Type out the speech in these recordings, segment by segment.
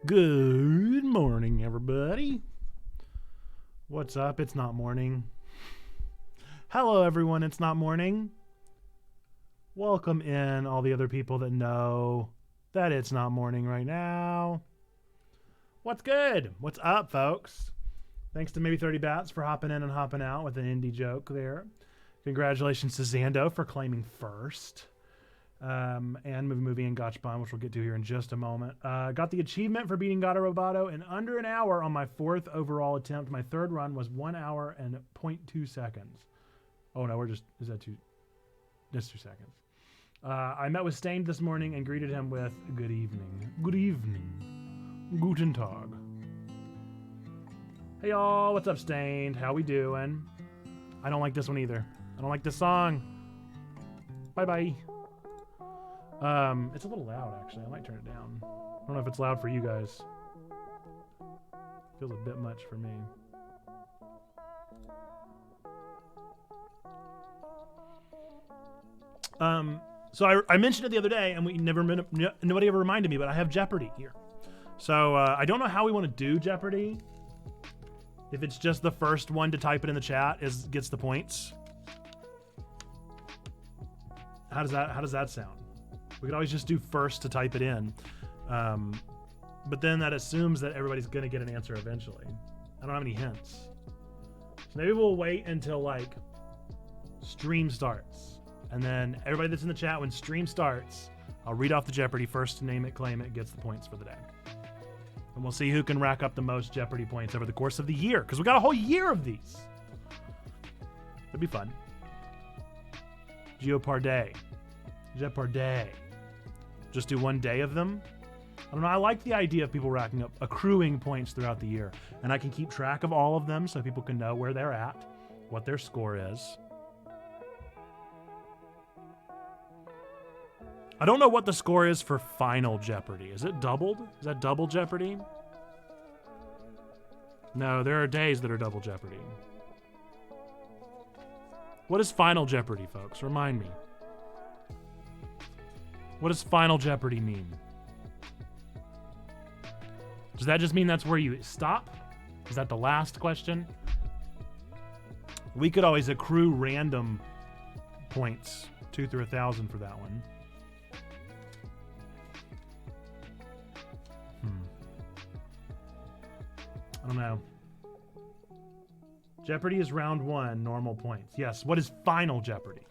Good morning, everybody. What's up? It's not morning. Hello, everyone. It's not morning. Welcome in all the other people that know that it's not morning right now. What's good? What's up, folks? Thanks to Maybe 30 Bats for hopping in and hopping out with an indie joke there. Congratulations to Zando for claiming first. And Movie and Gotchbon, which we'll get to here in just a moment. Got the achievement for beating Gato Roboto in under an hour on my 4th overall attempt. My 3rd run was 1 hour and 0.2 seconds. Oh no, is that just 2 seconds. I met with Stained this morning and greeted him with good evening. Good evening. Guten Tag. Hey y'all, what's up, Stained? How we doing? I don't like this one either. I don't like this song. Bye-bye. It's a little loud, actually. I might turn it down. I don't know if it's loud for you guys. Feels a bit much for me. So I mentioned it the other day, and nobody ever reminded me, but I have Jeopardy here. So I don't know how we want to do Jeopardy. If it's just the first one to type it in the chat gets the points. How does that sound? We could always just do first to type it in. But then that assumes that everybody's going to get an answer eventually. I don't have any hints. So maybe we'll wait until like stream starts. And then everybody that's in the chat, when stream starts, I'll read off the Jeopardy first to name it, claim it, gets the points for the day. And we'll see who can rack up the most Jeopardy points over the course of the year. Because we got a whole year of these. That'd be fun. Jeopardy. Just do one day of them. I don't know. I like the idea of people racking up, accruing points throughout the year. And I can keep track of all of them so people can know where they're at, what their score is. I don't know what the score is for Final Jeopardy. Is it doubled? Is that double Jeopardy? No, there are days that are double Jeopardy. What is Final Jeopardy, folks? Remind me. What does Final Jeopardy mean? Does that just mean that's where you stop? Is that the last question? We could always accrue random points, 2 through 1,000 for that one. I don't know. Jeopardy is round 1, normal points. Yes, what is Final Jeopardy?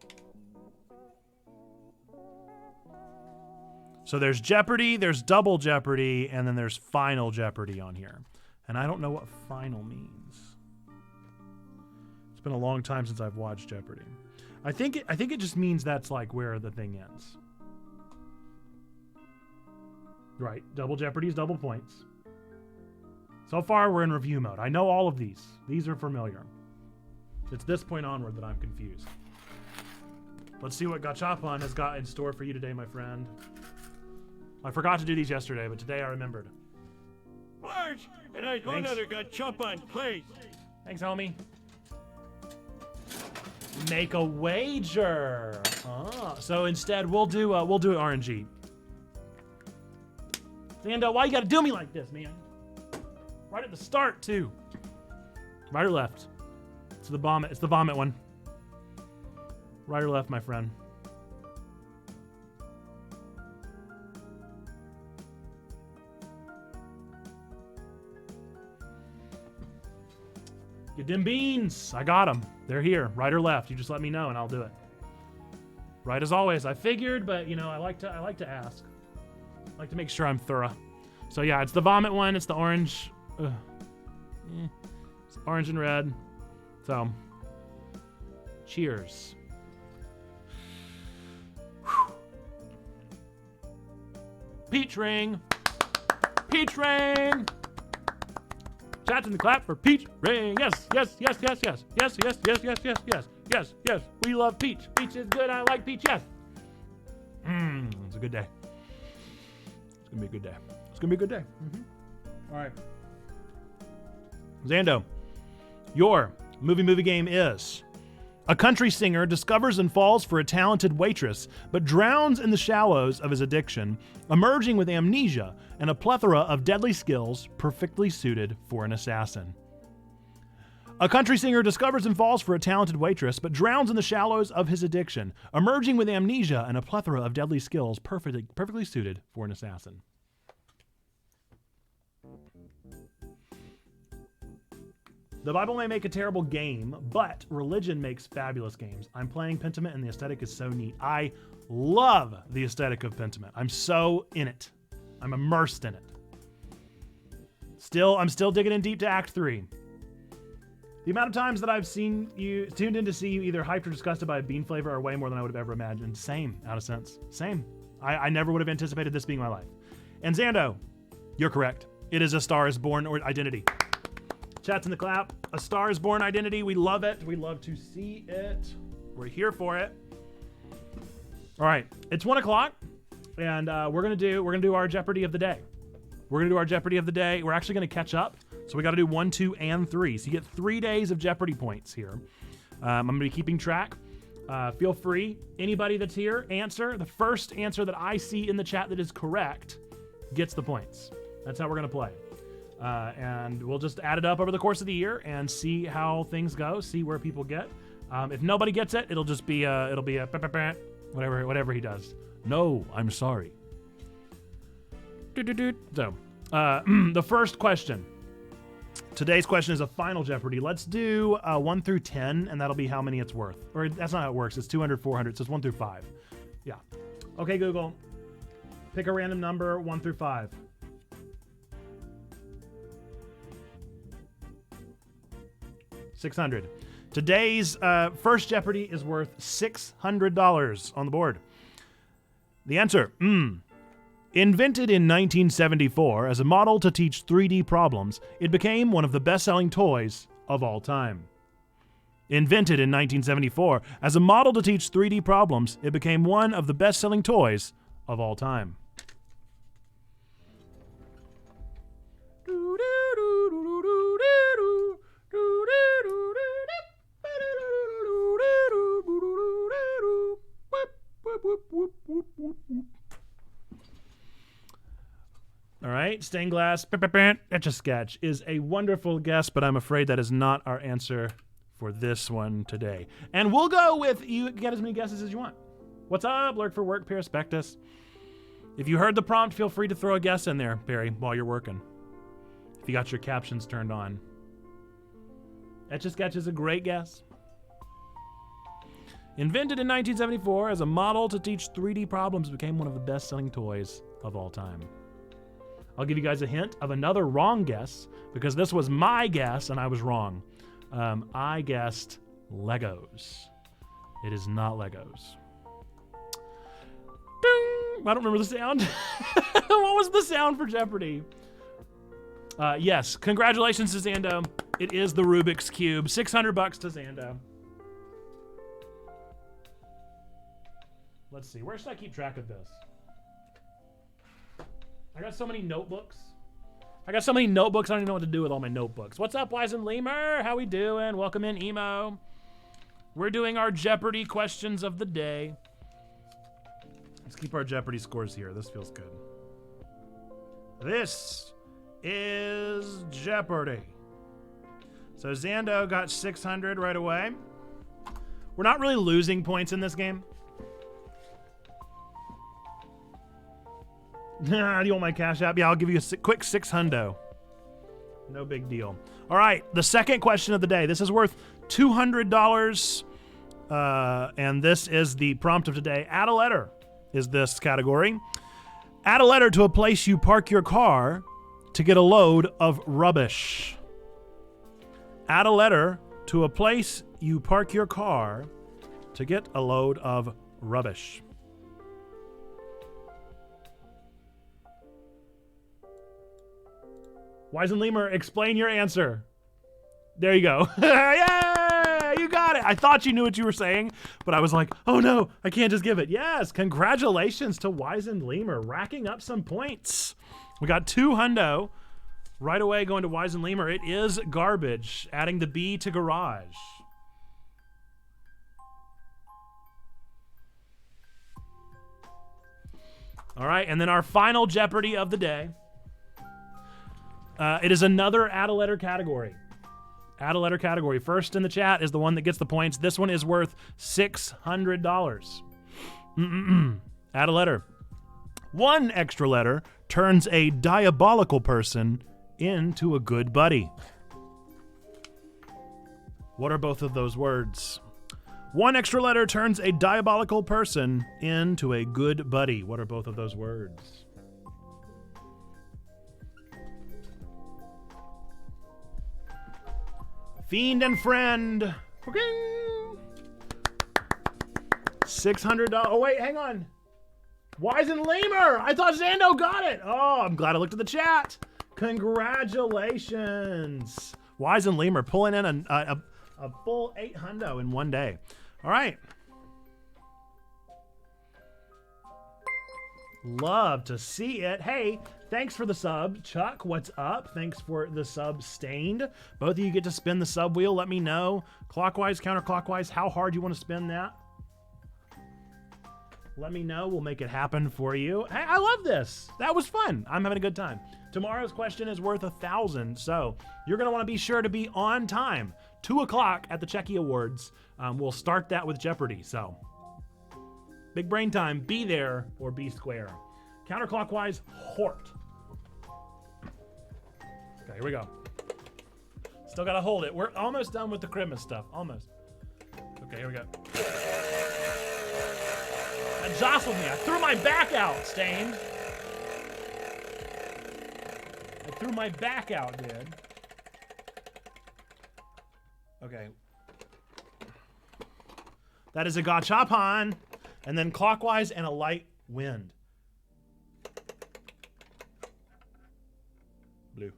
So there's Jeopardy, there's Double Jeopardy, and then there's Final Jeopardy on here. And I don't know what final means. It's been a long time since I've watched Jeopardy. I think it just means that's like where the thing ends. Right, Double Jeopardy is double points. So far, we're in review mode. I know all of these. These are familiar. It's this point onward that I'm confused. Let's see what Gachapon has got in store for you today, my friend. I forgot to do these yesterday, but today I remembered. Large, and I want another Gachapon, please. Thanks, homie. Make a wager. So instead, we'll do RNG. And why you gotta do me like this, man? Right at the start, too. Right or left? It's the vomit. It's the vomit one. Right or left, my friend? Get them beans. I got them. They're here. Right or left? You just let me know and I'll do it. Right as always. I figured, but you know, I like to ask. I like to make sure I'm thorough. So yeah, it's the vomit one. It's the orange. It's orange and red. So, cheers. Whew. Peach ring. Peach ring. Chats in the clap for peach ring. Yes, yes, yes, yes, yes. Yes, yes, yes, yes, yes, yes. Yes, yes. We love peach. Peach is good. I like peach. Yes. It's a good day. It's gonna be a good day. It's gonna be a good day. All right. Zando, your movie game is: a country singer discovers and falls for a talented waitress, but drowns in the shallows of his addiction, emerging with amnesia and a plethora of deadly skills perfectly suited for an assassin. A country singer discovers and falls for a talented waitress, but drowns in the shallows of his addiction, emerging with amnesia and a plethora of deadly skills perfectly suited for an assassin. The Bible may make a terrible game, but religion makes fabulous games. I'm playing Pentiment and the aesthetic is so neat. I love the aesthetic of Pentiment. I'm so in it. I'm immersed in it. I'm still digging in deep to Act 3. The amount of times that I've tuned in to see you either hyped or disgusted by a bean flavor are way more than I would have ever imagined. Same, out of sense. Same. I never would have anticipated this being my life. And Zando, you're correct. It is A Star is Born identity. Chats in the clap. A Star is Born identity. We love it. We love to see it. We're here for it. All right, it's 1 o'clock, and we're gonna do our Jeopardy of the day. We're gonna do our Jeopardy of the day. We're actually gonna catch up, so we got to do 1, 2, and 3. So you get 3 days of Jeopardy points here. I'm gonna be keeping track. Feel free, anybody that's here, answer. The first answer that I see in the chat that is correct gets the points. That's how we're gonna play. And we'll just add it up over the course of the year and see how things go, see where people get. If nobody gets it, it'll just be whatever he does. No, I'm sorry. So, the first question. Today's question is a final Jeopardy. Let's do 1 through 10, and that'll be how many it's worth. Or that's not how it works. It's 200, 400, so it's 1 through 5. Yeah. Okay, Google. Pick a random number, 1 through 5. 600. Today's first Jeopardy is worth $600 on the board. The answer, Invented in 1974 as a model to teach 3D problems, it became one of the best-selling toys of all time. Invented in 1974 as a model to teach 3D problems, it became one of the best-selling toys of all time. All right, stained glass, Etch-a-Sketch is a wonderful guess, but I'm afraid that is not our answer for this one today. And we'll go with, you get as many guesses as you want. What's up, Lurk for Work, Perispectus? If you heard the prompt, feel free to throw a guess in there, Barry, while you're working. If you got your captions turned on. Etch-a-Sketch is a great guess. Invented in 1974 as a model to teach 3D problems, became one of the best-selling toys of all time. I'll give you guys a hint of another wrong guess, because this was my guess and I was wrong. I guessed Legos. It is not Legos. Ding! I don't remember the sound. What was the sound for Jeopardy? Yes, congratulations to Zando. It is the Rubik's Cube. $600 to Zando. Let's see, where should I keep track of this? I got so many notebooks. I don't even know what to do with all my notebooks. What's up, Wise and Lemur? How we doing? Welcome in, Emo. We're doing our Jeopardy questions of the day. Let's keep our Jeopardy scores here. This feels good. This is Jeopardy. So Zando got 600 right away. We're not really losing points in this game. Do you want my Cash App? Yeah, I'll give you a quick 600. No big deal. All right, the second question of the day. This is worth $200, and this is the prompt of today. Add a letter is this category. Add a letter to a place you park your car to get a load of rubbish. Add a letter to a place you park your car to get a load of rubbish. Wise and Lemur, explain your answer. There you go. Yay! You got it. I thought you knew what you were saying, but I was like, oh no, I can't just give it. Yes, congratulations to Wise and Lemur, racking up some points. We got 200 right away going to Wise and Lemur. It is garbage, adding the B to garage. All right, and then our final Jeopardy of the day. It is another add a letter category. Add a letter category. First in the chat is the one that gets the points. This one is worth $600. Add a letter. One extra letter turns a diabolical person into a good buddy. What are both of those words? One extra letter turns a diabolical person into a good buddy. What are both of those words? Fiend and friend. $600. Oh, wait, hang on. Wise and Lemur. I thought Zando got it. Oh, I'm glad I looked at the chat. Congratulations. Wise and Lemur pulling in a full 800 in one day. All right. Love to see it. Hey, thanks for the sub. Chuck, what's up? Thanks for the sub, Stained. Both of you get to spin the sub wheel. Let me know, clockwise, counterclockwise, how hard you want to spin that. Let me know. We'll make it happen for you. Hey, I love this. That was fun. I'm having a good time. Tomorrow's question is worth 1,000, so you're going to want to be sure to be on time. 2 o'clock at the Checky Awards. We'll start that with Jeopardy, so big brain time. Be there or be square. Counterclockwise, Hort. Okay, here we go. Still gotta hold it. We're almost done with the Christmas stuff. Almost. Okay, here we go. That jostled me. I threw my back out, Stained. I threw my back out, dude. Okay. That is a gachapon. And then clockwise and a light wind. Blue.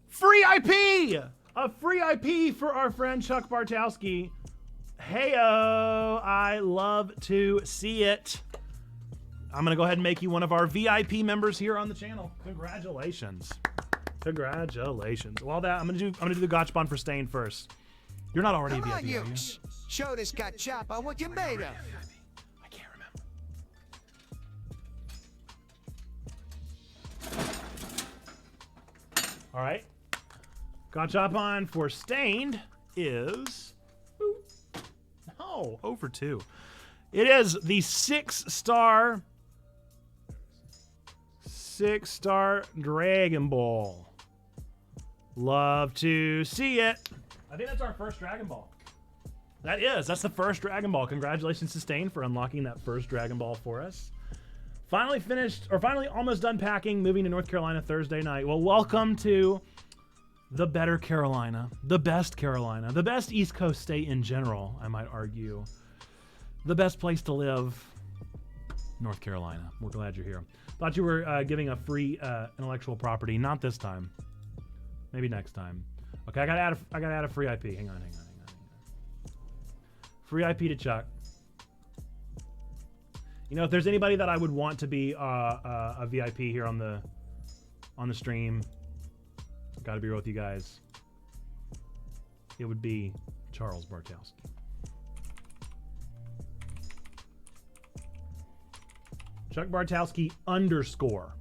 Free IP! A free IP for our friend Chuck Bartowski. Heyo, I love to see it. I'm gonna go ahead and make you one of our VIP members here on the channel. Congratulations. Congratulations. Well, that I'm gonna do the gachapon for Stain first. You're not already Come a on, VIP, you. are you? Show this gachapa what you made of. I can't remember. All right. Gachapon for Stained is no, over 2. It is the 6-star Dragon Ball. Love to see it. I think that's our first Dragon Ball. That's the first Dragon Ball. Congratulations, Sustain, for unlocking that first Dragon Ball for us. Finally almost done packing, moving to North Carolina Thursday night. Well, welcome to the better Carolina, the best East Coast state in general, I might argue. The best place to live, North Carolina. We're glad you're here. Thought you were giving a free intellectual property. Not this time. Maybe next time. Okay, I gotta add a free IP. Hang on. Free IP to Chuck. You know, if there's anybody that I would want to be a VIP here on the stream, got to be real with you guys, it would be Charles Bartowski. Chuck Bartowski _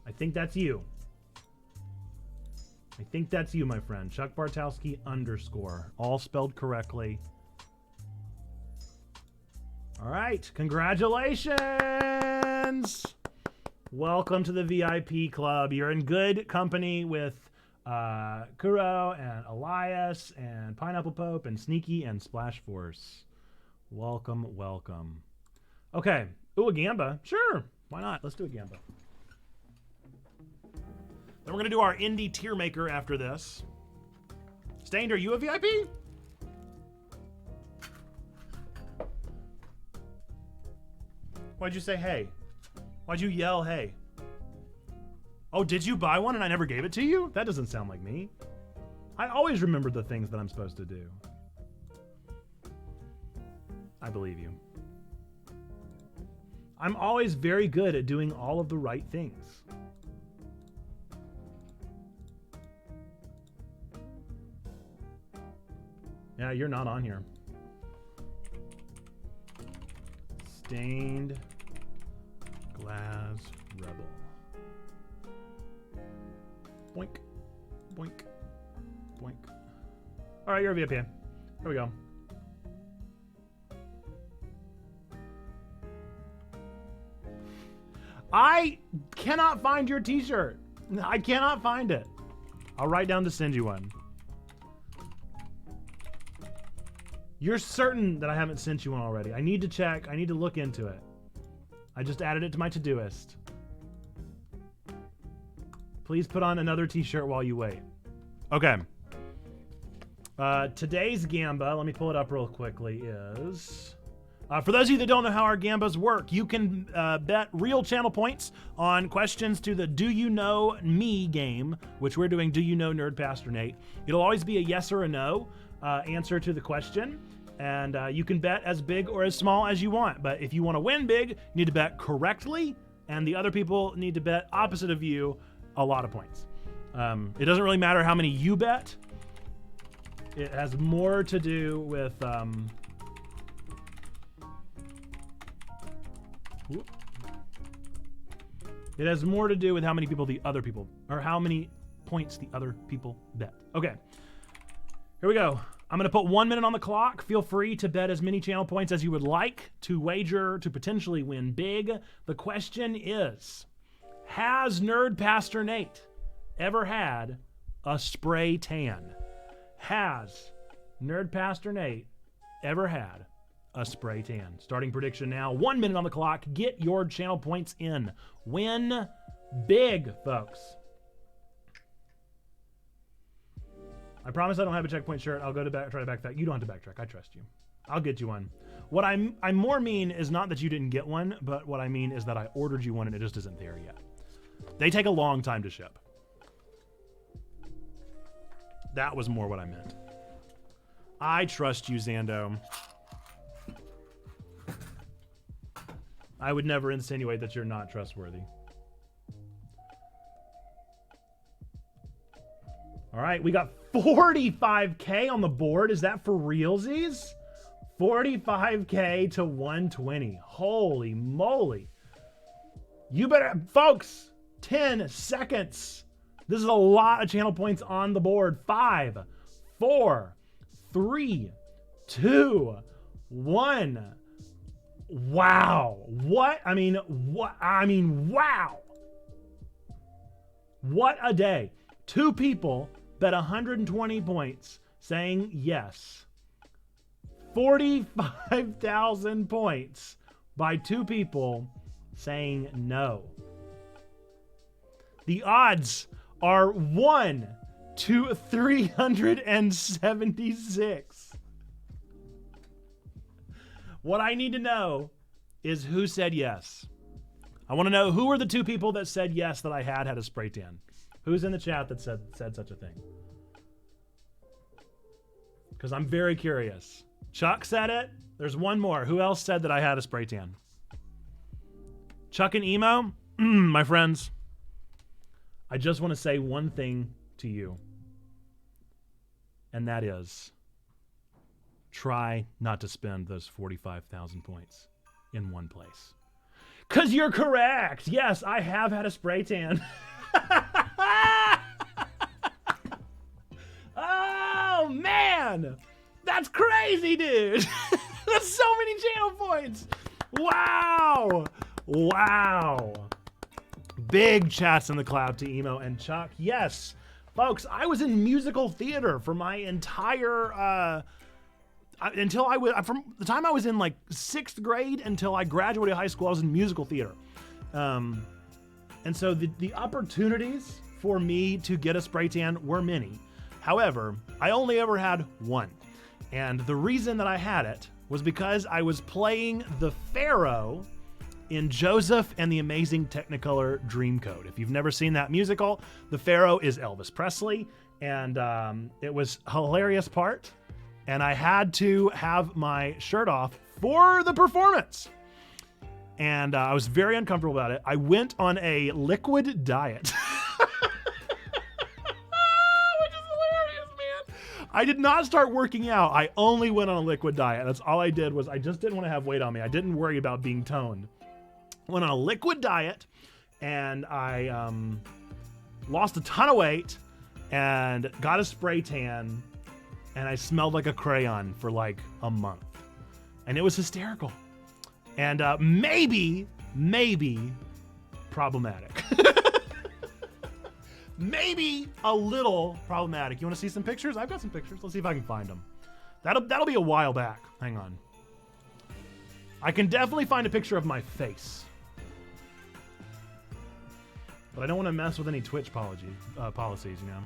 I think that's you. I think that's you, my friend. Chuck Bartowski _ all spelled correctly. All right, congratulations. Welcome to the VIP club. You're in good company with Kuro and Elias and Pineapple Pope and Sneaky and Splash Force. Welcome. Okay. Ooh, a Gamba. Sure. Why not? Let's do a Gamba. Then we're going to do our indie Tiermaker after this. Stained, are you a VIP? Why'd you say hey? Why'd you yell hey? Oh, did you buy one and I never gave it to you? That doesn't sound like me. I always remember the things that I'm supposed to do. I believe you. I'm always very good at doing all of the right things. Yeah, you're not on here. Stained Glass Rebel. Boink, boink, boink. All right, you're a VIP. Here we go. I cannot find your t-shirt. I cannot find it. I'll write down to send you one. You're certain that I haven't sent you one already. I need to check. I need to look into it. I just added it to my to-doist. Please put on another t-shirt while you wait. Okay. Today's Gamba, let me pull it up real quickly, is... for those of you that don't know how our Gambas work, you can bet real channel points on questions to the Do You Know Me game, which we're doing Do You Know Nerd Pastor Nate. It'll always be a yes or a no answer to the question. And you can bet as big or as small as you want. But if you want to win big, you need to bet correctly. And the other people need to bet opposite of you a lot of points. It doesn't really matter how many you bet. It has more to do with... It has more to do with how many people the other people... Or how many points the other people bet. Okay. Here we go. I'm going to put 1 minute on the clock. Feel free to bet as many channel points as you would like to wager to potentially win big. The question is, has Nerd Pastor Nate ever had a spray tan? Has Nerd Pastor Nate ever had a spray tan? Starting prediction now. 1 minute on the clock. Get your channel points in. Win big, folks. I promise I don't have a checkpoint shirt. I'll go to try to backtrack. You don't have to backtrack. I trust you. I'll get you one. What I more mean is not that you didn't get one, but what I mean is that I ordered you one and it just isn't there yet. They take a long time to ship. That was more what I meant. I trust you, Zando. I would never insinuate that you're not trustworthy. All right, we got 45K on the board. Is that for realsies? 45K to 120. Holy moly. You better, folks, 10 seconds. This is a lot of channel points on the board. 5, 4, 3, 2, 1. Wow. What? I mean, wow. What a day. 2 people bet 120 points saying yes. 45,000 points by 2 people saying no. The odds are 1 to 376. What I need to know is who said yes. I want to know who were the 2 people that said yes that I had a spray tan. Who's in the chat that said such a thing? Because I'm very curious. Chuck said it. There's one more. Who else said that I had a spray tan? Chuck and Emo? My friends, I just want to say one thing to you. And that is, try not to spend those 45,000 points in one place. Because you're correct. Yes, I have had a spray tan. Oh, man. That's crazy, dude. That's so many channel points. Wow. Wow. Big chats in the cloud to Emo and Chuck. Yes. Folks, I was in musical theater for my entire, from the time I was in like 6th grade until I graduated high school, I was in musical theater. And so the opportunities for me to get a spray tan were many. However, I only ever had one. And the reason that I had it was because I was playing the Pharaoh in Joseph and the Amazing Technicolor Dreamcoat. If you've never seen that musical, the Pharaoh is Elvis Presley, and it was a hilarious part, and I had to have my shirt off for the performance. And I was very uncomfortable about it. I went on a liquid diet. Which is hilarious, man. I did not start working out. I only went on a liquid diet. That's all I did. Was I just didn't want to have weight on me. I didn't worry about being toned. Went on a liquid diet, and I lost a ton of weight and got a spray tan, and I smelled like a crayon for like a month. And it was hysterical. And maybe problematic. Maybe a little problematic. You want to see some pictures? I've got some pictures. Let's see if I can find them. That'll be a while back. Hang on. I can definitely find a picture of my face. But I don't want to mess with any Twitch policies, you know?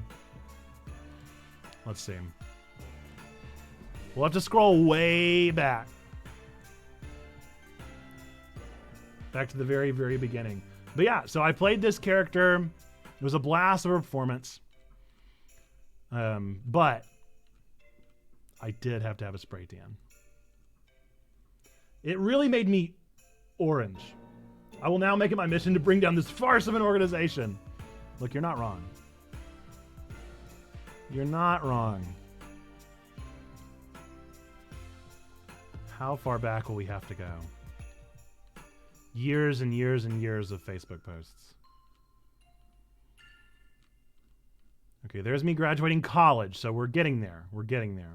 Let's see. We'll have to scroll way back. Back to the very, very beginning. But yeah, so I played this character. It was a blast of a performance. But I did have to have a spray tan. It really made me orange. I will now make it my mission to bring down this farce of an organization. Look, you're not wrong. You're not wrong. How far back will we have to go? Years and years and years of Facebook posts. Okay, there's me graduating college, so we're getting there. We're getting there.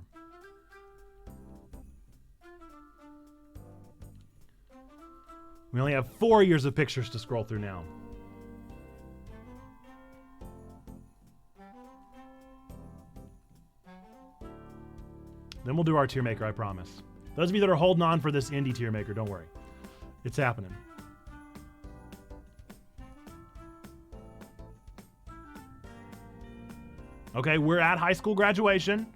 We only have 4 years of pictures to scroll through now. Then we'll do our Tiermaker, I promise. Those of you that are holding on for this indie Tiermaker, don't worry. It's happening. Okay, we're at high school graduation.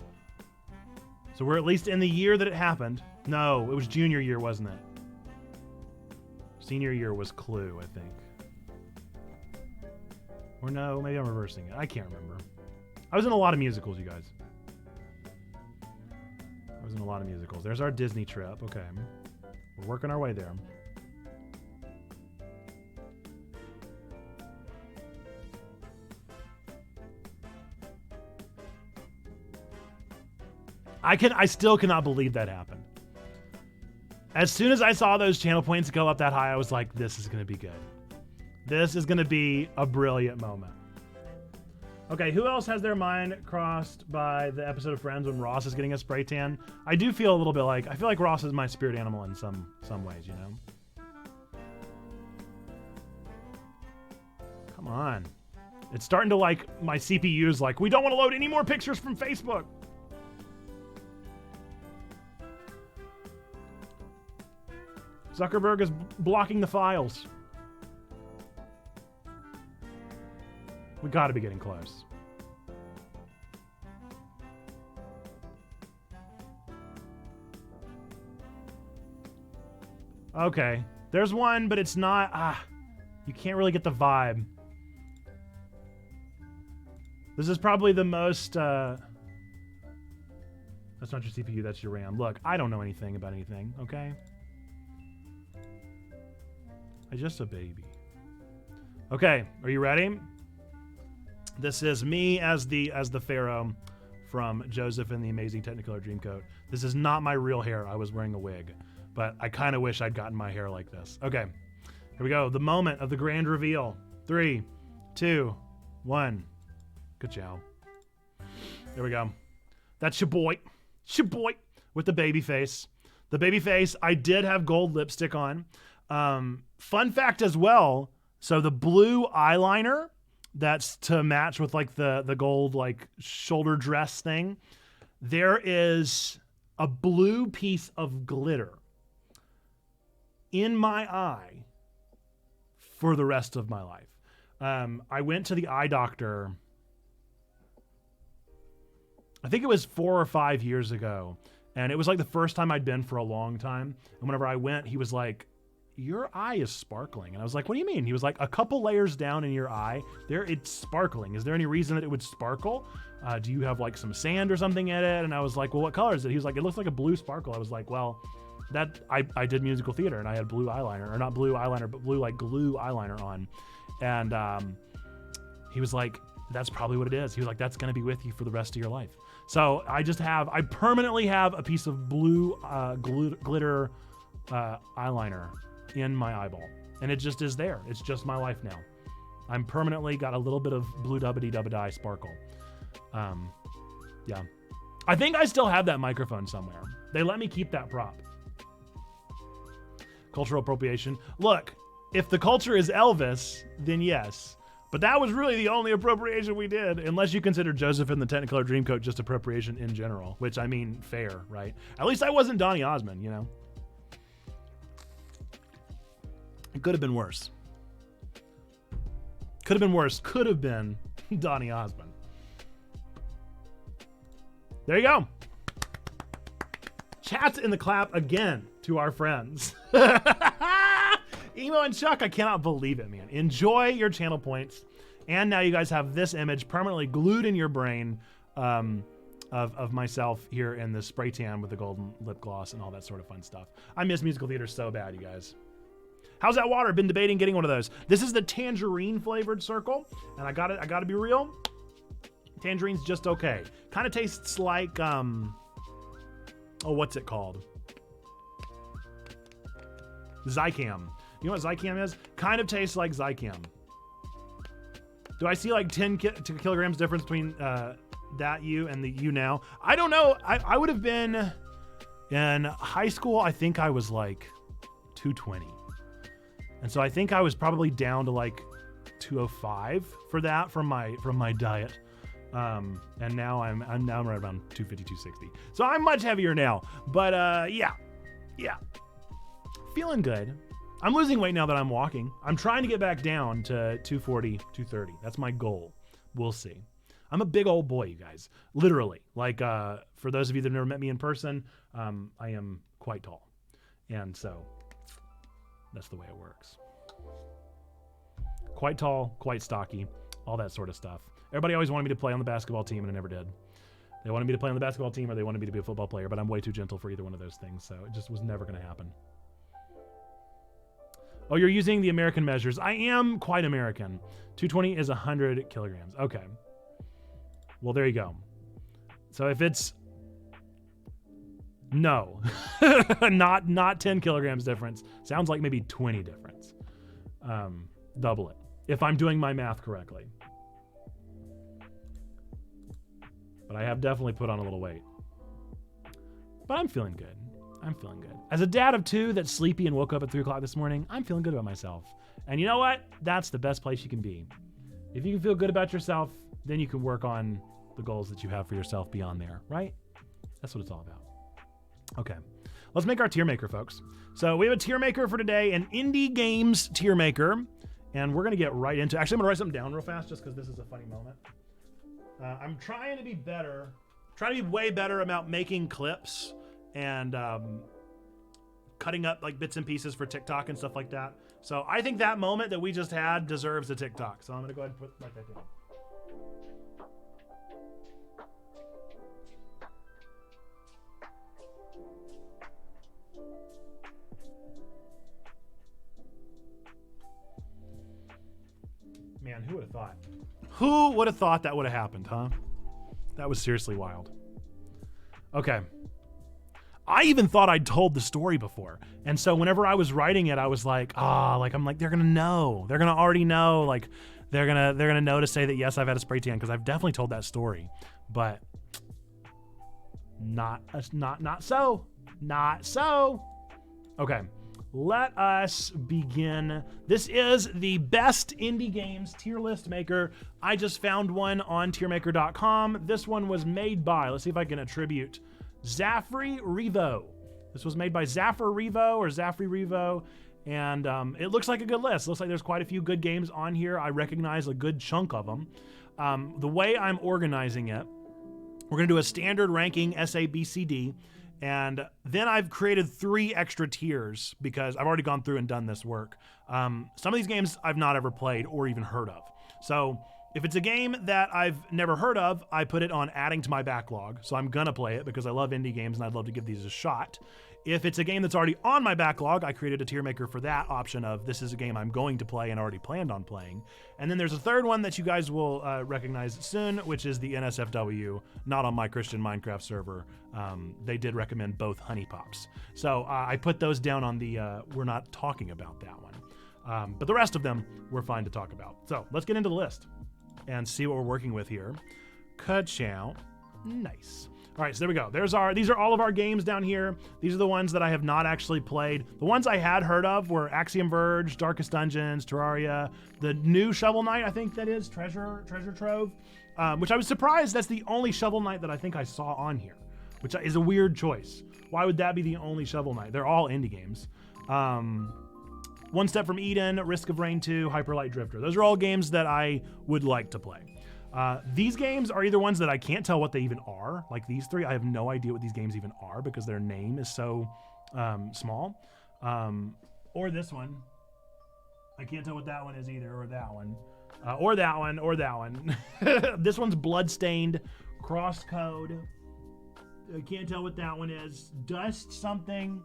So we're at least in the year that it happened. No, it was junior year, wasn't it? Senior year was Clue, I think. Or no, maybe I'm reversing it. I can't remember. I was in a lot of musicals, you guys. I was in a lot of musicals. There's our Disney trip. Okay. We're working our way there. I still cannot believe that happened. As soon as I saw those channel points go up that high, I was like, this is going to be good. This is going to be a brilliant moment. Okay, who else has their mind crossed by the episode of Friends when Ross is getting a spray tan? I do feel a little bit like, I feel like Ross is my spirit animal in some ways, you know? Come on. It's starting to like, my CPU's like, we don't want to load any more pictures from Facebook. Zuckerberg is blocking the files. We got to be getting close. Okay. There's one, but it's not... you can't really get the vibe. This is probably the most... that's not your CPU, that's your RAM. Look, I don't know anything about anything, okay? I'm just a baby. Okay, are you ready? This is me as the Pharaoh from Joseph and the Amazing Technicolor Dreamcoat. This is not my real hair. I was wearing a wig, but I kind of wish I'd gotten my hair like this. Okay, here we go. The moment of the grand reveal. 3, 2, 1. Good job. There we go. That's your boy. With the baby face. The baby face, I did have gold lipstick on. Fun fact as well. So the blue eyeliner, that's to match with like the gold like shoulder dress thing. There is a blue piece of glitter in my eye for the rest of my life. I went to the eye doctor, I think it was 4 or 5 years ago. And it was like the first time I'd been for a long time. And whenever I went, he was like, your eye is sparkling. And I was like, what do you mean? He was like, a couple layers down in your eye, it's sparkling. Is there any reason that it would sparkle? Do you have like some sand or something in it? And I was like, well, what color is it? He was like, it looks like a blue sparkle. I was like, well, I did musical theater and I had blue eyeliner, or not blue eyeliner, but blue like glue eyeliner on. And he was like, that's probably what it is. He was like, that's going to be with you for the rest of your life. So I permanently have a piece of blue glitter eyeliner in my eyeball. And it just is there. It's just my life now. I'm permanently got a little bit of blue dubbity sparkle. Yeah. I think I still have that microphone somewhere. They let me keep that prop. Cultural appropriation. Look, if the culture is Elvis, then yes. But that was really the only appropriation we did, unless you consider Joseph and the Technicolor Dreamcoat just appropriation in general, which I mean, fair, right? At least I wasn't Donny Osmond, you know? It could have been worse. Could have been worse. Could have been Donny Osmond. There you go. Chats in the clap again to our friends. Emo and Chuck, I cannot believe it, man. Enjoy your channel points. And now you guys have this image permanently glued in your brain of myself here in the spray tan with the golden lip gloss and all that sort of fun stuff. I miss musical theater so bad, you guys. How's that water? Been debating getting one of those. This is the tangerine flavored circle. And I gotta be real. Tangerine's just okay. Kind of tastes like, what's it called? Zycam. You know what Zycam is? Kind of tastes like Zycam. Do I see like 10 kilograms difference between that you and the you now? I don't know. I would have been in high school. I think I was like 220. And so I think I was probably down to like 205 for that from my diet. And now I'm right around 250, 260. So I'm much heavier now. But yeah. Feeling good. I'm losing weight now that I'm walking. I'm trying to get back down to 240, 230. That's my goal. We'll see. I'm a big old boy, you guys. Literally. Like, for those of you that have never met me in person, I am quite tall. And so that's the way it works. Quite tall, quite stocky, all that sort of stuff. Everybody always wanted me to play on the basketball team, and I never did. They wanted me to play on the basketball team, or they wanted me to be a football player, but I'm way too gentle for either one of those things, so it just was never going to happen. Oh, you're using the American measures. I am quite American. 220 is 100 kilograms. Okay. Well, there you go. So if it's... No. not 10 kilograms difference. Sounds like maybe 20 difference. Double it. If I'm doing my math correctly. But I have definitely put on a little weight. But I'm feeling good. I'm feeling good. As a dad of 2 that's sleepy and woke up at 3 o'clock this morning, I'm feeling good about myself. And you know what? That's the best place you can be. If you can feel good about yourself, then you can work on the goals that you have for yourself beyond there, right? That's what it's all about. Okay, let's make our tier maker, folks. So we have a tier maker for today, an indie games tier maker, and we're gonna get right into. Actually, I'm gonna write something down real fast just because this is a funny moment. I'm trying to be better, trying to be way better about making clips and cutting up like bits and pieces for TikTok and stuff like that. So I think that moment that we just had deserves a TikTok. So I'm gonna go ahead and write that down. Man, who would have thought? Who would have thought that would have happened, huh? That was seriously wild. Okay. I even thought I'd told the story before. And so whenever I was writing it, I was like, I'm like, they're going to know. They're going to already know. Like, they're going to know to say that, yes, I've had a spray tan, because I've definitely told that story. But not so. Not so. Okay. Let us begin. This is the best indie games tier list maker. I just found one on tiermaker.com. This one was made by, let's see if I can attribute, Zafri Revo. This was made by Zafri Revo, and it looks like a good list. Looks like there's quite a few good games on here. I recognize a good chunk of them. The way I'm organizing it, we're gonna do a standard ranking SABCD, and then I've created 3 extra tiers because I've already gone through and done this work. Some of these games I've not ever played or even heard of. So if it's a game that I've never heard of, I put it on adding to my backlog. So I'm gonna play it because I love indie games and I'd love to give these a shot. If it's a game that's already on my backlog, I created a tier maker for that option of this is a game I'm going to play and already planned on playing. And then there's a third one that you guys will recognize soon, which is the NSFW, not on my Christian Minecraft server. They did recommend both honey pops. So I put those down on the, we're not talking about that one. But the rest of them we're fine to talk about. So let's get into the list and see what we're working with here. Ka-chow. Nice. All right, so there we go. These are all of our games down here. These are the ones that I have not actually played. The ones I had heard of were Axiom Verge, Darkest Dungeons, Terraria, the new Shovel Knight, I think that is, Treasure Trove, which I was surprised that's the only Shovel Knight that I think I saw on here, which is a weird choice. Why would that be the only Shovel Knight? They're all indie games. One Step from Eden, Risk of Rain 2, Hyper Light Drifter. Those are all games that I would like to play. These games are either ones that I can't tell what they even are. Like these 3, I have no idea what these games even are because their name is so small. Or this one. I can't tell what that one is either, or that one. Or that one, or that one. This one's Bloodstained, Crosscode. I can't tell what that one is. Dust something.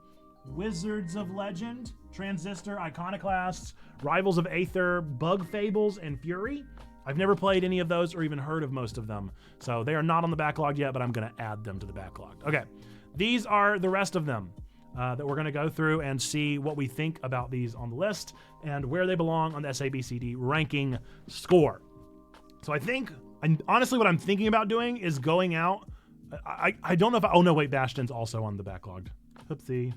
Wizards of Legend, Transistor, Iconoclasts, Rivals of Aether, Bug Fables, and Fury. I've never played any of those or even heard of most of them. So they are not on the backlog yet, but I'm going to add them to the backlog. Okay, these are the rest of them that we're going to go through and see what we think about these on the list and where they belong on the SABCD ranking score. So I think, honestly, what I'm thinking about doing is going out. I don't know if, oh no, wait, Bastion's also on the backlog. Oopsie.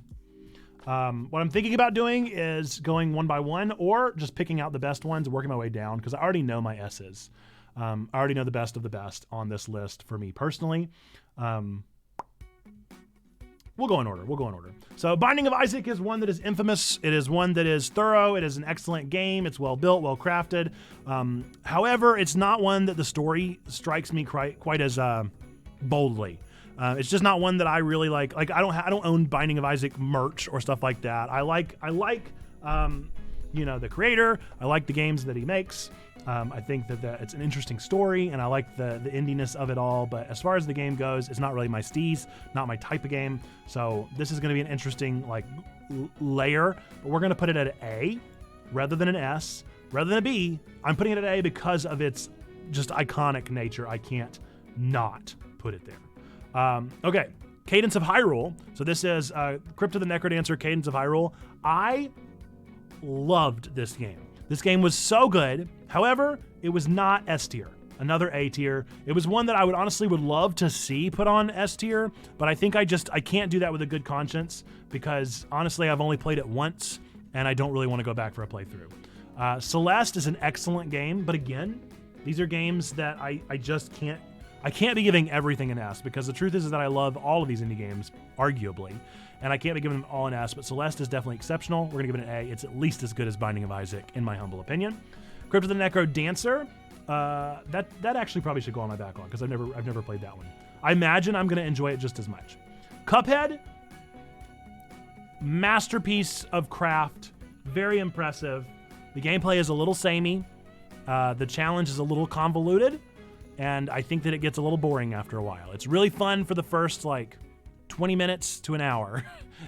What I'm thinking about doing is going one by one or just picking out the best ones and working my way down because I already know my S's. I already know the best of the best on this list for me personally. We'll go in order. So Binding of Isaac is one that is infamous. It is one that is thorough. It is an excellent game. It's well built, well crafted. However, it's not one that the story strikes me quite as boldly. It's just not one that I really like. Like I don't own Binding of Isaac merch or stuff like that. I like the creator. I like the games that he makes. I think that it's an interesting story, and I like the indiness of it all. But as far as the game goes, it's not really my steez, not my type of game. So this is going to be an interesting layer. But we're going to put it at an A rather than an S, rather than a B. I'm putting it at A because of its just iconic nature. I can't not put it there. Okay, Cadence of Hyrule. So this is Crypt of the Necrodancer, Cadence of Hyrule. I loved this game. This game was so good. However, it was not S tier. Another A tier. It was one that I would love to see put on S tier, but I think I can't do that with a good conscience because honestly, I've only played it once and I don't really want to go back for a playthrough. Celeste is an excellent game, but again, These are games that I just can't. I can't be giving everything an S because the truth is that I love all of these indie games, arguably, and I can't be giving them all an S, but Celeste is definitely exceptional. We're going to give it an A. It's at least as good as Binding of Isaac, in my humble opinion. Crypt of the Necro Dancer, that actually probably should go on my backlog because I've never played that one. I imagine I'm going to enjoy it just as much. Cuphead, masterpiece of craft, very impressive. The gameplay is a little samey. The challenge is a little convoluted. And I think that it gets a little boring after a while. It's really fun for the first like 20 minutes to an hour.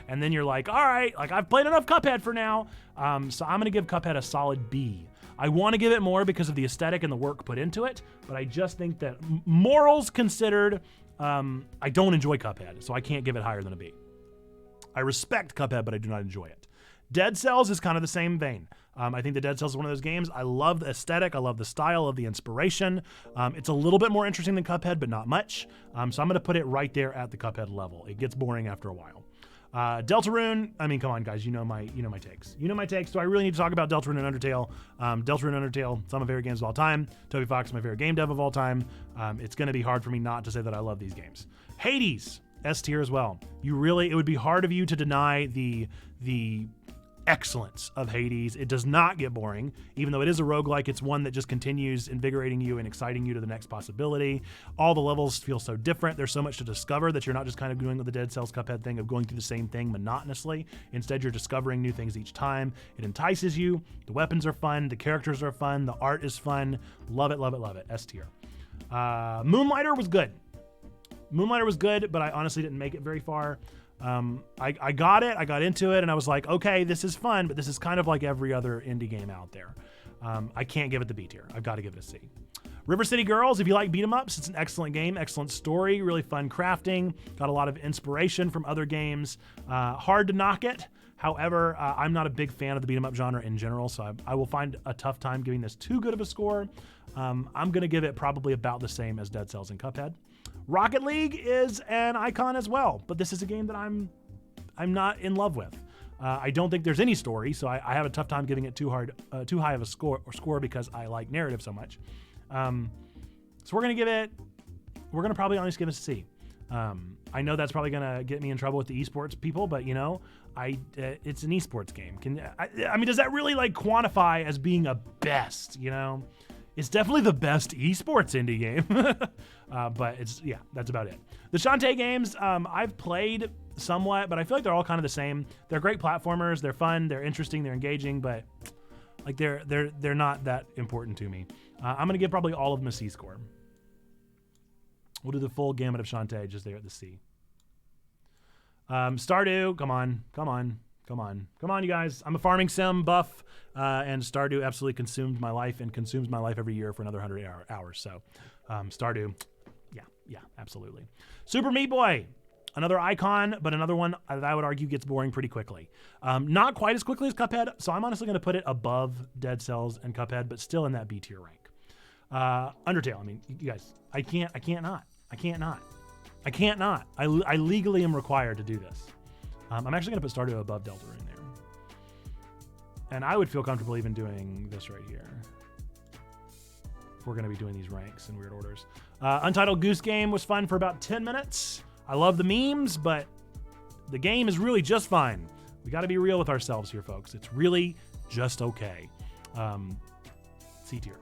And then you're like, all right, like I've played enough Cuphead for now. So I'm going to give Cuphead a solid B. I want to give it more because of the aesthetic and the work put into it. But I just think that morals considered, I don't enjoy Cuphead. So I can't give it higher than a B. I respect Cuphead, but I do not enjoy it. Dead Cells is kind of the same vein. I think the Dead Cells is one of those games. I love the aesthetic. I love the style of the inspiration. It's a little bit more interesting than Cuphead, but not much. So I'm going to put it right there at the Cuphead level. It gets boring after a while. Deltarune, I mean, come on, guys. You know my takes. You know my takes. So I really need to talk about Deltarune and Undertale. Deltarune and Undertale, some of my favorite games of all time. Toby Fox, my favorite game dev of all time. It's going to be hard for me not to say that I love these games. Hades, S tier as well. It would be hard of you to deny the excellence of Hades. It does not get boring, even though it is a roguelike. It's one that just continues invigorating you and exciting you to the next possibility. All the levels feel so different. There's so much to discover that you're not just kind of doing the Dead Cells Cuphead thing of going through the same thing monotonously. Instead, you're discovering new things each time. It entices you. The weapons are fun. The characters are fun. The art is fun. Love it, love it, love it. S tier. Moonlighter was good. Moonlighter was good, but I honestly didn't make it very far. I got it, I got into it, and I was like, okay, this is fun, but this is kind of like every other indie game out there. I can't give it the B tier. I've got to give it a C. River City Girls, if you like beat 'em ups, it's an excellent game, excellent story, really fun crafting, got a lot of inspiration from other games. Hard to knock it. However, I'm not a big fan of the beat 'em up genre in general, so I will find a tough time giving this too good of a score. I'm going to give it probably about the same as Dead Cells and Cuphead. Rocket League is an icon as well, but this is a game that I'm not in love with. I don't think there's any story, so I have a tough time giving it too high of a score because I like narrative so much. So we're gonna probably honestly give it a C. I know that's probably gonna get me in trouble with the esports people, but it's an esports game. I mean, does that really like quantify as being a best? It's definitely the best esports indie game, but that's about it. The Shantae games, I've played somewhat, but I feel like they're all kind of the same. They're great platformers. They're fun. They're interesting. They're engaging, but like they're not that important to me. I'm gonna give probably all of them a C score. We'll do the full gamut of Shantae just there at the C. Stardew, come on, you guys. I'm a farming sim buff, and Stardew absolutely consumed my life and consumes my life every year for another 100 hours. So, Stardew, yeah, absolutely. Super Meat Boy, another icon, but another one that I would argue gets boring pretty quickly. Not quite as quickly as Cuphead, so I'm honestly going to put it above Dead Cells and Cuphead, but still in that B tier rank. Undertale, I mean, you guys, I can't not. I legally am required to do this. I'm actually going to put Stardew above Deltarune there. And I would feel comfortable even doing this right here. If we're going to be doing these ranks in weird orders. Untitled Goose Game was fun for about 10 minutes. I love the memes, but the game is really just fine. We got to be real with ourselves here, folks. It's really just okay. C tier.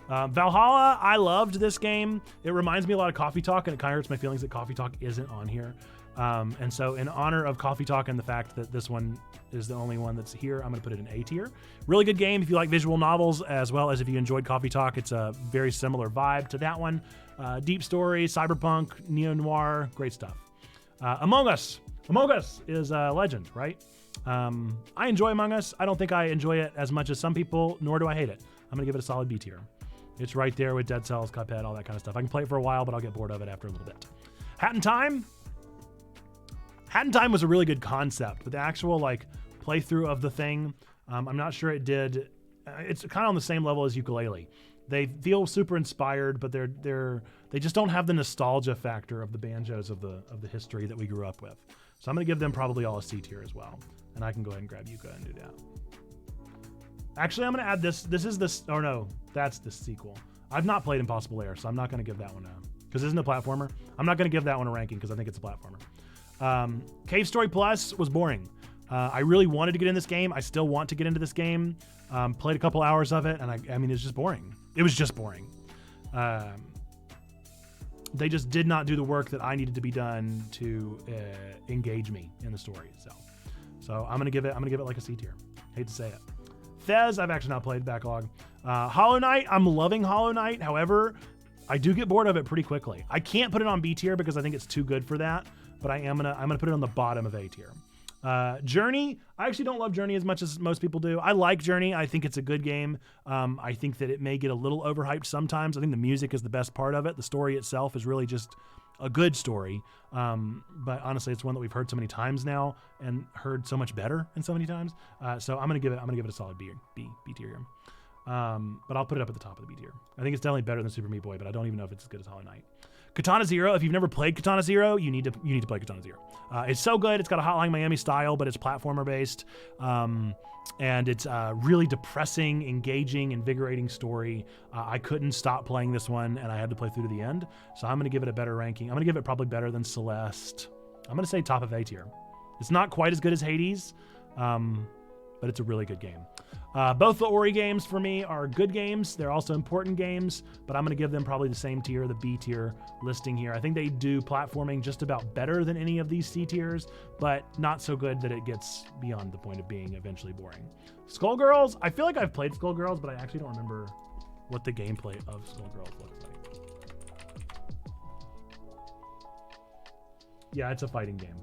Valhalla, I loved this game. It reminds me a lot of Coffee Talk, and it kind of hurts my feelings that Coffee Talk isn't on here. And so in honor of Coffee Talk and the fact that this one is the only one that's here, I'm going to put it in A tier. Really good game if you like visual novels, as well as if you enjoyed Coffee Talk. It's a very similar vibe to that one. Deep story, cyberpunk, neo-noir, great stuff. Among Us. Among Us is a legend, right? I enjoy Among Us. I don't think I enjoy it as much as some people, nor do I hate it. I'm going to give it a solid B tier. It's right there with Dead Cells, Cuphead, all that kind of stuff. I can play it for a while, but I'll get bored of it after a little bit. Hat in Time. Hat in Time was a really good concept, but the actual playthrough of the thing, I'm not sure it did. It's kind of on the same level as Ukulele. They feel super inspired, but they just don't have the nostalgia factor of the banjos of the history that we grew up with. So I'm gonna give them probably all a C tier as well, and I can go ahead and grab Yuka and do that. Actually, I'm gonna add this. This is this. Or no, That's the sequel. I've not played Impossible Air, so I'm not going to give that one a... Because isn't it a platformer? I'm not going to give that one a ranking because I think it's a platformer. Cave Story Plus was boring. I really wanted to get in this game. I still want to get into this game. Played a couple hours of it, and I mean, it's just boring. It was just boring. They just did not do the work that I needed to be done to engage me in the story. So I'm gonna give it like a C tier. Hate to say it. Fez, I've actually not played backlog. Hollow Knight, I'm loving Hollow Knight. However, I do get bored of it pretty quickly. I can't put it on B tier because I think it's too good for that, but I'm gonna put it on the bottom of A tier. Journey, I actually don't love Journey as much as most people do. I like Journey. I think it's a good game. I think that it may get a little overhyped sometimes. I think the music is the best part of it. The story itself is really just a good story. But honestly, it's one that we've heard so many times now and heard so much better and so many times. So I'm gonna give it a solid B tier here. But I'll put it up at the top of the B tier. I think it's definitely better than Super Meat Boy, but I don't even know if it's as good as Hollow Knight. Katana Zero, if you've never played Katana Zero, you need to play Katana Zero. It's so good. It's got a Hotline Miami style, but it's platformer based. And it's a really depressing, engaging, invigorating story. I couldn't stop playing this one, and I had to play through to the end. So I'm going to give it a better ranking. I'm going to give it probably better than Celeste. I'm going to say top of A tier. It's not quite as good as Hades, but it's a really good game. Both the Ori games for me are good games. They're also important games, but I'm going to give them probably the same tier, the B tier listing here. I think they do platforming just about better than any of these C tiers, but not so good that it gets beyond the point of being eventually boring. Skullgirls, I feel like I've played Skullgirls, but I actually don't remember what the gameplay of Skullgirls looks like. Yeah, it's a fighting game.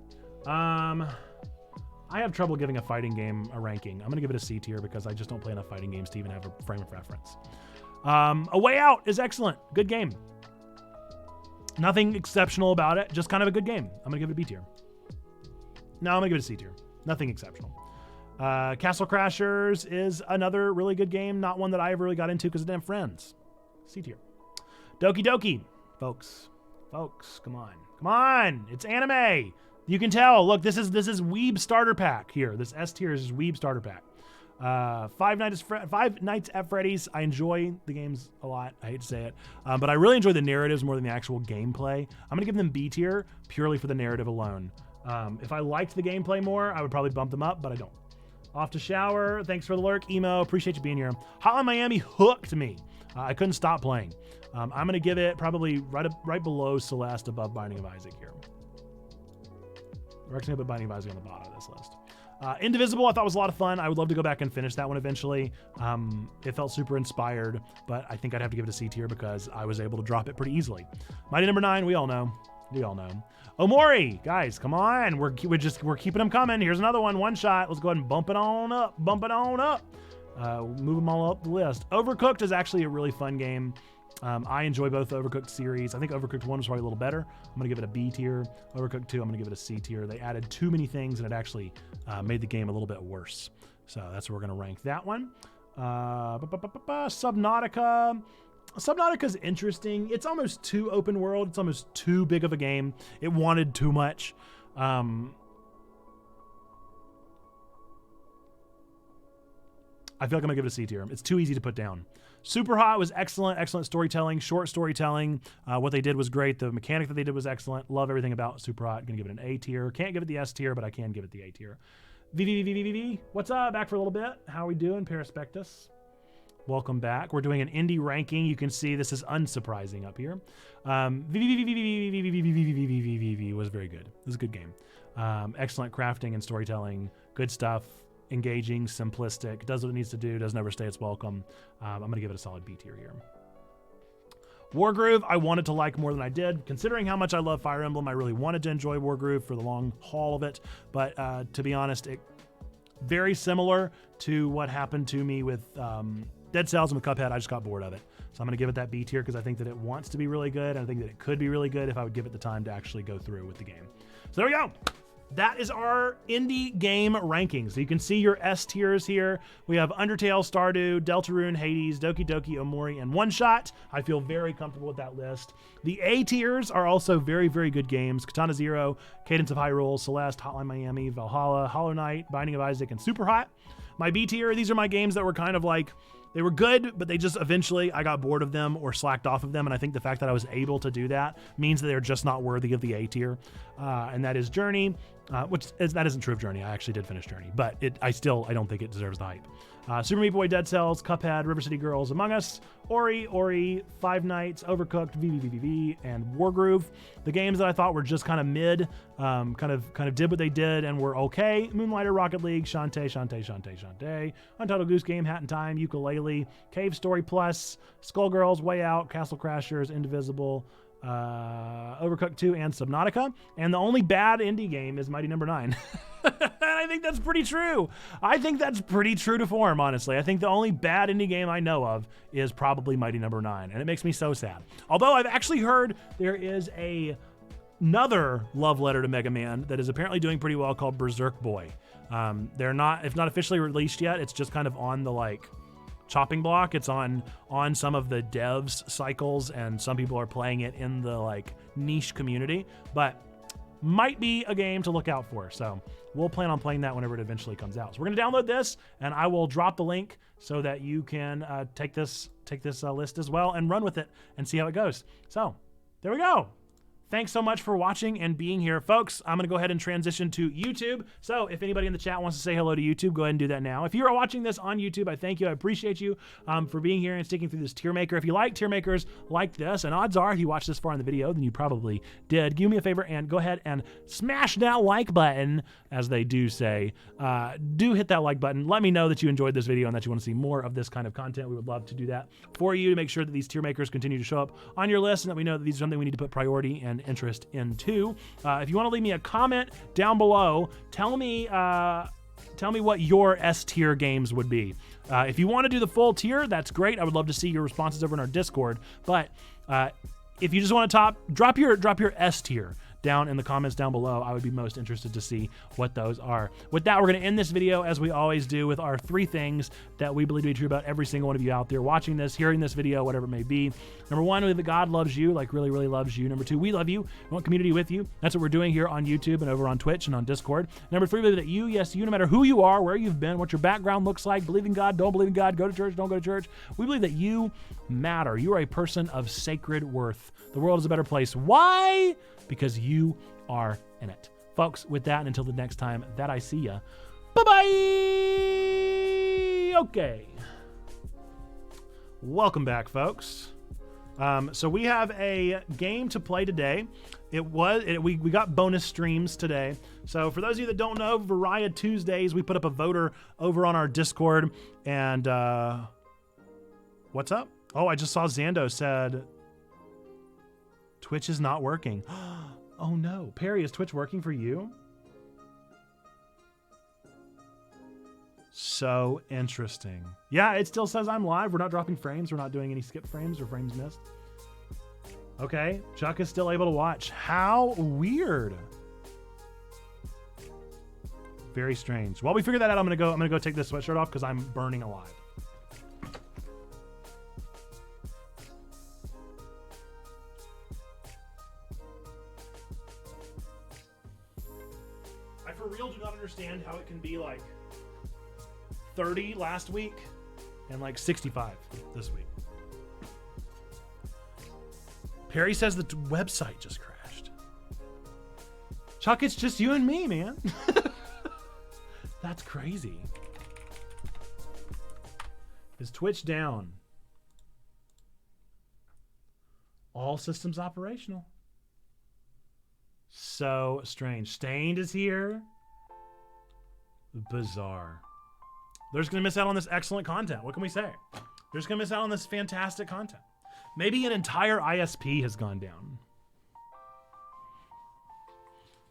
I have trouble giving a fighting game a ranking. I'm going to give it a C tier because I just don't play enough fighting games to even have a frame of reference. A Way Out is excellent. Good game. Nothing exceptional about it. Just kind of a good game. I'm going to give it a B tier. No, I'm going to give it a C tier. Nothing exceptional. Castle Crashers is another really good game. Not one that I ever really got into because I didn't have friends. C tier. Doki Doki. Folks, come on. Come on. It's anime. You can tell. Look, this is Weeb Starter Pack here. This S tier is Weeb Starter Pack. Five Nights at Freddy's. I enjoy the games a lot. I hate to say it, but I really enjoy the narratives more than the actual gameplay. I'm gonna give them B tier purely for the narrative alone. If I liked the gameplay more, I would probably bump them up, but I don't. Off to Shower. Thanks for the lurk, Emo. Appreciate you being here. Hotline Miami hooked me. I couldn't stop playing. I'm gonna give it probably right below Celeste, above Binding of Isaac here. We're actually going to put Binding of Isaac on the bottom of this list. Indivisible, I thought was a lot of fun. I would love to go back and finish that one eventually. It felt super inspired, but I think I'd have to give it a C tier because I was able to drop it pretty easily. Mighty Number 9, we all know. Omori, guys, come on. We're keeping them coming. Here's another one shot. Let's go ahead and bump it on up. Move them all up the list. Overcooked is actually a really fun game. I enjoy both the Overcooked series. I think Overcooked 1 was probably a little better. I'm going to give it a B tier. Overcooked 2, I'm going to give it a C tier. They added too many things, and it actually made the game a little bit worse. So that's where we're going to rank that one. Subnautica. Subnautica's interesting. It's almost too open world. It's almost too big of a game. It wanted too much. I feel like I'm going to give it a C tier. It's too easy to put down. Super Hot was excellent storytelling, short storytelling. What they did was great. The mechanic that they did was excellent. Love everything about Super Hot. Gonna give it an A tier. Can't give it the S tier, but I can give it the A tier. VVVVVV, what's up? Back for a little bit. How are we doing, Perispectus? Welcome back. We're doing an indie ranking. You can see this is unsurprising up here. VVVVVVVVVVVVVVVV was very good. It was a good game. Excellent crafting and storytelling. Good stuff. Engaging, simplistic, does what it needs to do, doesn't overstay its welcome. I'm going to give it a solid B tier here. Wargroove, I wanted to like more than I did. Considering how much I love Fire Emblem, I really wanted to enjoy Wargroove for the long haul of it. But to be honest, it very similar to what happened to me with Dead Cells and with Cuphead. I just got bored of it. So I'm going to give it that B tier because I think that it wants to be really good. And I think that it could be really good if I would give it the time to actually go through with the game. So there we go. That is our indie game rankings. So you can see your S tiers here. We have Undertale, Stardew, Deltarune, Hades, Doki Doki, Omori, and One Shot. I feel very comfortable with that list. The A tiers are also very, very good games. Katana Zero, Cadence of Hyrule, Celeste, Hotline Miami, Valhalla, Hollow Knight, Binding of Isaac, and Super Hot. My B tier, these are my games that were kind of like They were good, but they just eventually, I got bored of them or slacked off of them. And I think the fact that I was able to do that means that they're just not worthy of the A tier. And that is Journey, that isn't true of Journey. I actually did finish Journey, but I don't think it deserves the hype. Super Meat Boy, Dead Cells, Cuphead, River City Girls, Among Us, Ori, Five Nights, Overcooked, VVVVV, and Wargroove. The games that I thought were just kind of mid, kind of did what they did and were okay. Moonlighter, Rocket League, Shantae, Untitled Goose Game, Hat in Time, Yooka-Laylee, Cave Story Plus, Skullgirls, Way Out, Castle Crashers, Indivisible, Overcooked 2, and Subnautica. And the only bad indie game is Mighty Number 9. And I think that's pretty true. I think that's pretty true to form, honestly. I think the only bad indie game I know of is probably Mighty Number 9, and it makes me so sad. Although I've actually heard there is another love letter to Mega Man that is apparently doing pretty well called Berserk Boy. They're not officially released yet. It's just kind of on the chopping block. It's on some of the devs cycles, and some people are playing it in the niche community, but might be a game to look out for. So we'll plan on playing that whenever it eventually comes out. So we're going to download this, and I will drop the link so that you can take this list as well and run with it and see how it goes. So there we go. Thanks so much for watching and being here, folks. I'm going to go ahead and transition to YouTube. So if anybody in the chat wants to say hello to YouTube, go ahead and do that now. If you are watching this on YouTube, I thank you. I appreciate you for being here and sticking through this Tiermaker. If you like Tiermakers like this, and odds are if you watched this far in the video, then you probably did. Do me a favor and go ahead and smash that like button, as they do say. Do hit that like button. Let me know that you enjoyed this video and that you want to see more of this kind of content. We would love to do that for you to make sure that these Tiermakers continue to show up on your list and that we know that these are something we need to put priority and interest into. If you want to leave me a comment down below, tell me what your S tier games would be. If you want to do the full tier, that's great. I would love to see your responses over in our Discord. But if you just want to drop your S tier down in the comments down below. I would be most interested to see what those are. With that, we're going to end this video as we always do with our 3 things that we believe to be true about every single one of you out there watching this, hearing this video, whatever it may be. Number 1, we believe that God loves you, really, really loves you. Number 2, we love you. We want community with you. That's what we're doing here on YouTube and over on Twitch and on Discord. Number 3, we believe that you, yes, you, no matter who you are, where you've been, what your background looks like, believe in God, don't believe in God, go to church, don't go to church. We believe that you matter. You are a person of sacred worth. The world is a better place. Why? Because you are in it. Folks, with that, and until the next time that I see ya, bye-bye! Okay. Welcome back, folks. So we have a game to play today. We got bonus streams today. So for those of you that don't know, VarieTuesdays, we put up a voter over on our Discord. And what's up? Oh, I just saw Zando said Twitch is not working. Oh no. Perry, is Twitch working for you? So interesting. Yeah, it still says I'm live. We're not dropping frames. We're not doing any skip frames or frames missed. Okay, Chuck is still able to watch. How weird. Very strange. While we figure that out, I'm gonna go take this sweatshirt off because I'm burning alive. I for real do not understand how it can be like 30 last week and like 65 this week. Perry says the website just crashed. Chuck, it's just you and me, man. That's crazy. Is Twitch down? All systems operational. So strange. Stained is here. Bizarre. They're just going to miss out on this excellent content. What can we say? They're just going to miss out on this fantastic content. Maybe an entire ISP has gone down.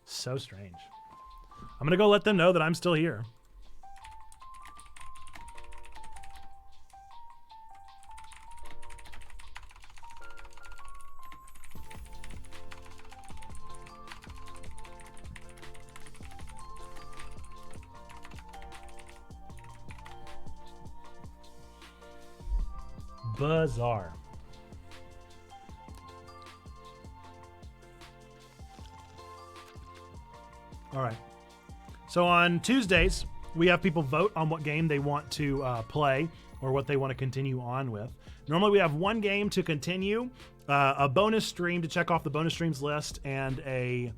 So strange. I'm going to go let them know that I'm still here. Bizarre. All right. So on Tuesdays, we have people vote on what game they want to play or what they want to continue on with. Normally we have one game to continue, a bonus stream to check off the bonus streams list, and a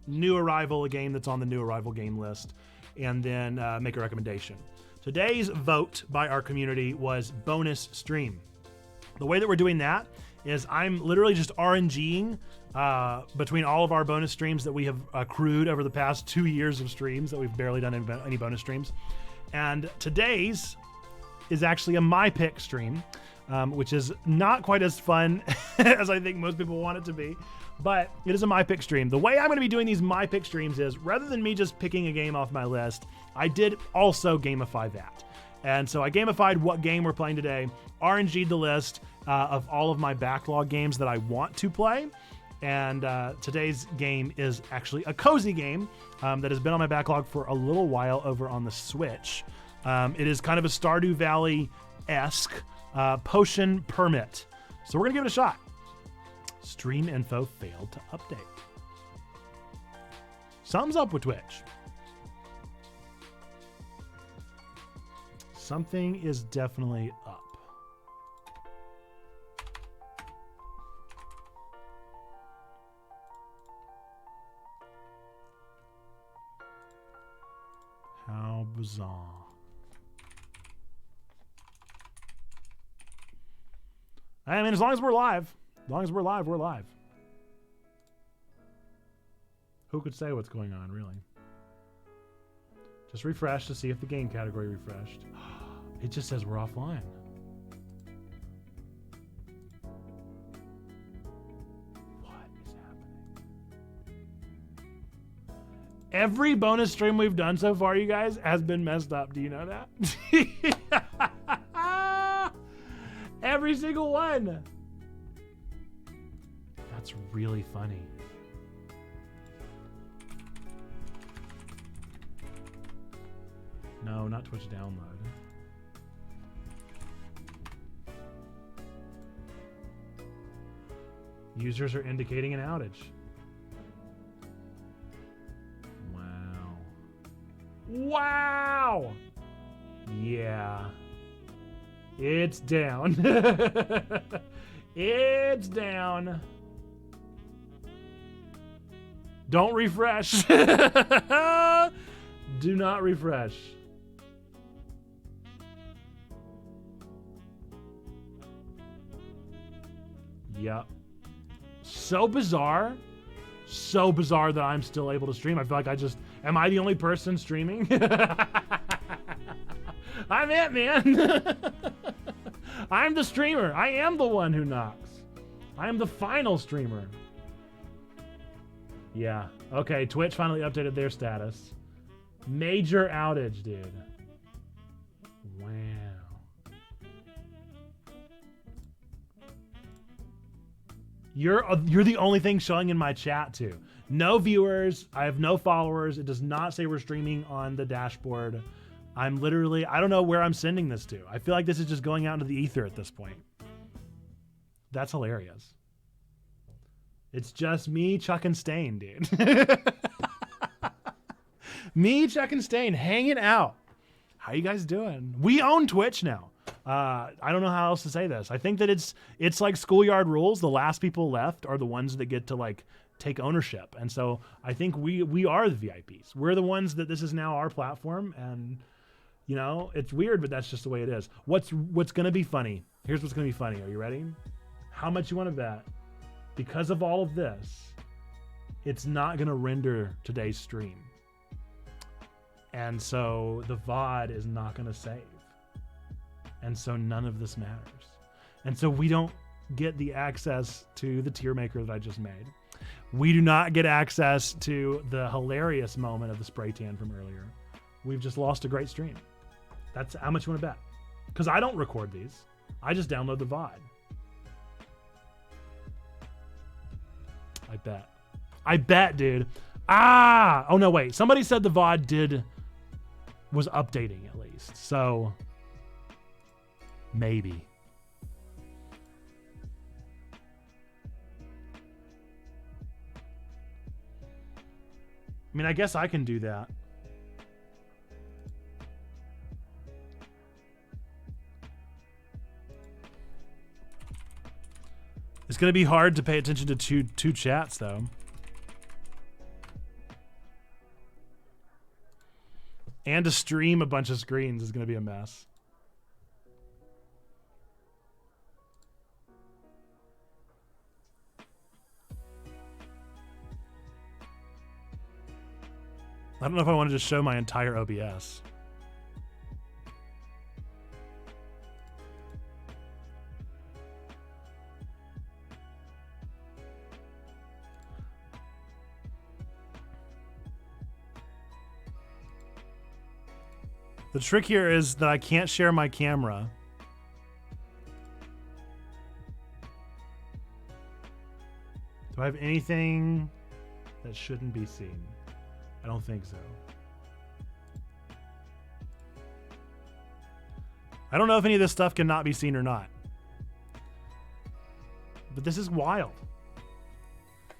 new arrival, a game that's on the new arrival game list, and then make a recommendation. Today's vote by our community was bonus stream. The way that we're doing that is I'm literally just RNGing between all of our bonus streams that we have accrued over the past 2 years of streams that we've barely done any bonus streams. And today's is actually a my pick stream, which is not quite as fun as I think most people want it to be, but it is a my pick stream. The way I'm going to be doing these my pick streams is, rather than me just picking a game off my list, I did also gamify that. And so I gamified what game we're playing today, RNG'd the list of all of my backlog games that I want to play. And today's game is actually a cozy game that has been on my backlog for a little while over on the Switch. It is kind of a Stardew Valley-esque potion permit. So we're going to give it a shot. Stream info failed to update. Something's up with Twitch. Something is definitely up. How bizarre. I mean, as long as we're live. As long as we're live, we're live. Who could say what's going on, really? Just refresh to see if the game category refreshed. It just says we're offline. What is happening? Every bonus stream we've done so far, you guys, has been messed up. Do you know that? Every single one. That's really funny. No, not Twitch download. Users are indicating an outage. Wow. Wow! Yeah. It's down. It's down. Don't refresh. Do not refresh. Yep. So bizarre. So bizarre that I'm still able to stream. I feel like am I the only person streaming? I'm it, man. I'm the streamer. I am the one who knocks. I am the final streamer. Yeah. Okay, Twitch finally updated their status. Major outage, dude. Wow. You're the only thing showing in my chat too. No viewers. I have no followers. It does not say we're streaming on the dashboard. I'm literally, I don't know where I'm sending this to. I feel like this is just going out into the ether at this point. That's hilarious. It's just me, Chuck, and Stain, dude. Me, Chuck, and Stain hanging out. How you guys doing? We own Twitch now. I don't know how else to say this. I think that it's like schoolyard rules. The last people left are the ones that get to like take ownership. And so I think we are the VIPs. We're the ones that this is now our platform. And you know, it's weird, but that's just the way it is. What's going to be funny? Here's what's going to be funny. Are you ready? How much you want to bet? Because of all of this, it's not going to render today's stream. And so the VOD is not going to save. And so none of this matters. And so we don't get the access to the Tiermaker that I just made. We do not get access to the hilarious moment of the spray tan from earlier. We've just lost a great stream. That's how much you want to bet. Because I don't record these. I just download the VOD. I bet, dude. Oh no, wait. Somebody said the VOD was updating at least. So maybe. I mean, I guess I can do that. It's going to be hard to pay attention to two chats, though. And to stream a bunch of screens is going to be a mess. I don't know if I want to just show my entire OBS. The trick here is that I can't share my camera. Do I have anything that shouldn't be seen? I don't think so. I don't know if any of this stuff cannot be seen or not. But this is wild.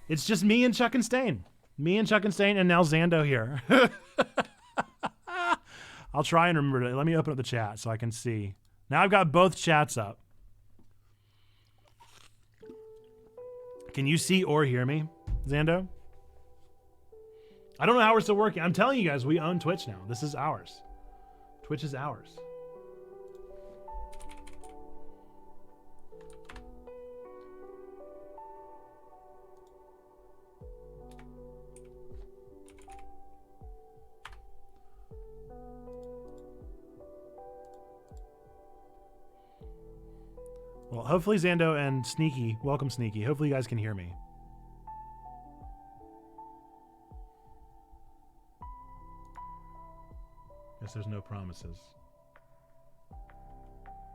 It's just me and Chuck and Stain. Me and Chuck and Stain, and now Xando here. I'll try and remember to let me open up the chat so I can see. Now I've got both chats up. Can you see or hear me, Xando? I don't know how we're still working. I'm telling you guys, we own Twitch now. This is ours. Twitch is ours. Well, hopefully Xando and Sneaky, welcome Sneaky. Hopefully you guys can hear me. Guess there's no promises.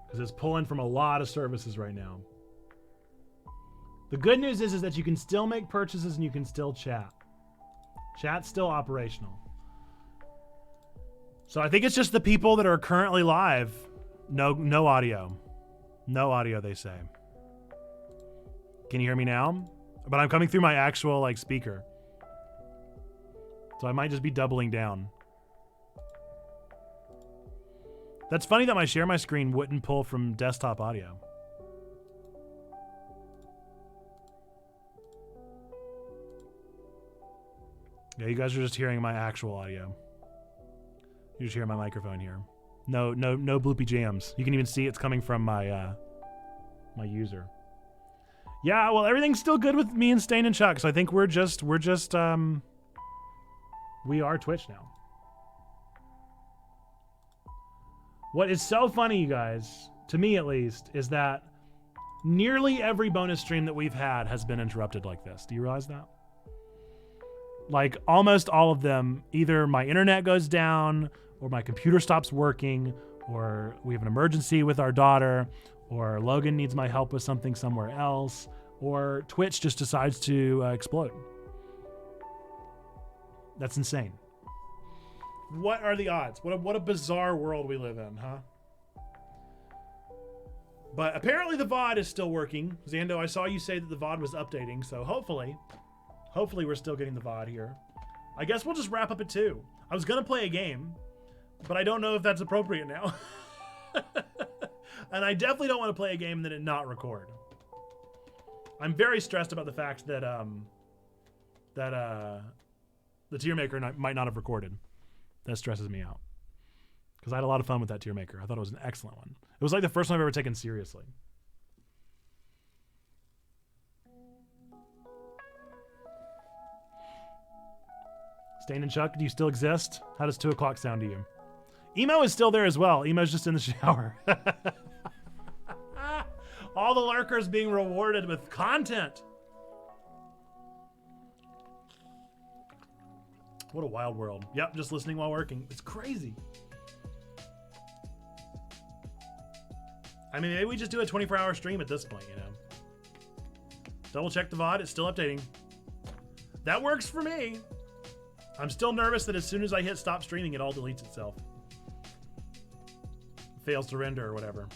Because it's pulling from a lot of services right now. The good news is that you can still make purchases and you can still chat. Chat's still operational. So I think it's just the people that are currently live. No audio. No audio, they say. Can you hear me now? But I'm coming through my actual like speaker. So I might just be doubling down. That's funny that my share my screen wouldn't pull from desktop audio. Yeah, you guys are just hearing my actual audio. You just hear my microphone here. No bloopy jams. You can even see it's coming from my my user. Yeah, well, everything's still good with me and Stain and Chuck. So I think we are Twitch now. What is so funny, you guys, to me at least, is that nearly every bonus stream that we've had has been interrupted like this. Do you realize that? Like almost all of them, either my internet goes down, or my computer stops working, or we have an emergency with our daughter, or Logan needs my help with something somewhere else, or Twitch just decides to explode. That's insane. What are the odds? What a bizarre world we live in, huh? But apparently the VOD is still working. Xando, I saw you say that the VOD was updating, so hopefully we're still getting the VOD here. I guess we'll just wrap up at 2. I was gonna play a game, but I don't know if that's appropriate now. And I definitely don't want to play a game that did not record. I'm very stressed about the fact that the Tiermaker might not have recorded. That stresses me out. Because I had a lot of fun with that Tiermaker. I thought it was an excellent one. It was like the first one I've ever taken seriously. Stain and Chuck, do you still exist? How does 2 o'clock sound to you? Emo is still there as well. Emo's just in the shower. All the lurkers being rewarded with content. What a wild world. Yep, just listening while working. It's crazy. I mean, maybe we just do a 24-hour stream at this point, you know. Double check the VOD. It's still updating. That works for me. I'm still nervous that as soon as I hit stop streaming, it all deletes itself. Fails to render or whatever.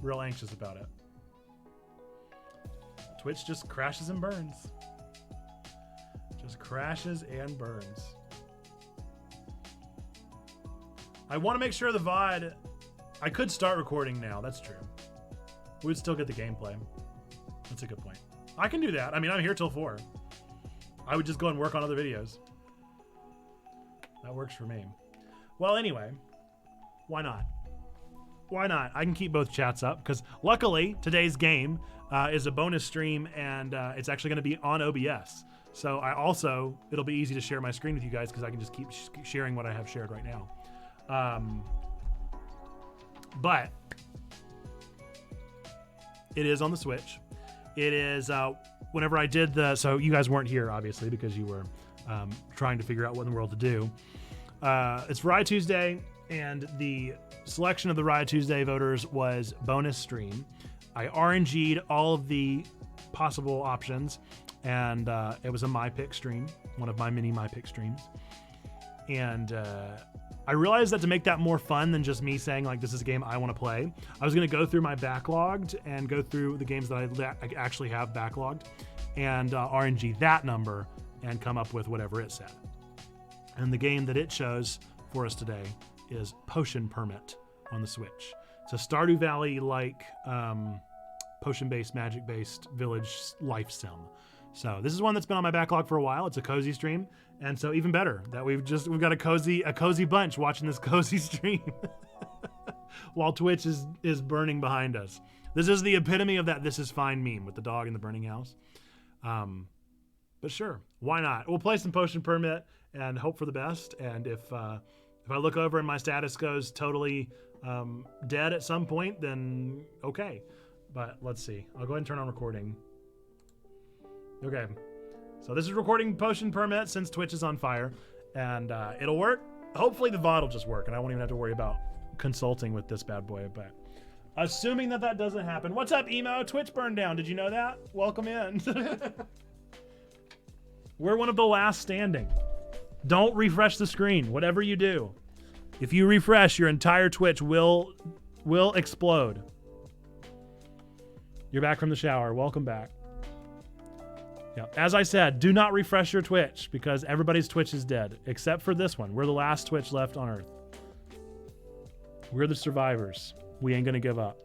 Real anxious about it. Twitch just crashes and burns. Just crashes and burns. I want to make sure the VOD... I could start recording now. That's true. We would still get the gameplay. That's a good point. I can do that. I mean, I'm here till 4. I would just go and work on other videos. That works for me. Well, anyway, why not? Why not? I can keep both chats up because luckily today's game is a bonus stream and it's actually going to be on OBS. So it'll be easy to share my screen with you guys because I can just keep sharing what I have shared right now. But it is on the Switch. It is whenever I did so you guys weren't here obviously because you were trying to figure out what in the world to do. It's VarieTuesday, and the selection of the VarieTuesday voters was bonus stream. I RNG'd all of the possible options, and it was a My Pick stream, one of my mini My Pick streams. And I realized that to make that more fun than just me saying, like, this is a game I want to play, I was going to go through my backlogged and go through the games that I actually have backlogged and RNG that number and come up with whatever it said. And the game that it chose for us today is Potion Permit on the Switch. It's a Stardew Valley-like potion-based, magic-based village life sim. So this is one that's been on my backlog for a while. It's a cozy stream, and so even better that we've got a cozy bunch watching this cozy stream while Twitch is burning behind us. This is the epitome of that "this is fine" meme with the dog in the burning house. But sure, why not? We'll play some Potion Permit and hope for the best. And if I look over and my status goes totally dead at some point, then okay. But let's see. I'll go ahead and turn on recording. Okay, so this is recording Potion Permit since Twitch is on fire, and it'll work. Hopefully the VOD will just work, and I won't even have to worry about consulting with this bad boy. But assuming that doesn't happen, what's up, Emo? Twitch burned down. Did you know that? Welcome in. We're one of the last standing. Don't refresh the screen. Whatever you do, if you refresh, your entire Twitch will explode. You're back from the shower. Welcome back. Yeah, as I said, do not refresh your Twitch because everybody's Twitch is dead, except for this one. We're the last Twitch left on Earth. We're the survivors. We ain't gonna give up.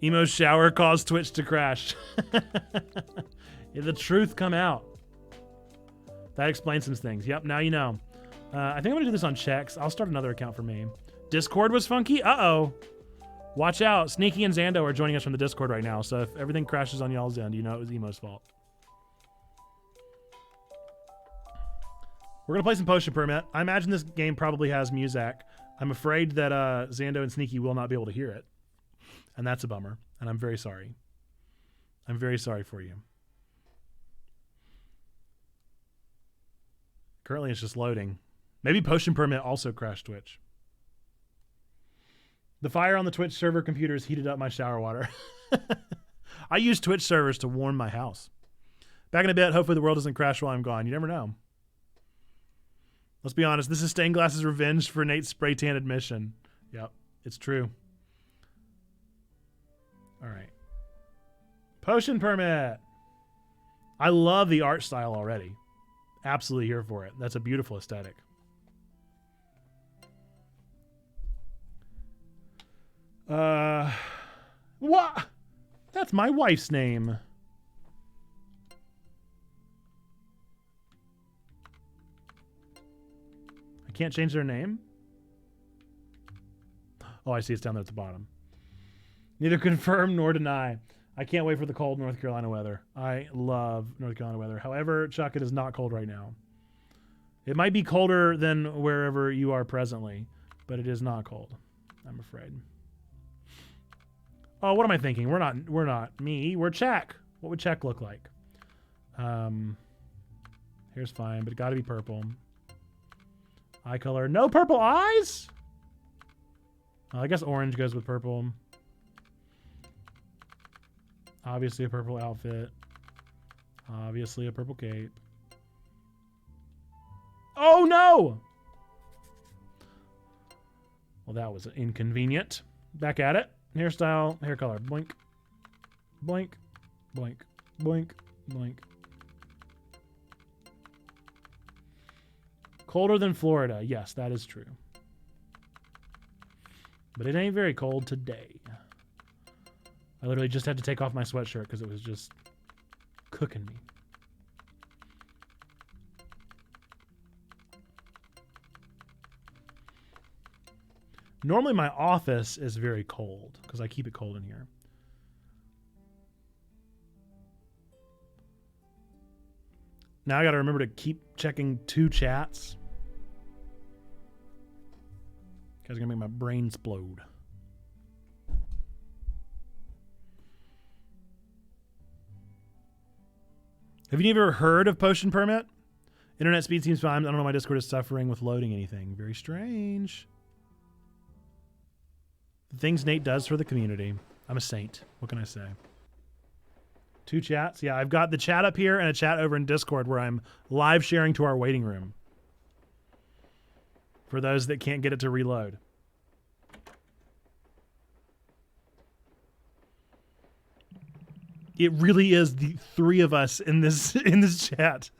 Emo's shower caused Twitch to crash. Yeah, the truth come out. That explains some things. Yep, now you know. I think I'm gonna do this on checks. I'll start another account for me. Discord was funky? Uh-oh. Watch out. Sneaky and Zando are joining us from the Discord right now, so if everything crashes on y'all's end, you know it was Emo's fault. We're going to play some Potion Permit. I imagine this game probably has music. I'm afraid that Zando and Sneaky will not be able to hear it, and that's a bummer, and I'm very sorry. I'm very sorry for you. Currently, it's just loading. Maybe Potion Permit also crashed Twitch. The fire on the Twitch server computers heated up my shower water. I use Twitch servers to warm my house. Back in a bit, hopefully the world doesn't crash while I'm gone. You never know. Let's be honest, this is Stained Glass's revenge for Nate's spray tan admission. Yep, it's true. All right. Potion Permit. I love the art style already. Absolutely here for it. That's a beautiful aesthetic. What? That's my wife's name. I can't change their name? Oh, I see it's down there at the bottom. Neither confirm nor deny. I can't wait for the cold North Carolina weather. I love North Carolina weather. However, Chuck, it is not cold right now. It might be colder than wherever you are presently, but it is not cold, I'm afraid. Oh, what am I thinking? We're not me. We're Czech. What would Czech look like? Here's fine, but it got to be purple. Eye color. No purple eyes? I guess orange goes with purple. Obviously a purple outfit. Obviously a purple cape. Oh, no! Well, that was inconvenient. Back at it. Hairstyle, hair color. Blink. Blink. Blink. Blink. Blink. Colder than Florida. Yes, that is true. But it ain't very cold today. I literally just had to take off my sweatshirt because it was just cooking me. Normally my office is very cold because I keep it cold in here. Now I got to remember to keep checking 2 chats. Guys are going to make my brain explode. Have you ever heard of Potion Permit? Internet speed seems fine. I don't know, my Discord is suffering with loading anything. Very strange. The things Nate does for the community. I'm a saint. What can I say? 2 chats. Yeah, I've got the chat up here and a chat over in Discord where I'm live sharing to our waiting room. For those that can't get it to reload. It really is the 3 of us in this chat.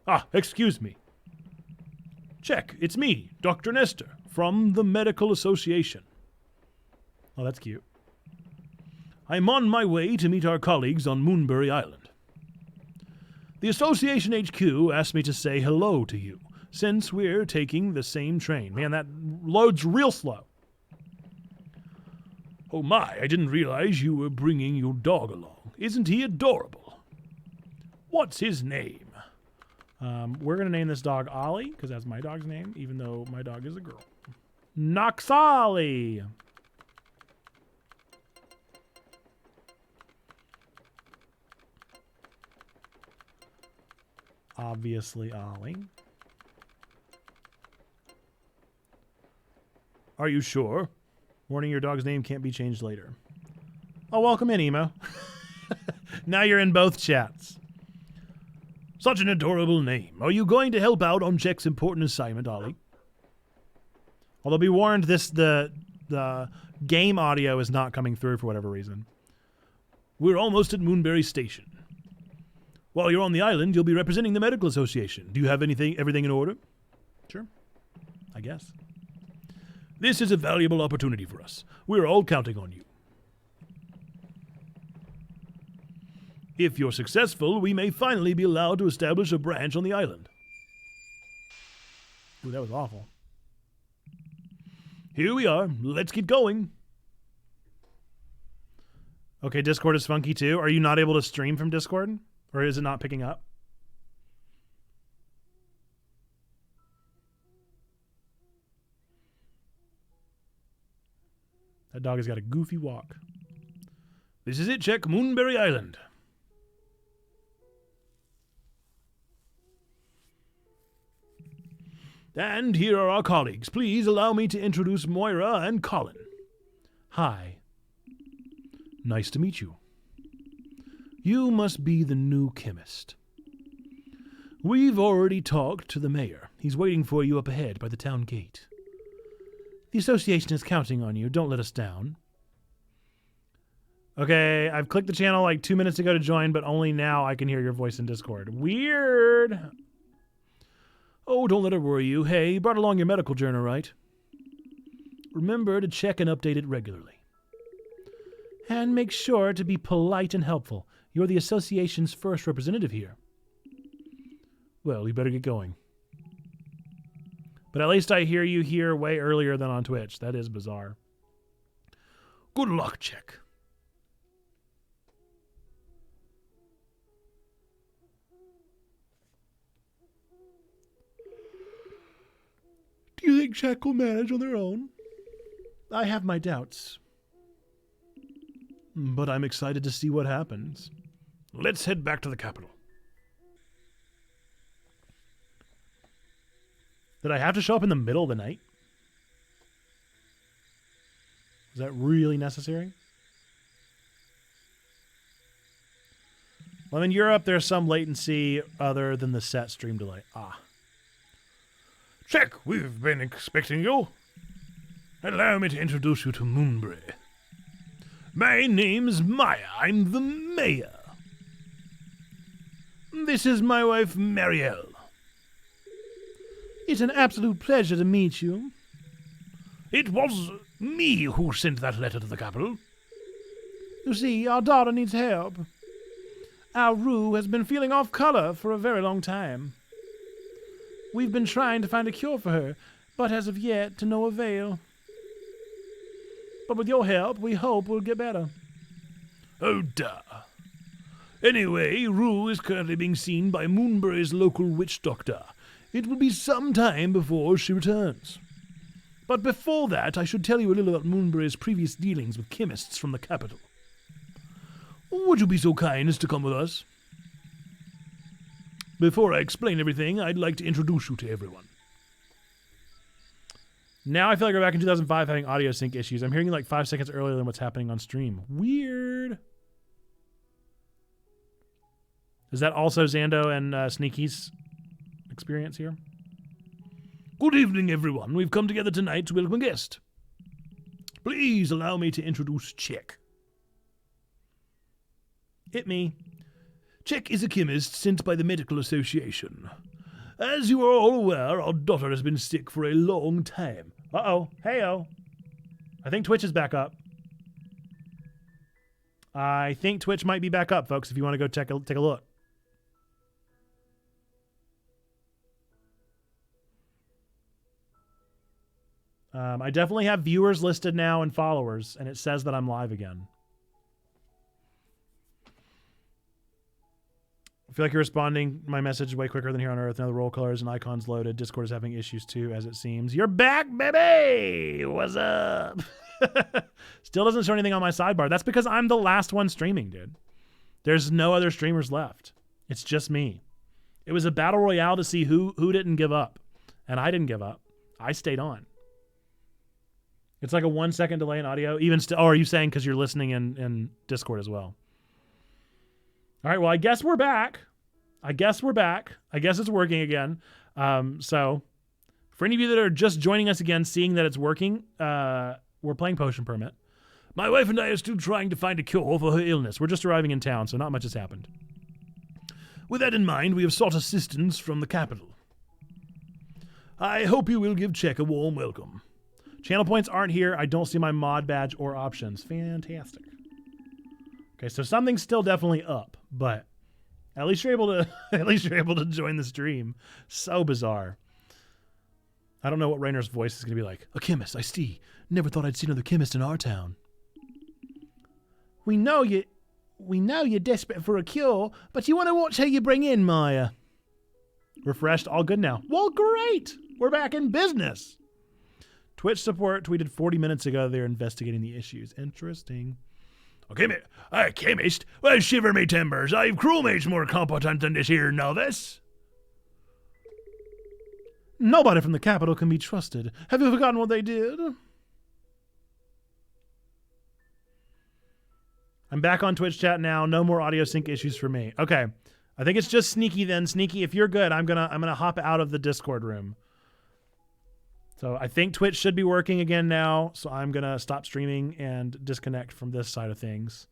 Ah, excuse me. Check, it's me, Dr. Nestor, from the Medical Association. Oh, that's cute. I'm on my way to meet our colleagues on Moonbury Island. The Association HQ asked me to say hello to you, since we're taking the same train. Man, that loads real slow. Oh my, I didn't realize you were bringing your dog along. Isn't he adorable? What's his name? We're going to name this dog Ollie, because that's my dog's name, even though my dog is a girl. Noxolly! Obviously Ollie. Are you sure? Warning, your dog's name can't be changed later. Oh, welcome in, Emo. Now you're in both chats. Such an adorable name. Are you going to help out on Jack's important assignment, Ollie? Although be warned, the game audio is not coming through for whatever reason. We're almost at Moonbury Station. While you're on the island, you'll be representing the Medical Association. Do you have everything in order? Sure. I guess. This is a valuable opportunity for us. We're all counting on you. If you're successful, we may finally be allowed to establish a branch on the island. Ooh, that was awful. Here we are. Let's get going. Okay, Discord is funky too. Are you not able to stream from Discord? Or is it not picking up? That dog has got a goofy walk. This is it, check Moonbury Island. And here are our colleagues. Please allow me to introduce Moira and Colin. Hi. Nice to meet you. You must be the new chemist. We've already talked to the mayor. He's waiting for you up ahead by the town gate. The association is counting on you. Don't let us down. Okay, I've clicked the channel like 2 minutes ago to join, but only now I can hear your voice in Discord. Weird. Oh, don't let it worry you. Hey, you brought along your medical journal, right? Remember to check and update it regularly. And make sure to be polite and helpful. You're the association's first representative here. Well, you better get going. But at least I hear you here way earlier than on Twitch. That is bizarre. Good luck, Chick. Do you think Jack will manage on their own? I have my doubts. But I'm excited to see what happens. Let's head back to the capital. Did I have to show up in the middle of the night? Is that really necessary? Well, in Europe, there's some latency other than the set stream delay. Ah. Check, we've been expecting you. Allow me to introduce you to Moonbury. My name's Maya. I'm the mayor. This is my wife, Marielle. It's an absolute pleasure to meet you. It was me who sent that letter to the capital. You see, our daughter needs help. Our Rue has been feeling off color for a very long time. We've been trying to find a cure for her, but as of yet, to no avail. But with your help, we hope we'll get better. Oh, duh. Anyway, Rue is currently being seen by Moonbury's local witch doctor. It will be some time before she returns. But before that, I should tell you a little about Moonbury's previous dealings with chemists from the capital. Would you be so kind as to come with us? Before I explain everything, I'd like to introduce you to everyone. Now I feel like we're back in 2005 having audio sync issues. I'm hearing you like 5 seconds earlier than what's happening on stream. Weird. Is that also Zando and Sneaky's experience here? Good evening, everyone. We've come together tonight to welcome a guest. Please allow me to introduce Chick. It me. Chick is a chemist sent by the Medical Association. As you are all aware, our daughter has been sick for a long time. Uh-oh. Hey-oh. I think Twitch is back up. I think Twitch might be back up, folks, if you want to go take a look. I definitely have viewers listed now and followers, and it says that I'm live again. I feel like you're responding my message way quicker than here on Earth. Now the roll colors and icons loaded. Discord is having issues too, as it seems. You're back, baby! What's up? Still doesn't show anything on my sidebar. That's because I'm the last one streaming, dude. There's no other streamers left. It's just me. It was a battle royale to see who didn't give up. And I didn't give up. I stayed on. It's like a 1 second delay in audio. Even still, are you saying because you're listening in Discord as well? All right, well, I guess we're back. I guess it's working again. So for any of you that are just joining us again, seeing that it's working, we're playing Potion Permit. My wife and I are still trying to find a cure for her illness. We're just arriving in town, so not much has happened. With that in mind, we have sought assistance from the capital. I hope you will give Czech a warm welcome. Channel points aren't here. I don't see my mod badge or options. Fantastic. Okay, so something's still definitely up, but at least you're able to join the stream. So bizarre. I don't know what Rainer's voice is going to be like. A chemist, I see. Never thought I'd see another chemist in our town. We know you're desperate for a cure, but you want to watch how you bring in Maya. Refreshed, all good now. Well, great. We're back in business. Twitch support tweeted 40 minutes ago they're investigating the issues. Interesting. A chemist? Well, shiver me timbers. I've crewmates more competent than this here novice. Nobody from the capital can be trusted. Have you forgotten what they did? I'm back on Twitch chat now. No more audio sync issues for me. Okay. I think it's just Sneaky then. Sneaky, if you're good, I'm gonna hop out of the Discord room. So I think Twitch should be working again now, so I'm going to stop streaming and disconnect from this side of things.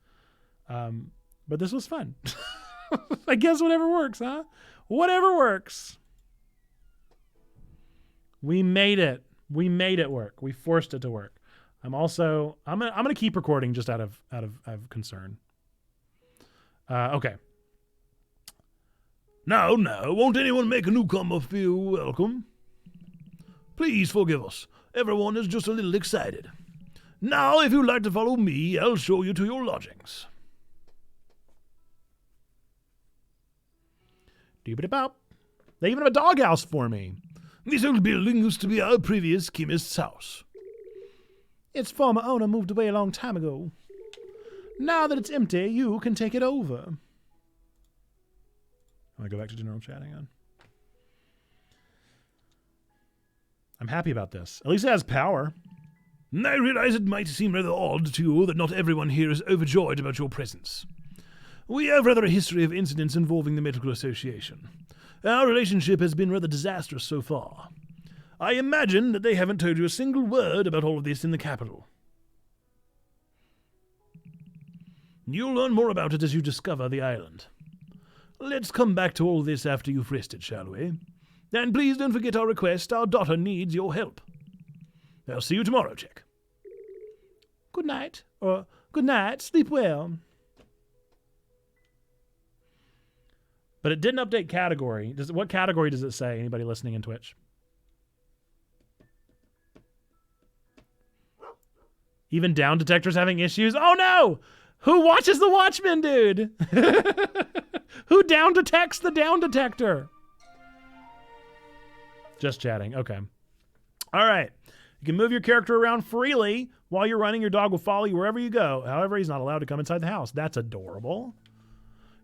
But this was fun. I guess whatever works, huh? Whatever works. We made it. We made it work. We forced it to work. I'm gonna keep recording just out of concern. Okay. No, won't anyone make a newcomer feel welcome? Please forgive us. Everyone is just a little excited. Now, if you'd like to follow me, I'll show you to your lodgings. Doobity-bop. They even have a doghouse for me. This old building used to be our previous chemist's house. Its former owner moved away a long time ago. Now that it's empty, you can take it over. I'm going to go back to general chatting on. I'm happy about this. At least it has power. I realize it might seem rather odd to you that not everyone here is overjoyed about your presence. We have rather a history of incidents involving the Medical Association. Our relationship has been rather disastrous so far. I imagine that they haven't told you a single word about all of this in the capital. You'll learn more about it as you discover the island. Let's come back to all this after you've rested, shall we? And please don't forget our request. Our daughter needs your help. I'll see you tomorrow, Jack. Good night. Or good Good night. Sleep well. But it didn't update category. What category does it say? Anybody listening in Twitch? Even down detectors having issues? Oh no! Who watches the Watchmen, dude? Who down detects the down detector? Just chatting. Okay. All right. You can move your character around freely. While you're running, your dog will follow you wherever you go. However, he's not allowed to come inside the house. That's adorable.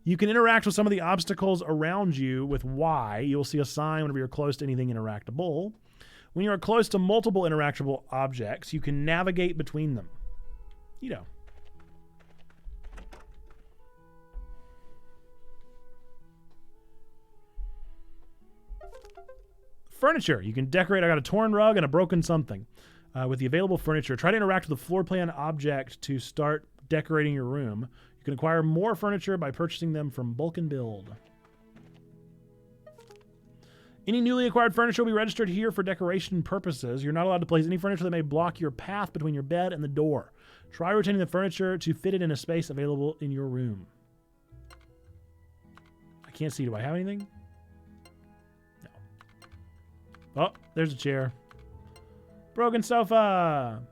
You can interact with some of the obstacles around you with Y. You'll see a sign whenever you're close to anything interactable. When you're close to multiple interactable objects, you can navigate between them. You know. Furniture. You can decorate. I got a torn rug and a broken something. With the available furniture, try to interact with the floor plan object to start decorating your room. You can acquire more furniture by purchasing them from Bulk and Build. Any newly acquired furniture will be registered here for decoration purposes. You're not allowed to place any furniture that may block your path between your bed and the door. Try rotating the furniture to fit it in a space available in your room. I can't see. Do I have anything? No. Oh, there's a chair. Broken sofa.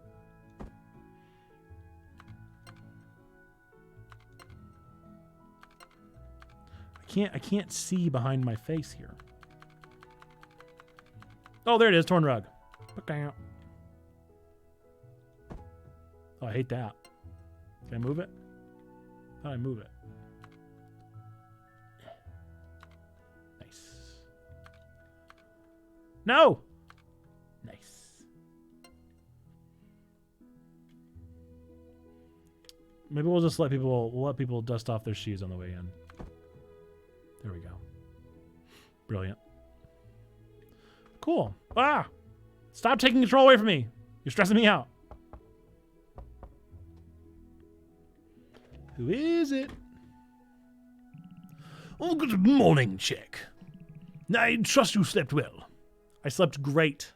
I can't see behind my face here. Oh, there it is. Torn rug. Oh, I hate that. Can I move it? How do I move it? Nice. No! Nice. Maybe we'll just let people dust off their shoes on the way in. There we go. Brilliant. Cool. Ah! Stop taking control away from me. You're stressing me out. Who is it? Oh, good morning, Chick. I trust you slept well. I slept great.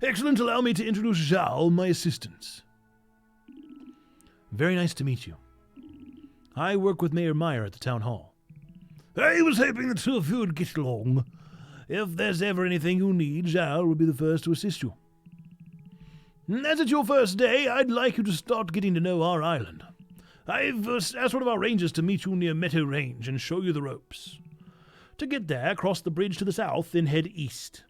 Excellent. Allow me to introduce Zhao, my assistant. Very nice to meet you. I work with Mayor Meyer at the town hall. I was hoping the two of you would get along. If there's ever anything you need, Zhao will be the first to assist you. As it's your first day, I'd like you to start getting to know our island. I've asked one of our rangers to meet you near Meadow Range and show you the ropes. To get there, cross the bridge to the south, then head east.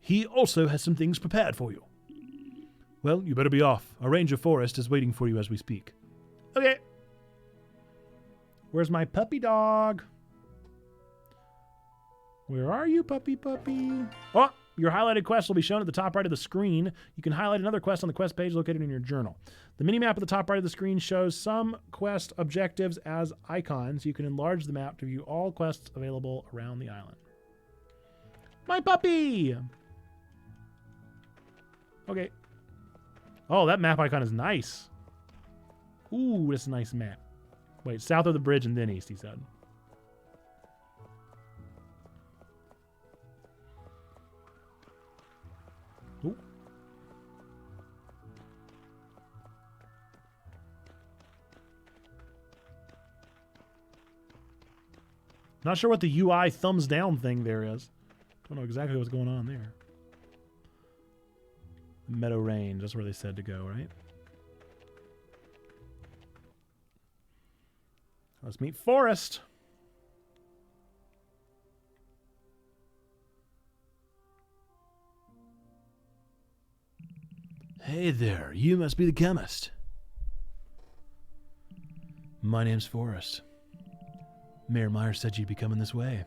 He also has some things prepared for you. Well, you better be off. A ranger forest is waiting for you as we speak. Okay. Where's my puppy dog? Where are you, puppy? Oh, your highlighted quest will be shown at the top right of the screen. You can highlight another quest on the quest page located in your journal. The minimap at the top right of the screen shows some quest objectives as icons. You can enlarge the map to view all quests available around the island. My puppy! Okay. Oh, that map icon is nice. Ooh, that's a nice map. Wait, south of the bridge and then east, he said. Ooh. Not sure what the UI thumbs down thing there is. Don't know exactly what's going on there. Meadow Range, that's where they said to go, right? Let's meet Forrest. Hey there, you must be the chemist. My name's Forrest. Mayor Meyer said you'd be coming this way.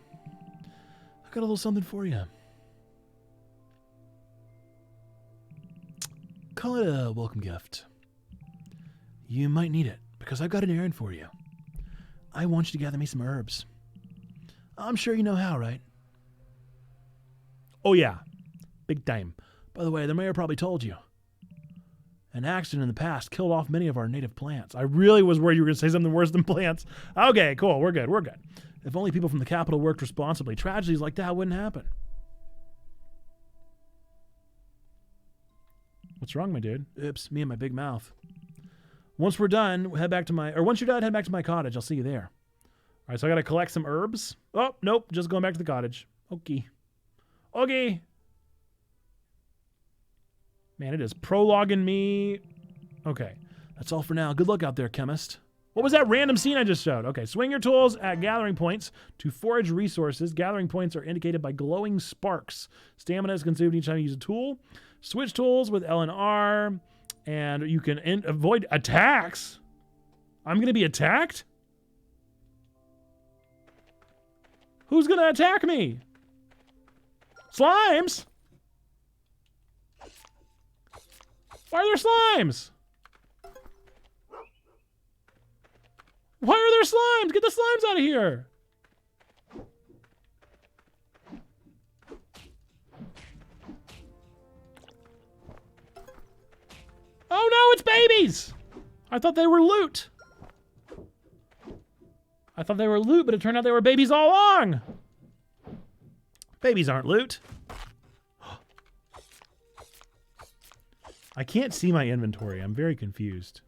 I got a little something for you. Call it a welcome gift. You might need it, because I've got an errand for you. I want you to gather me some herbs. I'm sure you know how, right? Oh yeah, big time. By the way, the mayor probably told you. An accident in the past killed off many of our native plants. I really was worried you were going to say something worse than plants. Okay, cool, we're good. If only people from the capital worked responsibly, tragedies like that wouldn't happen. What's wrong, my dude? Oops, me and my big mouth. Once we're done, head back to my, or once you're done, head back to my cottage. I'll see you there. All right, so I got to collect some herbs. Oh, nope, just going back to the cottage. Okay. Okay. Man, it is prologuing me. Okay, that's all for now. Good luck out there, chemist. What was that random scene I just showed? Okay, swing your tools at gathering points to forage resources. Gathering points are indicated by glowing sparks. Stamina is consumed each time you use a tool. Switch tools with L and R, and you can avoid attacks. I'm going to be attacked? Who's going to attack me? Slimes? Why are there slimes? Why are there slimes? Get the slimes out of here. Oh no, it's babies. I thought they were loot. I thought they were loot, but it turned out they were babies all along. Babies aren't loot. I can't see my inventory. I'm very confused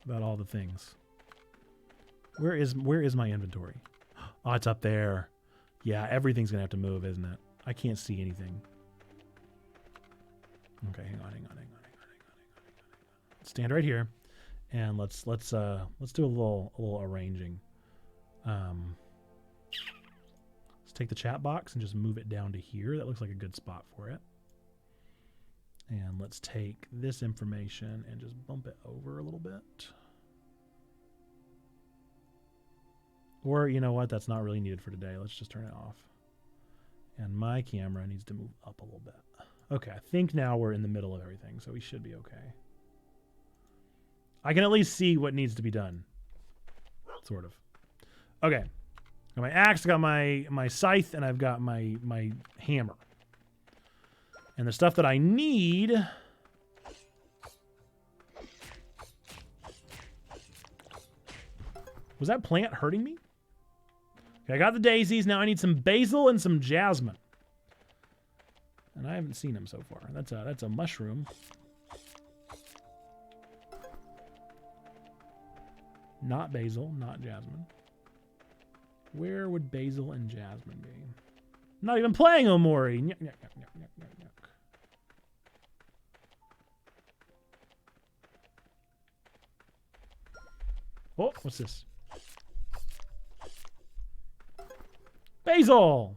about all the things. Where is my inventory? Oh, it's up there. Yeah, everything's gonna have to move, isn't it? I can't see anything. Okay, hang on. Let's stand right here, and let's do a little arranging. Let's take the chat box and just move it down to here. That looks like a good spot for it. And let's take this information and just bump it over a little bit. Or, you know what? That's not really needed for today. Let's just turn it off. And my camera needs to move up a little bit. Okay, I think now we're in the middle of everything, so we should be okay. I can at least see what needs to be done. Sort of. Okay. Got my axe, got my scythe, and I've got my hammer. And the stuff that I need... Was that plant hurting me? Okay, I got the daisies. Now I need some basil and some jasmine. And I haven't seen them so far. That's a mushroom. Not basil, not jasmine. Where would basil and jasmine be? I'm not even playing Omori. Nyuk, nyuk, nyuk, nyuk, nyuk, nyuk, nyuk. Oh, what's this? Basil!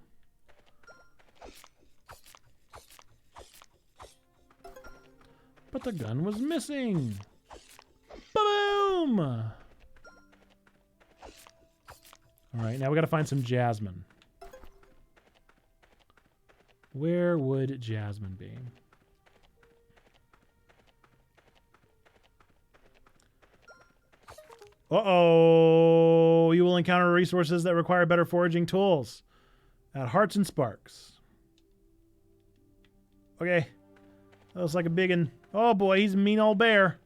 But the gun was missing. Boom! All right, now we got to find some jasmine. Where would jasmine be? Uh-oh! You will encounter resources that require better foraging tools. At Hearts and Sparks. Okay. That looks like a big one. Oh boy, he's a mean old bear.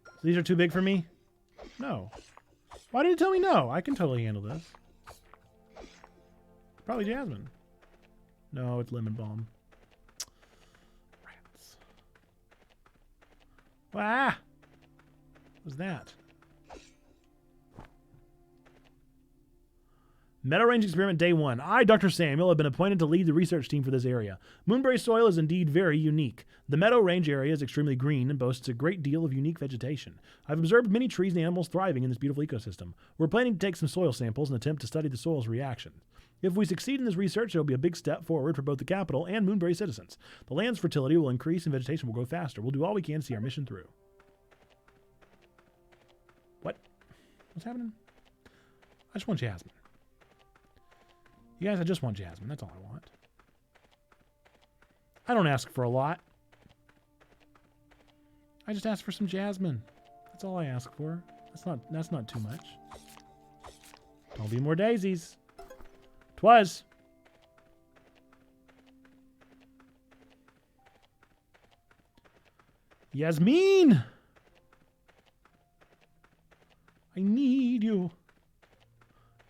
So these are too big for me? No. Why did it tell me no? I can totally handle this. Probably jasmine. No, it's lemon balm. Rats. Ah! What was that? Meadow Range Experiment Day 1. I, Dr. Samuel, have been appointed to lead the research team for this area. Moonberry soil is indeed very unique. The Meadow Range area is extremely green and boasts a great deal of unique vegetation. I've observed many trees and animals thriving in this beautiful ecosystem. We're planning to take some soil samples and attempt to study the soil's reaction. If we succeed in this research, it will be a big step forward for both the capital and Moonberry citizens. The land's fertility will increase and vegetation will grow faster. We'll do all we can to see our mission through. What? What's happening? I just want jasmine. You guys, I just want jasmine. That's all I want. I don't ask for a lot. I just ask for some jasmine. That's all I ask for. That's not too much. Don't be more daisies. 'Twas. Yasmin! I need you.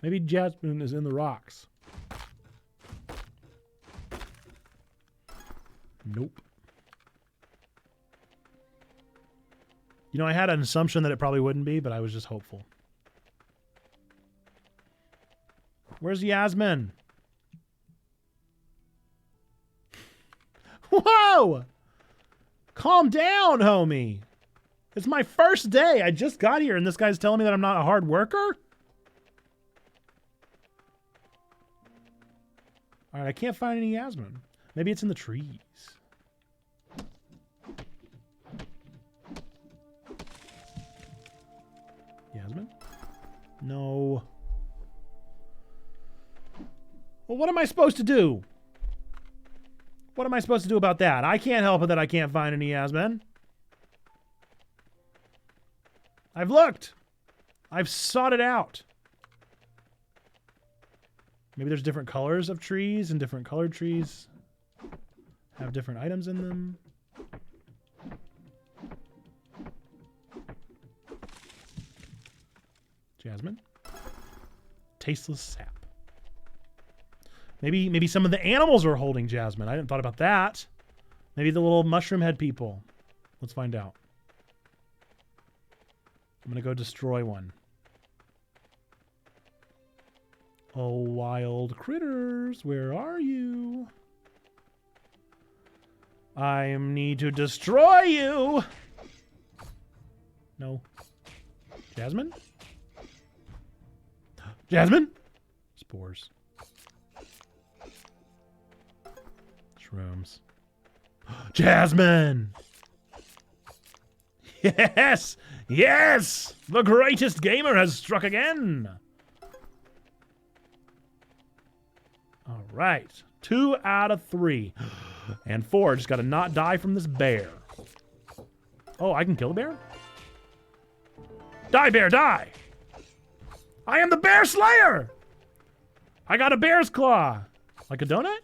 Maybe jasmine is in the rocks. Nope. You know, I had an assumption that it probably wouldn't be, but I was just hopeful. Where's Yasmin? Whoa! Calm down, homie. It's my first day. I just got here and this guy's telling me that I'm not a hard worker? All right, I can't find any Yasmin. Maybe it's in the trees. Yasmin? No. Well, what am I supposed to do? What am I supposed to do about that? I can't help it that I can't find any Yasmin. I've looked. I've sought it out. Maybe there's different colors of trees, and different colored trees have different items in them. Jasmine. Tasteless sap. Maybe some of the animals are holding Jasmine. I hadn't thought about that. Maybe the little mushroom head people. Let's find out. I'm going to go destroy one. Oh, wild critters, where are you? I need to destroy you! No. Jasmine? Jasmine? Spores. Shrooms. Jasmine! Yes! Yes! The greatest gamer has struck again! All right. 2 out of 3. And 4 just got to not die from this bear. Oh, I can kill a bear? Die, bear, die! I am the bear slayer! I got a bear's claw. Like a donut?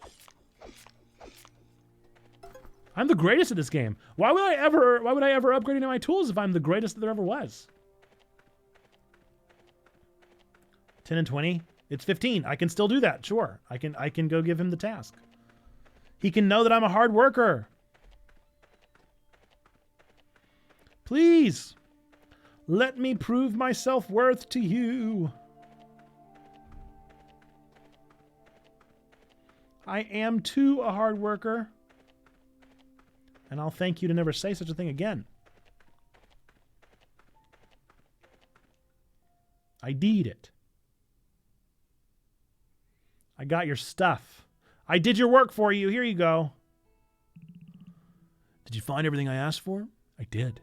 I'm the greatest at this game. Why would I ever upgrade any of my tools if I'm the greatest that there ever was? 10 and 20? It's 15. I can still do that. Sure. I can go give him the task. He can know that I'm a hard worker. Please. Let me prove my self-worth to you. I am too a hard worker. And I'll thank you to never say such a thing again. I deed it. I got your stuff. I did your work for you. Here you go. Did you find everything I asked for? I did.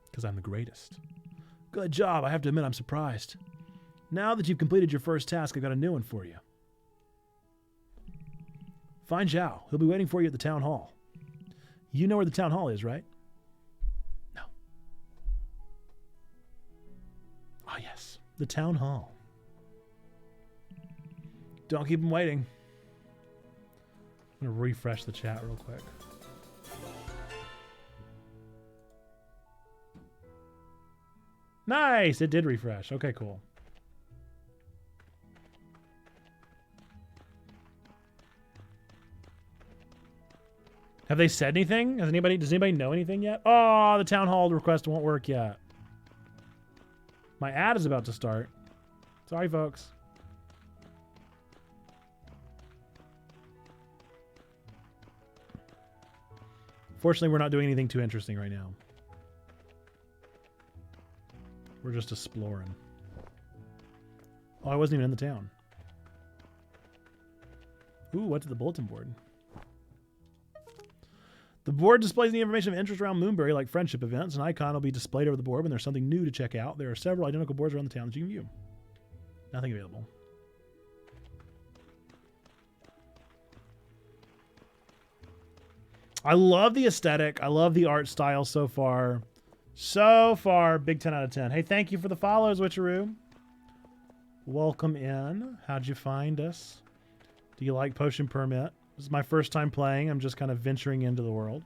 Because I'm the greatest. Good job. I have to admit I'm surprised. Now that you've completed your first task, I've got a new one for you. Find Zhao. He'll be waiting for you at the town hall. You know where the town hall is, right? No. Oh, yes. The town hall. Don't keep him waiting. I'm going to refresh the chat real quick. Nice! It did refresh. Okay, cool. Have they said anything? Does anybody know anything yet? Oh, the town hall request won't work yet. My ad is about to start. Sorry, folks. Fortunately, we're not doing anything too interesting right now. We're just exploring. Oh, I wasn't even in the town. Ooh, what's the bulletin board? The board displays the information of interest around Moonbury, like friendship events. An icon will be displayed over the board when there's something new to check out. There are several identical boards around the town that you can view. Nothing available. I love the aesthetic. I love the art style so far. So far, big 10 out of 10. Hey, thank you for the follows, Witcheroo. Welcome in. How'd you find us? Do you like Potion Permit? This is my first time playing. I'm just kind of venturing into the world.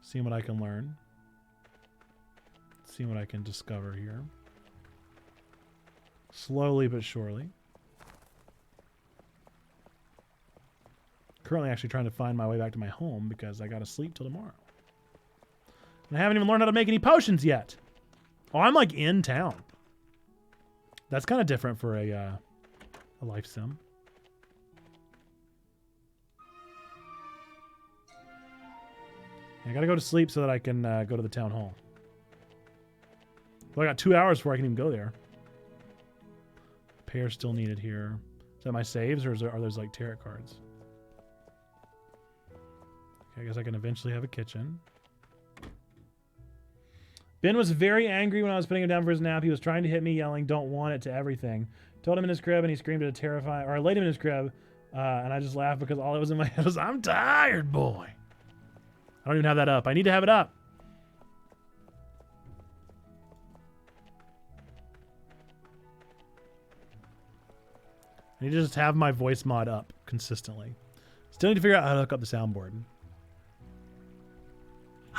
Seeing what I can learn. Seeing what I can discover here. Slowly but surely. Currently actually trying to find my way back to my home because I gotta sleep till tomorrow. I haven't even learned how to make any potions yet. Oh, I'm like in town. That's kind of different for a life sim. I gotta go to sleep so that I can go to the town hall. Well, I got 2 hours before I can even go there. Repair still needed here. Is that my saves, or are those like tarot cards? Okay, I guess I can eventually have a kitchen. Ben was very angry when I was putting him down for his nap. He was trying to hit me, yelling, "Don't want it," to everything. Told him in his crib, and he screamed at a terrifying... Or I laid him in his crib, and I just laughed because all that was in my head was, "I'm tired, boy." I don't even have that up. I need to have it up. I need to just have my voice mod up consistently. Still need to figure out how to hook up the soundboard.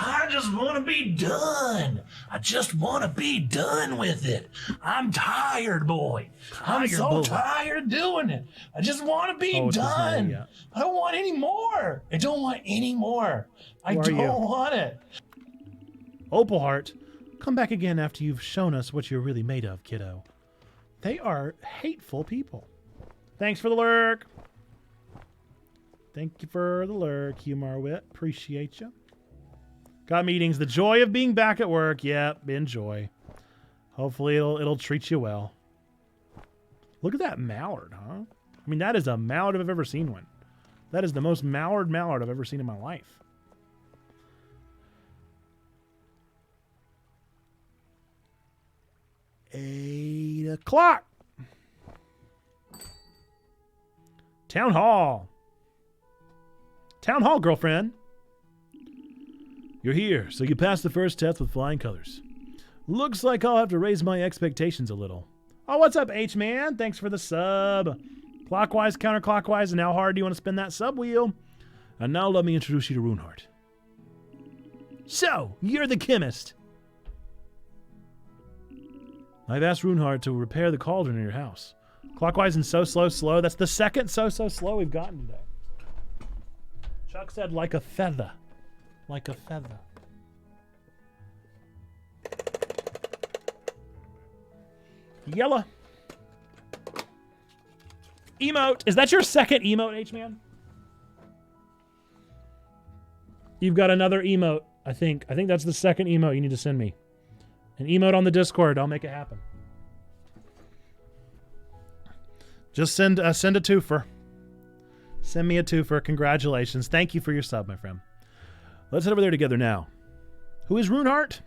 I just want to be done. I just want to be done with it. I'm tired, boy. I'm so tired doing it. I just want to be done. I don't want any more. I don't want any more. I don't want it. Opalheart, come back again after you've shown us what you're really made of, kiddo. They are hateful people. Thanks for the lurk. Thank you for the lurk, Humor Wit. Appreciate you. Got meetings. The joy of being back at work. Yep, enjoy. Hopefully it'll treat you well. Look at that mallard, huh? I mean, that is a mallard if I've ever seen one. That is the most mallard I've ever seen in my life. Eight o'clock. Town hall. Town hall, girlfriend. You're here, so you passed the first test with flying colors. Looks like I'll have to raise my expectations a little. Oh, what's up, H-Man? Thanks for the sub. Clockwise, counterclockwise, and how hard do you want to spin that sub wheel? And now let me introduce you to Runehart. So, you're the chemist. I've asked Runehart to repair the cauldron in your house. Clockwise and so slow. That's the second so slow we've gotten today. Chuck said like a feather. Like a feather. Yellow. Emote. Is that your second emote, H-Man? You've got another emote, I think. I think that's the second emote you need to send me. An emote on the Discord. I'll make it happen. Just send a twofer. Send me a twofer. Congratulations. Thank you for your sub, my friend. Let's head over there together now. Who is Runehart?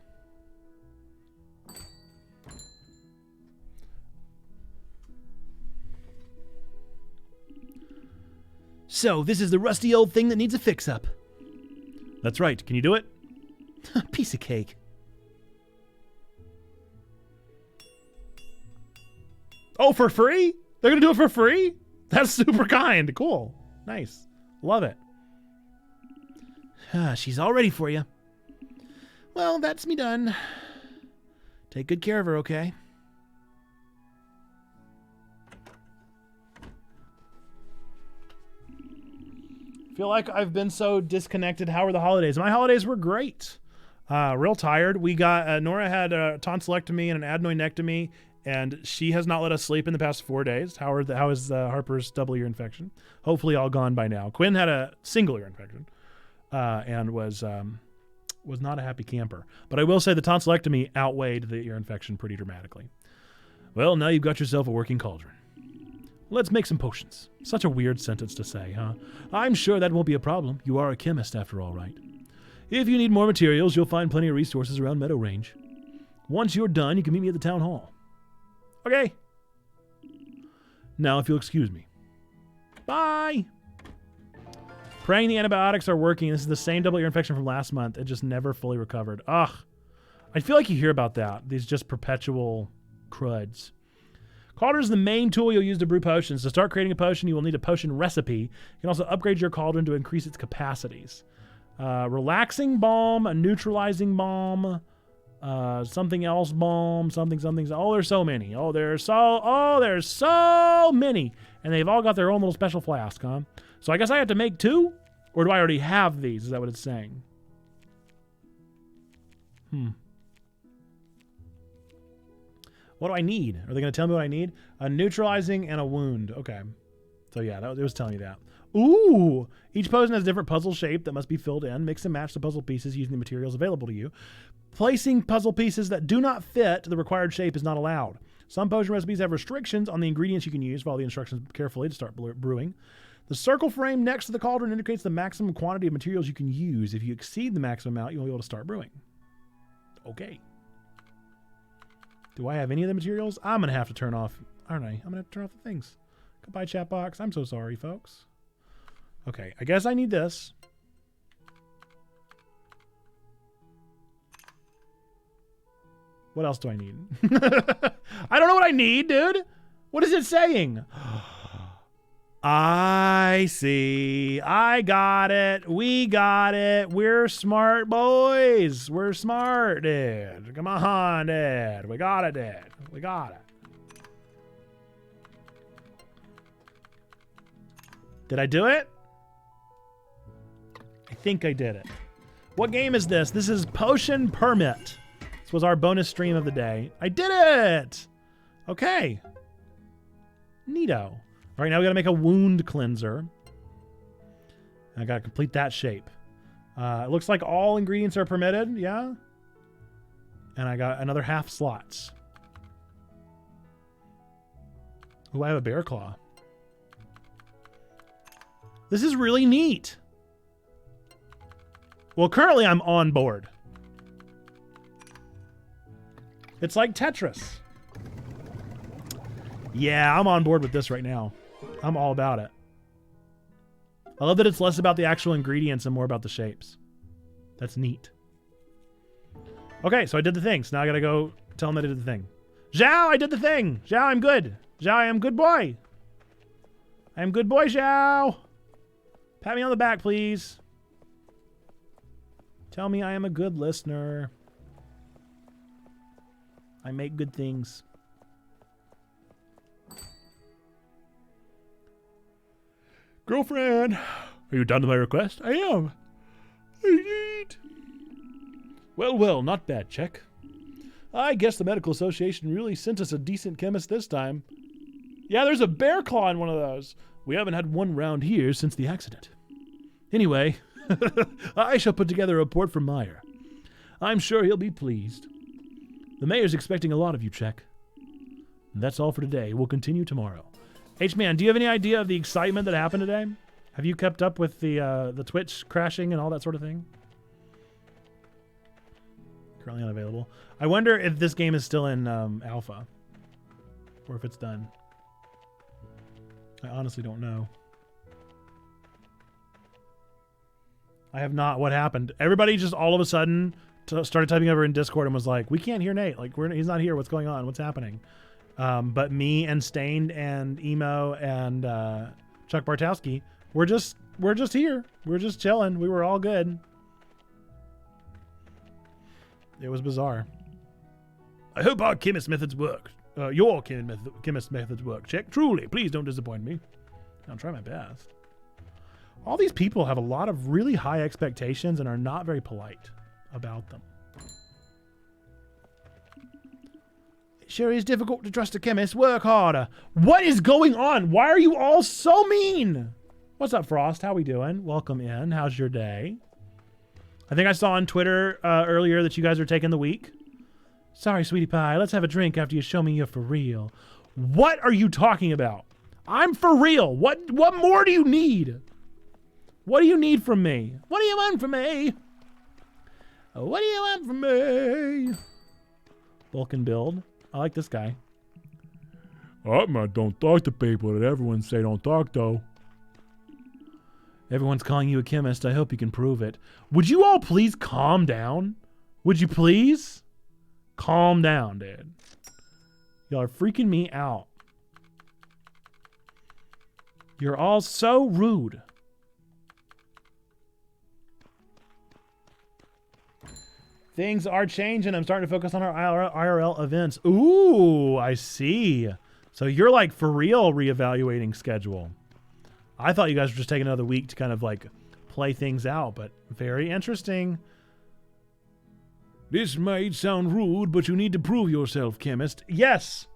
So, this is the rusty old thing that needs a fix-up. That's right. Can you do it? Piece of cake. Oh, for free? They're going to do it for free? That's super kind. Cool. Nice. Love it. She's all ready for you. Well, that's me done. Take good care of her, okay? Feel like I've been so disconnected. How were the holidays? My holidays were great. Real tired. We got Nora had a tonsillectomy and an adenoidectomy, and she has not let us sleep in the past 4 days. How is Harper's double ear infection? Hopefully all gone by now. Quinn had a single ear infection, and was not a happy camper. But I will say the tonsillectomy outweighed the ear infection pretty dramatically. Well, now you've got yourself a working cauldron. Let's make some potions. Such a weird sentence to say, huh? I'm sure that won't be a problem. You are a chemist after all, right? If you need more materials, you'll find plenty of resources around Meadow Range. Once you're done, you can meet me at the town hall. Okay. Now, if you'll excuse me. Bye. Praying the antibiotics are working. This is the same double ear infection from last month. It just never fully recovered. Ugh. I feel like you hear about that. These just perpetual cruds. Cauldron is the main tool you'll use to brew potions. To start creating a potion, you will need a potion recipe. You can also upgrade your cauldron to increase its capacities. Relaxing balm, a neutralizing balm, something else balm, something. Oh, there's so many. There's so many. And they've all got their own little special flask, huh? So I guess I have to make 2? Or do I already have these? Is that what it's saying? What do I need? Are they going to tell me what I need? A neutralizing and a wound. Okay. So yeah, it was telling you that. Ooh! Each potion has a different puzzle shape that must be filled in. Mix and match the puzzle pieces using the materials available to you. Placing puzzle pieces that do not fit the required shape is not allowed. Some potion recipes have restrictions on the ingredients you can use. Follow the instructions carefully to start brewing. The circle frame next to the cauldron indicates the maximum quantity of materials you can use. If you exceed the maximum amount, you'll be able to start brewing. Okay. Do I have any of the materials? I'm going to have to turn off, aren't I? I'm going to have to turn off the things. Goodbye, chat box. I'm so sorry, folks. Okay, I guess I need this. What else do I need? I don't know what I need, dude. What is it saying? I see. I got it. We got it. We're smart boys. We're smart, dude. Come on, dude. We got it, dude. We got it. Did I do it? I think I did it. What game is this? This is Potion Permit. This was our bonus stream of the day. I did it! Okay. Neato. All right, now we gotta make a wound cleanser. I gotta complete that shape. It looks like all ingredients are permitted, yeah? And I got another half slots. Ooh, I have a bear claw. This is really neat. Well, currently I'm on board. It's like Tetris. Yeah, I'm on board with this right now. I'm all about it. I love that it's less about the actual ingredients and more about the shapes. That's neat. Okay, so I did the thing. So now I gotta go tell him that I did the thing. Zhao, I did the thing. Zhao, I'm good. Zhao, I am good boy. I am good boy, Zhao. Pat me on the back, please. Tell me I am a good listener. I make good things. Girlfriend, are you done with my request? I am. I need. Well, not bad, check. I guess the Medical Association really sent us a decent chemist this time. Yeah, there's a bear claw in one of those. We haven't had one round here since the accident. Anyway, I shall put together a report for Meyer. I'm sure he'll be pleased. The mayor's expecting a lot of you, Czech. That's all for today. We'll continue tomorrow. H-Man, do you have any idea of the excitement that happened today? Have you kept up with the Twitch crashing and all that sort of thing? Currently unavailable. I wonder if this game is still in alpha. Or if it's done. I honestly don't know. I have not. What happened? Everybody just all of a sudden started typing over in Discord and was like, we can't hear Nate. Like, he's not here. What's going on? What's happening? But me and Stained and Emo and Chuck Bartowski, we're just here. We're just chilling. We were all good. It was bizarre. I hope our chemist methods work. Your chemist methods work, Check. Truly, please don't disappoint me. I'll try my best. All these people have a lot of really high expectations and are not very polite about them. It sure is difficult to trust a chemist. Work harder. What is going on? Why are you all so mean? What's up, Frost? How we doing? Welcome in. How's your day? I think I saw on Twitter earlier that you guys are taking the week. Sorry, sweetie pie. Let's have a drink after you show me you're for real. What are you talking about? I'm for real. What more do you need? What do you need from me? What do you want from me? What do you want from me? Vulcan build. I like this guy. I don't talk to people that everyone say don't talk to. Everyone's calling you a chemist. I hope you can prove it. Would you all please calm down? Would you please? Calm down, dude. Y'all are freaking me out. You're all so rude. Things are changing. I'm starting to focus on our IRL events. Ooh, I see. So you're like for real reevaluating schedule. I thought you guys were just taking another week to kind of like play things out, but very interesting. This might sound rude, but you need to prove yourself, chemist. Yes.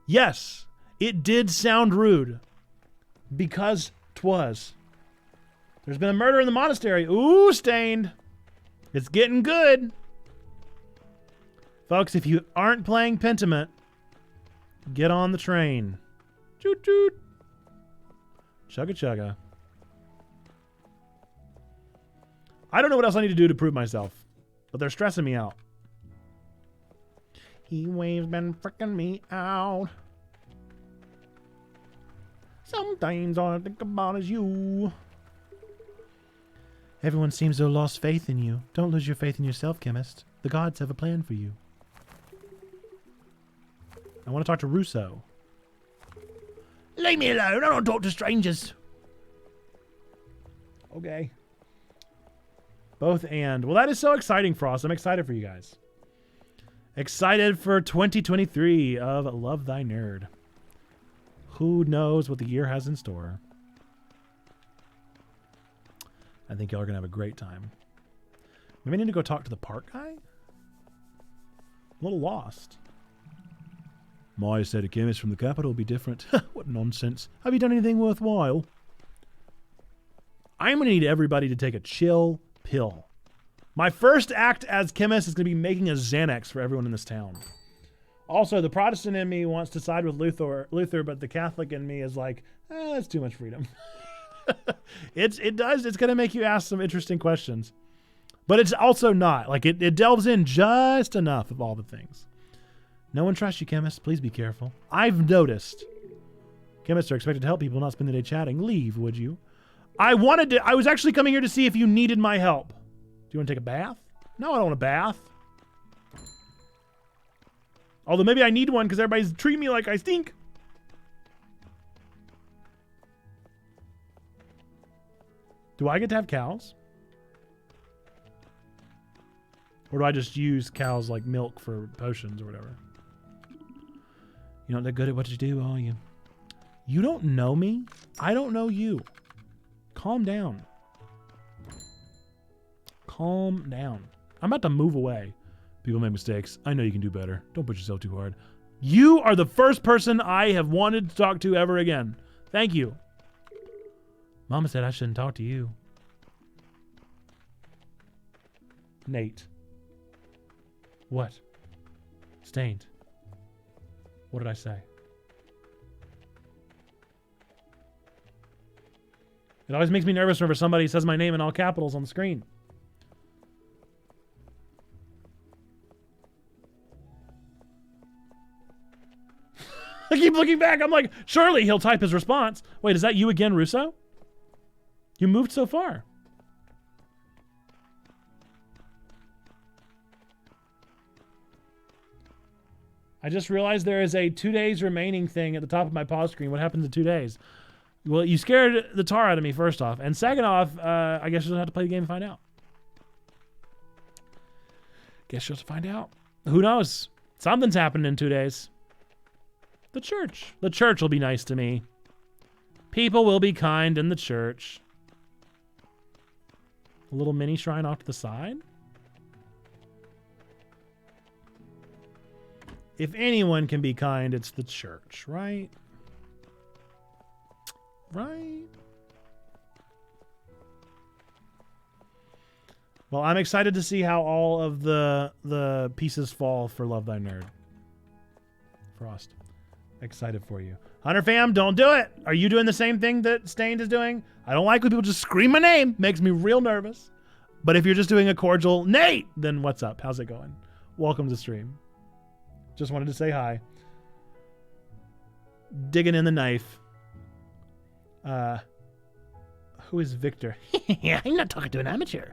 Yes. It did sound rude. Because 'twas. There's been a murder in the monastery. Ooh, Stained. It's getting good. Folks, if you aren't playing Pentiment, get on the train. Choot choot. Chugga chugga. I don't know what else I need to do to prove myself, but they're stressing me out. He waves been freaking me out. Sometimes all I think about is you. Everyone seems to have lost faith in you. Don't lose your faith in yourself, chemist. The gods have a plan for you. I want to talk to Russo. Leave me alone. I don't talk to strangers. Okay. Both and. Well, that is so exciting for us. I'm excited for you guys. Excited for 2023 of Love Thy Nerd. Who knows what the year has in store? I think y'all are going to have a great time. Maybe I need to go talk to the park guy? A little lost. My set of chemists from the capital will be different. What nonsense. Have you done anything worthwhile? I'm going to need everybody to take a chill pill. My first act as chemist is going to be making a Xanax for everyone in this town. Also, the Protestant in me wants to side with Luther, but the Catholic in me is like, that's too much freedom. It's going to make you ask some interesting questions. But it's also not. Like, it delves in just enough of all the things. No one trusts you, chemist. Please be careful. I've noticed. Chemists are expected to help people, not spend the day chatting. Leave, would you? I was actually coming here to see if you needed my help. Do you want to take a bath? No, I don't want a bath. Although maybe I need one because everybody's treating me like I stink. Do I get to have cows? Or do I just use cows like milk for potions or whatever? You're not that good at what you do, are you? You don't know me? I don't know you. Calm down. Calm down. I'm about to move away. People make mistakes. I know you can do better. Don't push yourself too hard. You are the first person I have wanted to talk to ever again. Thank you. Mama said I shouldn't talk to you. Nate. What? Stained. What did I say? It always makes me nervous whenever somebody says my name in all capitals on the screen. I keep looking back. I'm like, surely he'll type his response. Wait, is that you again, Russo? You moved so far. I just realized there is a 2 days remaining thing at the top of my pause screen. What happens in 2 days? Well, you scared the tar out of me, first off. And second off, I guess you'll have to play the game and find out. Guess you'll have to find out. Who knows? Something's happening in 2 days. The church. The church will be nice to me. People will be kind in the church. A little mini shrine off to the side. If anyone can be kind, it's the church, right? Right? Well, I'm excited to see how all of the pieces fall for Love Thy Nerd. Frost. Excited for you. Hunter fam, don't do it. Are you doing the same thing that Stained is doing? I don't like when people just scream my name. Makes me real nervous. But if you're just doing a cordial Nate, then what's up? How's it going? Welcome to the stream. Just wanted to say hi. Digging in the knife. Who is Victor? I'm not talking to an amateur.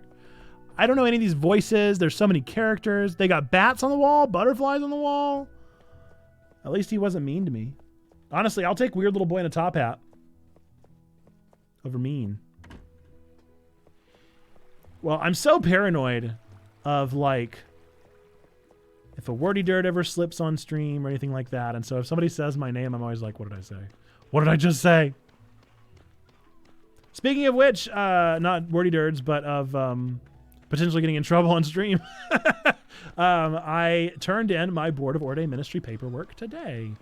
I don't know any of these voices. There's so many characters. They got bats on the wall, butterflies on the wall. At least he wasn't mean to me. Honestly, I'll take weird little boy in a top hat over mean. Well, I'm so paranoid of like if a wordy dirt ever slips on stream or anything like that. And so if somebody says my name, I'm always like, what did I say? What did I just say? Speaking of which, not wordy dirts, but of potentially getting in trouble on stream. I turned in my Board of Ordained Ministry paperwork today.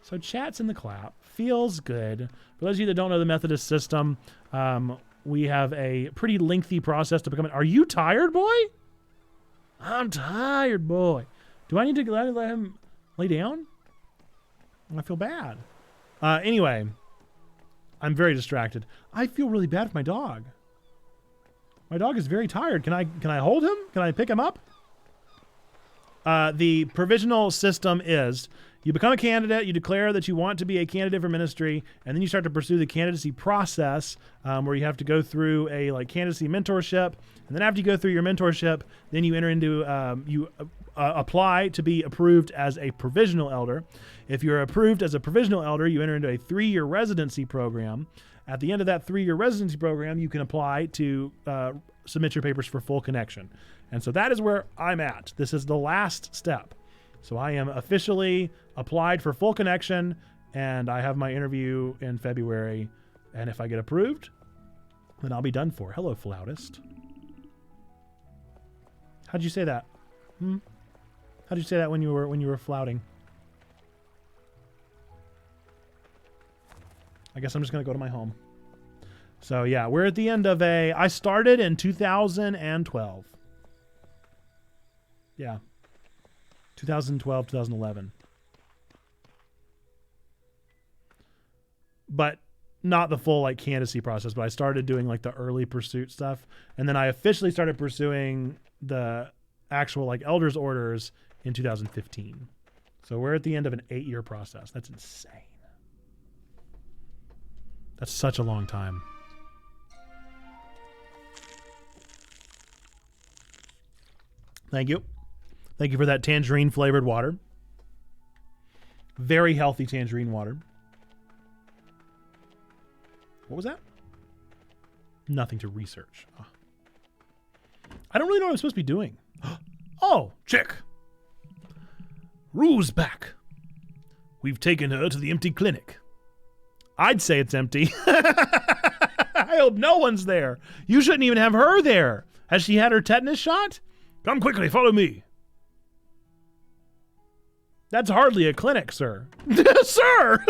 So chat's in the clap. Feels good. For those of you that don't know the Methodist system, we have a pretty lengthy process to become Are you tired, boy? I'm tired, boy. Do I need to let him lay down? I feel bad. Anyway, I'm very distracted. I feel really bad for my dog. My dog is very tired. Can I hold him? Can I pick him up? The provisional system is you become a candidate, you declare that you want to be a candidate for ministry, and then you start to pursue the candidacy process where you have to go through a candidacy mentorship. And then after you go through your mentorship, then you enter into, apply to be approved as a provisional elder. If you're approved as a provisional elder, you enter into a 3-year residency program. At the end of that 3-year residency program, you can apply to submit your papers for full connection. And so that is where I'm at. This is the last step. So I am officially applied for full connection, and I have my interview in February. And if I get approved, then I'll be done for. Hello, flautist. How'd you say that? How'd you say that when you were flouting? I guess I'm just gonna go to my home. So yeah, we're at the end of I started in 2012. Yeah. 2012, 2011. But not the full candidacy process, but I started doing the early pursuit stuff. And then I officially started pursuing the actual elders orders in 2015. So we're at the end of an 8-year process. That's insane. That's such a long time. Thank you. Thank you for that tangerine flavored water. Very healthy tangerine water. What was that? Nothing to research. Oh. I don't really know what I'm supposed to be doing. Oh, check. Rue's back. We've taken her to the empty clinic. I'd say it's empty. I hope no one's there. You shouldn't even have her there. Has she had her tetanus shot? Come quickly, follow me. That's hardly a clinic, sir. Sir!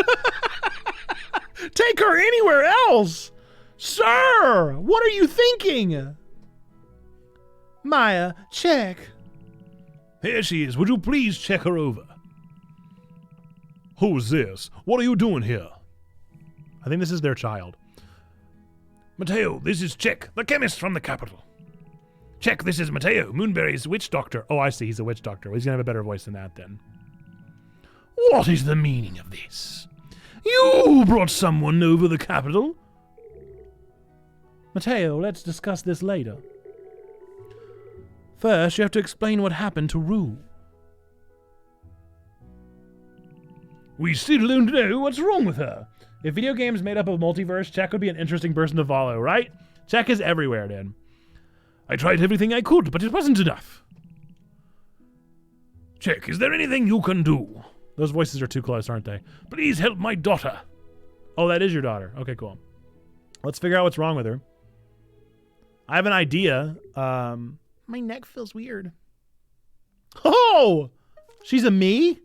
Take her anywhere else! Sir! What are you thinking? Maya, check. Here she is. Would you please check her over? Who's this? What are you doing here? I think this is their child. Mateo, this is Check, the chemist from the capital. Check, this is Mateo, Moonberry's witch doctor. Oh, I see. He's a witch doctor. Well, he's going to have a better voice than that then. What is the meaning of this? You brought someone over the capital? Mateo, let's discuss this later. First, you have to explain what happened to Rue. We still don't know what's wrong with her. If video games made up of multiverse, Check would be an interesting person to follow, right? Check is everywhere, dude. I tried everything I could, but it wasn't enough. Check, is there anything you can do? Those voices are too close, aren't they? Please help my daughter. Oh, that is your daughter. Okay, cool. Let's figure out what's wrong with her. I have an idea. My neck feels weird. Oh! She's a me?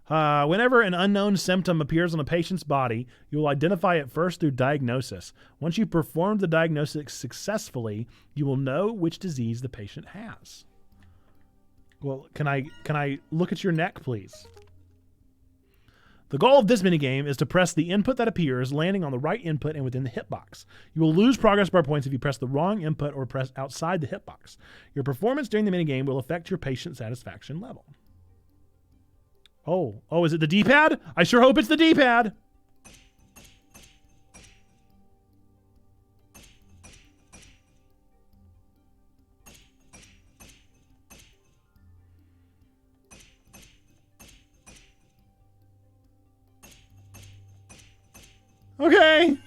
Whenever an unknown symptom appears on a patient's body, you will identify it first through diagnosis. Once you perform the diagnosis successfully, you will know which disease the patient has. Well, can I look at your neck, please? The goal of this minigame is to press the input that appears, landing on the right input and within the hitbox. You will lose progress bar points if you press the wrong input or press outside the hitbox. Your performance during the minigame will affect your patient satisfaction level. Oh, is it the D-pad? I sure hope it's the D-pad. Okay.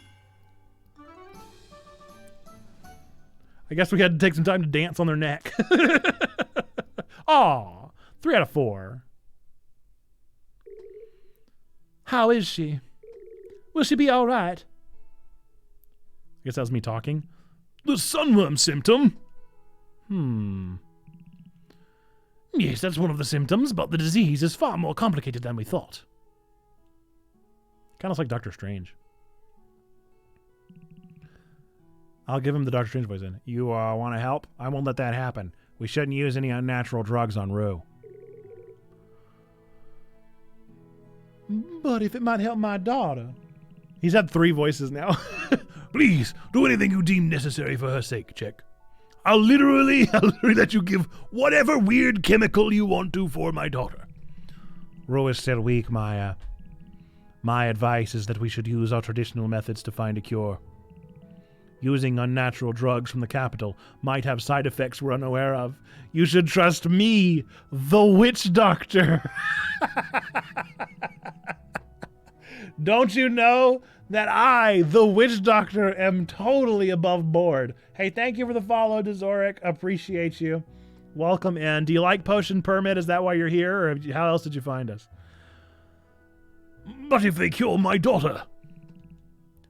I guess we had to take some time to dance on their neck. Aw, 3 out of 4. How is she? Will she be all right? I guess that was me talking. The sunworm symptom. Yes, that's one of the symptoms, but the disease is far more complicated than we thought. Kind of like Doctor Strange. I'll give him the Doctor Strange voice in. You want to help? I won't let that happen. We shouldn't use any unnatural drugs on Rue. But if it might help my daughter. He's had 3 voices now. Please, do anything you deem necessary for her sake, Check. I'll literally let you give whatever weird chemical you want to for my daughter. Rue is still weak. My advice is that we should use our traditional methods to find a cure. Using unnatural drugs from the capital might have side effects we're unaware of. You should trust me, the witch doctor. Don't you know that I, the witch doctor, am totally above board? Hey, thank you for the follow, Dezoric. Appreciate you. Welcome in. Do you like Potion Permit? Is that why you're here? Or how else did you find us? But if they cure my daughter?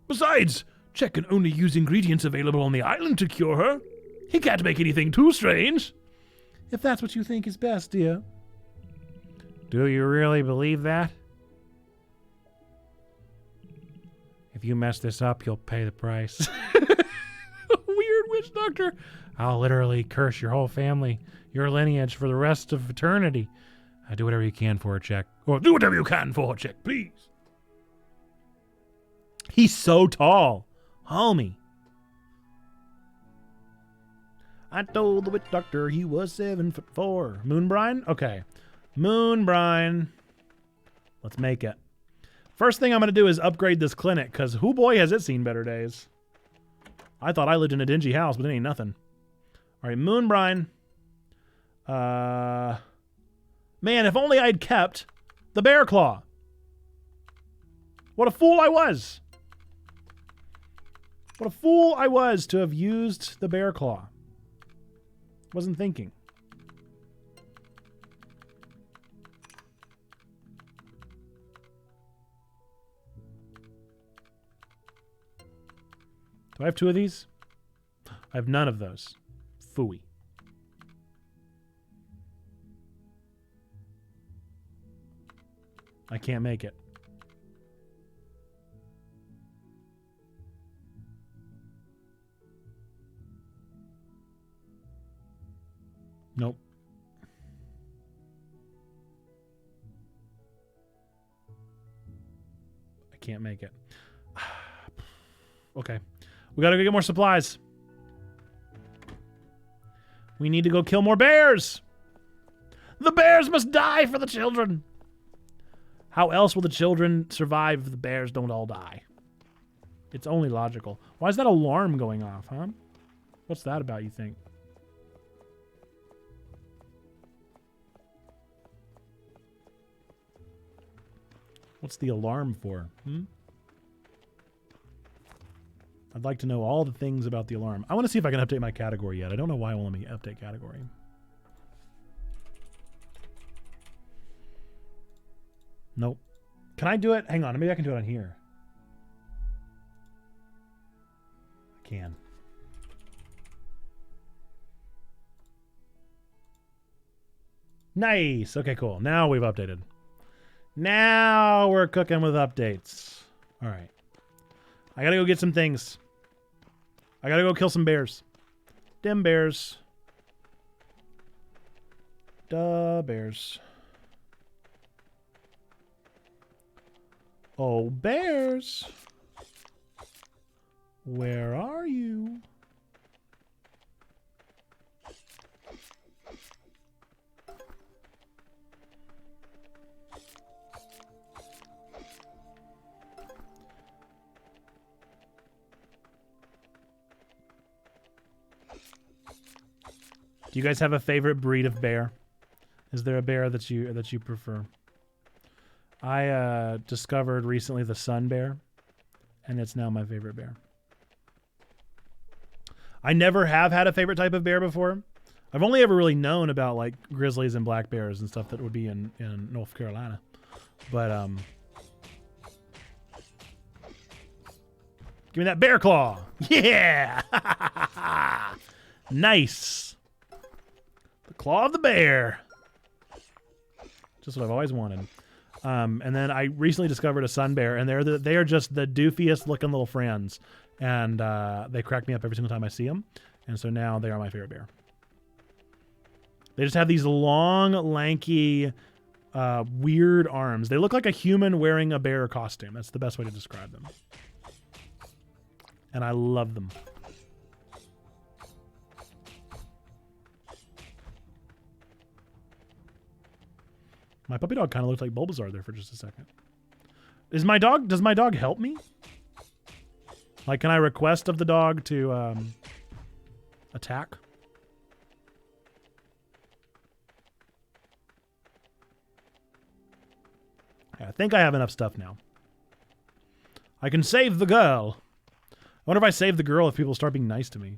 Besides, Check can only use ingredients available on the island to cure her. He can't make anything too strange. If that's what you think is best, dear. Do you really believe that? If you mess this up, you'll pay the price. Weird witch doctor. I'll literally curse your whole family, your lineage for the rest of eternity. Do whatever you can for it, Check. Or do whatever you can for Check, please. He's so tall. Homie. I told the witch doctor he was 7'4". Moonbrine? Okay. Moonbrine. Let's make it. First thing I'm going to do is upgrade this clinic, because who boy has it seen better days. I thought I lived in a dingy house, but it ain't nothing. All right, Moonbrine. Man, if only I'd kept the bear claw. What a fool I was. What a fool I was to have used the bear claw. Wasn't thinking. Do I have 2 of these? I have none of those. Phooey. I can't make it. Nope. I can't make it. Okay. We gotta go get more supplies. We need to go kill more bears. The bears must die for the children. How else will the children survive if the bears don't all die? It's only logical. Why is that alarm going off, huh? What's that about, you think? What's the alarm for? I'd like to know all the things about the alarm. I want to see if I can update my category yet. I don't know why it won't let me update category. Nope. Can I do it? Hang on. Maybe I can do it on here. I can. Nice. Okay, cool. Now we've updated. Now we're cooking with updates. All right. I gotta go get some things. I gotta go kill some bears. Dem bears. Duh, bears. Oh, bears. Where are you? Do you guys have a favorite breed of bear? Is there a bear that you prefer? I discovered recently the sun bear, and it's now my favorite bear. I never have had a favorite type of bear before. I've only ever really known about like grizzlies and black bears and stuff that would be in North Carolina. But give me that bear claw. Yeah. Nice. Claw of the bear. Just what I've always wanted. And then I recently discovered a sun bear, and they are just the doofiest looking little friends. And they crack me up every single time I see them. And so now they are my favorite bear. They just have these long, lanky, weird arms. They look like a human wearing a bear costume. That's the best way to describe them. And I love them. My puppy dog kind of looked like Bulbasaur there for just a second. Does my dog help me? Like, can I request of the dog to attack? I think I have enough stuff now. I can save the girl. I wonder if I save the girl if people start being nice to me.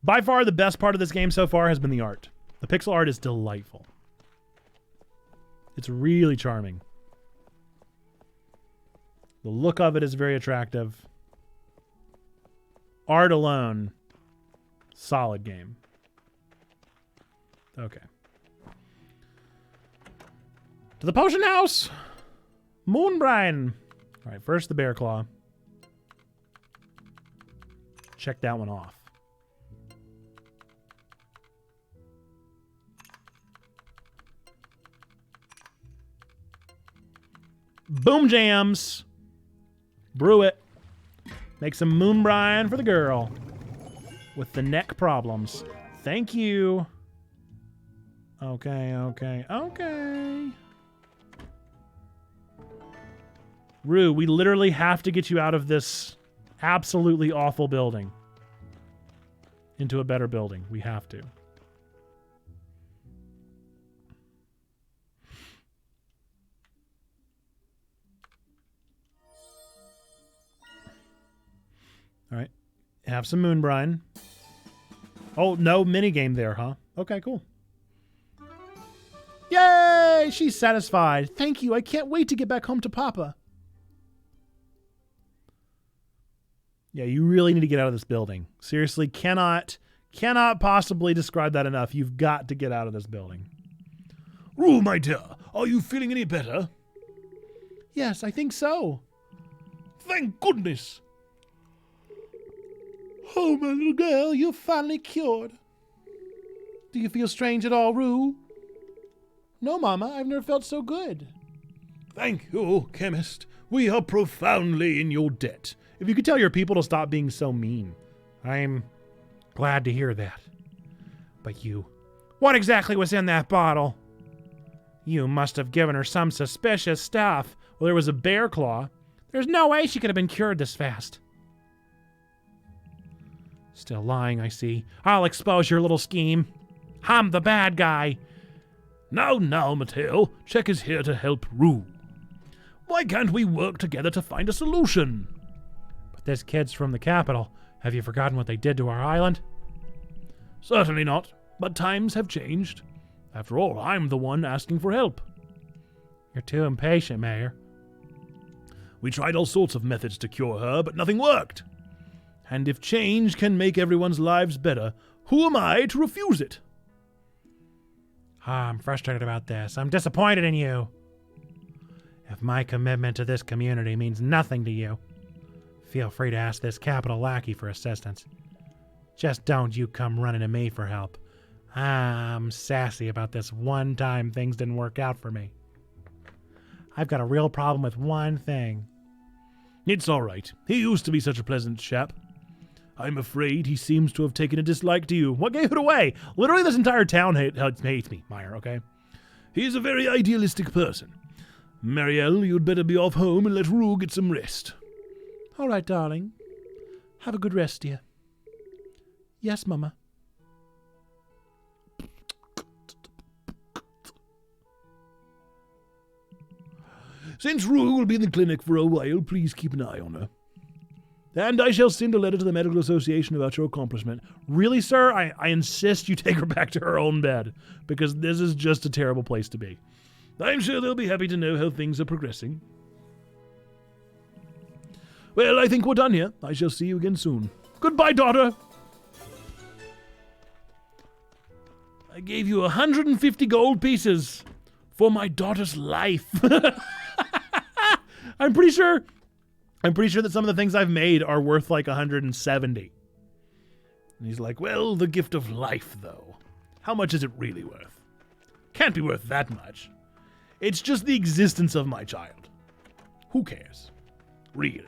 By far, the best part of this game so far has been the art. The pixel art is delightful. It's really charming. The look of it is very attractive. Art alone, solid game. Okay. To the potion house! Moonbrine! Alright, first the bear claw. Check that one off. Boom jams. Brew it. Make some moonbrine for the girl with the neck problems. Thank you. Okay. Rue, we literally have to get you out of this absolutely awful building into a better building. We have to. All right. Have some moonbrine. Oh, no minigame there, huh? Okay, cool. Yay! She's satisfied. Thank you. I can't wait to get back home to Papa. Yeah, you really need to get out of this building. Seriously, cannot possibly describe that enough. You've got to get out of this building. Rue, my dear, are you feeling any better? Yes, I think so. Thank goodness. Oh, my little girl, you're finally cured. Do you feel strange at all, Rue? No, Mama, I've never felt so good. Thank you, chemist. We are profoundly in your debt. If you could tell your people to stop being so mean. I'm glad to hear that. But what exactly was in that bottle? You must have given her some suspicious stuff. Well, there was a bear claw. There's no way she could have been cured this fast. Still lying, I see. I'll expose your little scheme. I'm the bad guy. Now, Mateo. Check is here to help Rue. Why can't we work together to find a solution? But this kid's from the capital. Have you forgotten what they did to our island? Certainly not, but times have changed. After all, I'm the one asking for help. You're too impatient, Mayor. We tried all sorts of methods to cure her, but nothing worked. And if change can make everyone's lives better, who am I to refuse it? I'm frustrated about this. I'm disappointed in you. If my commitment to this community means nothing to you, feel free to ask this capital lackey for assistance. Just don't you come running to me for help. I'm sassy about this one time things didn't work out for me. I've got a real problem with one thing. It's all right. He used to be such a pleasant chap. I'm afraid he seems to have taken a dislike to you. What gave it away? Literally this entire town hates me, Meyer, okay? He's a very idealistic person. Marielle, you'd better be off home and let Rue get some rest. All right, darling. Have a good rest, dear. Yes, Mama. Since Rue will be in the clinic for a while, please keep an eye on her. And I shall send a letter to the Medical Association about your accomplishment. Really, sir? I insist you take her back to her own bed, because this is just a terrible place to be. I'm sure they'll be happy to know how things are progressing. Well, I think we're done here. I shall see you again soon. Goodbye, daughter. I gave you 150 gold pieces for my daughter's life. I'm pretty sure that some of the things I've made are worth like 170. And he's like, well, the gift of life, though. How much is it really worth? Can't be worth that much. It's just the existence of my child. Who cares? Really?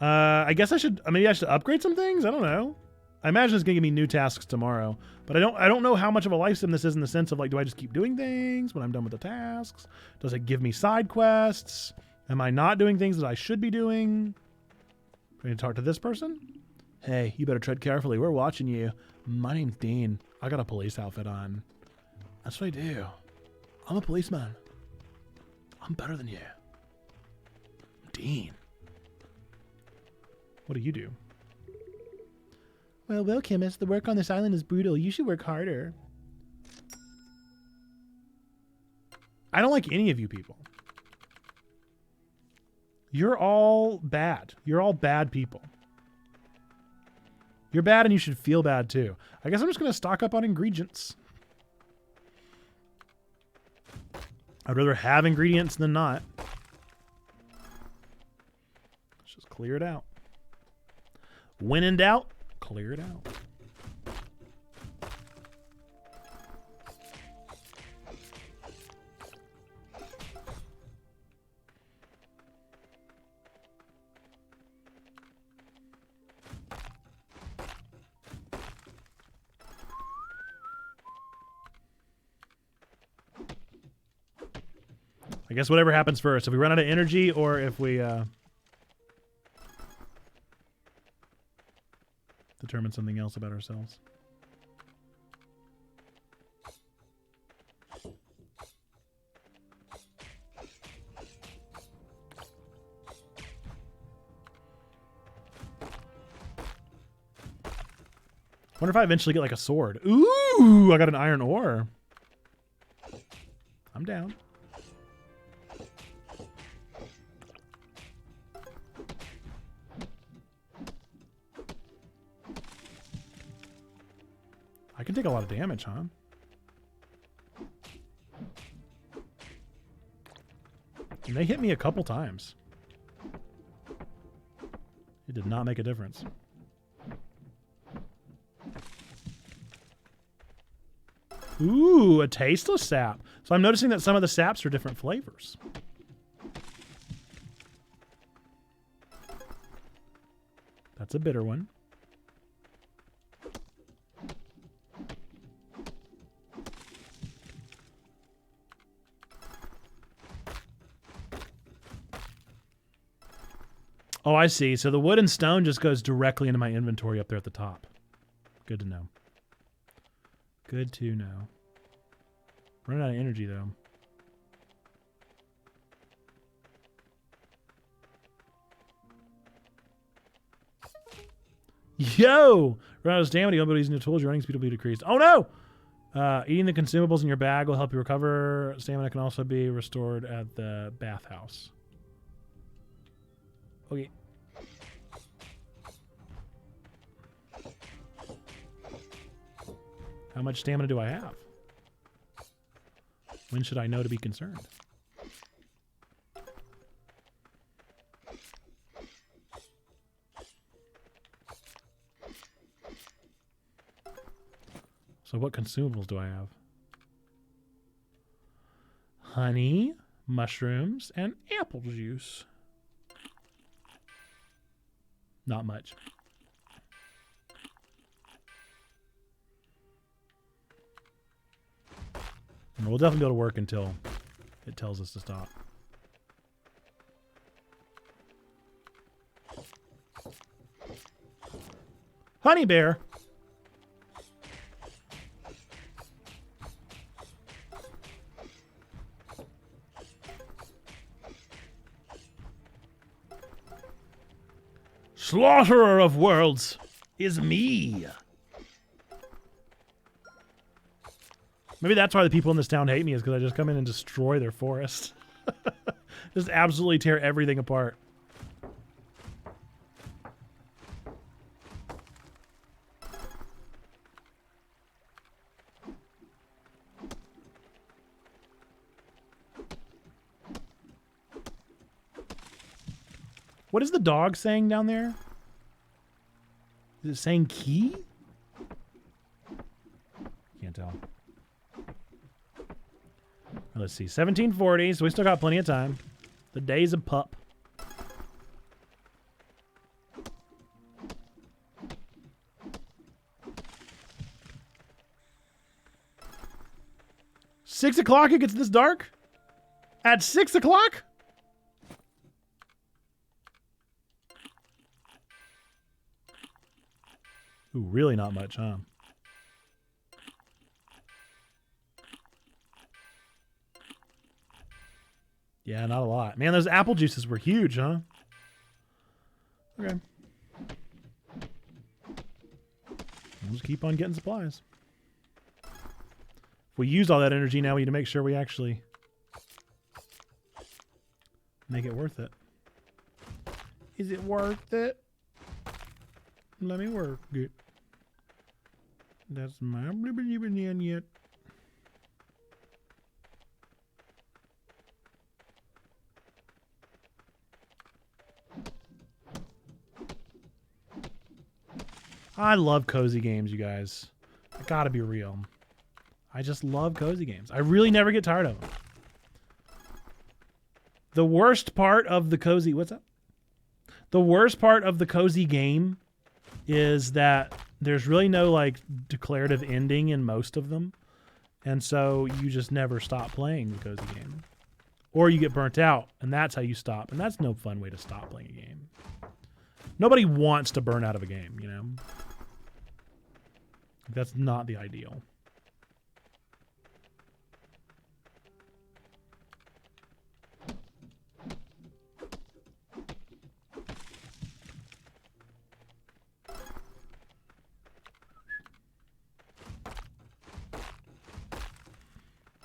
Maybe I should upgrade some things. I don't know. I imagine it's gonna give me new tasks tomorrow, but I don't know how much of a life sim this is in the sense of like, do I just keep doing things when I'm done with the tasks? Does it give me side quests? Am I not doing things that I should be doing? I need to talk to this person. Hey, you better tread carefully. We're watching you. My name's Dean. I got a police outfit on. That's what I do. I'm a policeman. I'm better than you. I'm Dean. What do you do? Well, chemist, the work on this island is brutal. You should work harder. I don't like any of you people. You're all bad. You're all bad people. You're bad and you should feel bad too. I guess I'm just going to stock up on ingredients. I'd rather have ingredients than not. Let's just clear it out. When in doubt, clear it out. I guess whatever happens first. If we run out of energy or if we determine something else about ourselves. Wonder if I eventually get like a sword. Ooh, I got an iron ore. I'm down. I can take a lot of damage, huh? And they hit me a couple times. It did not make a difference. Ooh, a tasteless sap. So I'm noticing that some of the saps are different flavors. That's a bitter one. Oh, I see. So the wood and stone just goes directly into my inventory up there at the top. Good to know. Good to know. Running out of energy, though. Yo! Run out of stamina, you won't be able to use new tools. Your running speed will be decreased. Oh, no! Eating the consumables in your bag will help you recover. Stamina can also be restored at the bathhouse. Okay. How much stamina do I have? When should I know to be concerned? So what consumables do I have? Honey, mushrooms, and apple juice. Not much. And we'll definitely be able to work until it tells us to stop. Honey bear. Slaughterer of worlds is me. Maybe that's why the people in this town hate me, is because I just come in and destroy their forest. Just absolutely tear everything apart. What is the dog saying down there? Is it saying key? Can't tell. Let's see. 1740, so we still got plenty of time. The day's a pup. Six o'clock it gets this dark? At 6 o'clock? Ooh, really not much, huh? Yeah, not a lot. Man, those apple juices were huge, huh? Okay. We'll just keep on getting supplies. If we use all that energy now, we need to make sure we actually make it worth it. Is it worth it? Let me work it. That's my blibbin yet. I love cozy games, you guys. I gotta be real. I just love cozy games. I really never get tired of them. The worst part of the cozy... What's up? The worst part of the cozy game is that there's really no, like, declarative ending in most of them. And so you just never stop playing the cozy game. Or you get burnt out, and that's how you stop. And that's no fun way to stop playing a game. Nobody wants to burn out of a game, you know? That's not the ideal.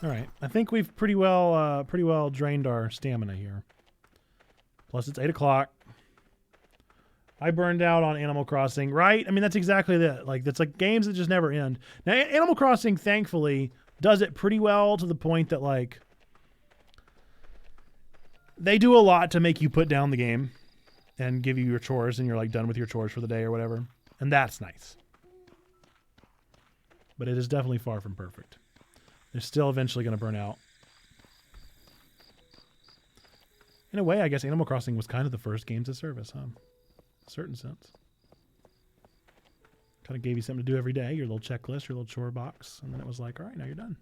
All right, I think we've pretty well drained our stamina here. Plus, it's 8 o'clock. I burned out on Animal Crossing, right? I mean, that's exactly that. Like, that's like games that just never end. Now, Animal Crossing, thankfully, does it pretty well to the point that, like, they do a lot to make you put down the game and give you your chores, and you're, like, done with your chores for the day or whatever. And that's nice. But it is definitely far from perfect. They're still eventually going to burn out. In a way, I guess Animal Crossing was kind of the first games of service, huh? Certain sense. Kind of gave you something to do every day, your little checklist, your little chore box, and then it was like, all right, now you're done.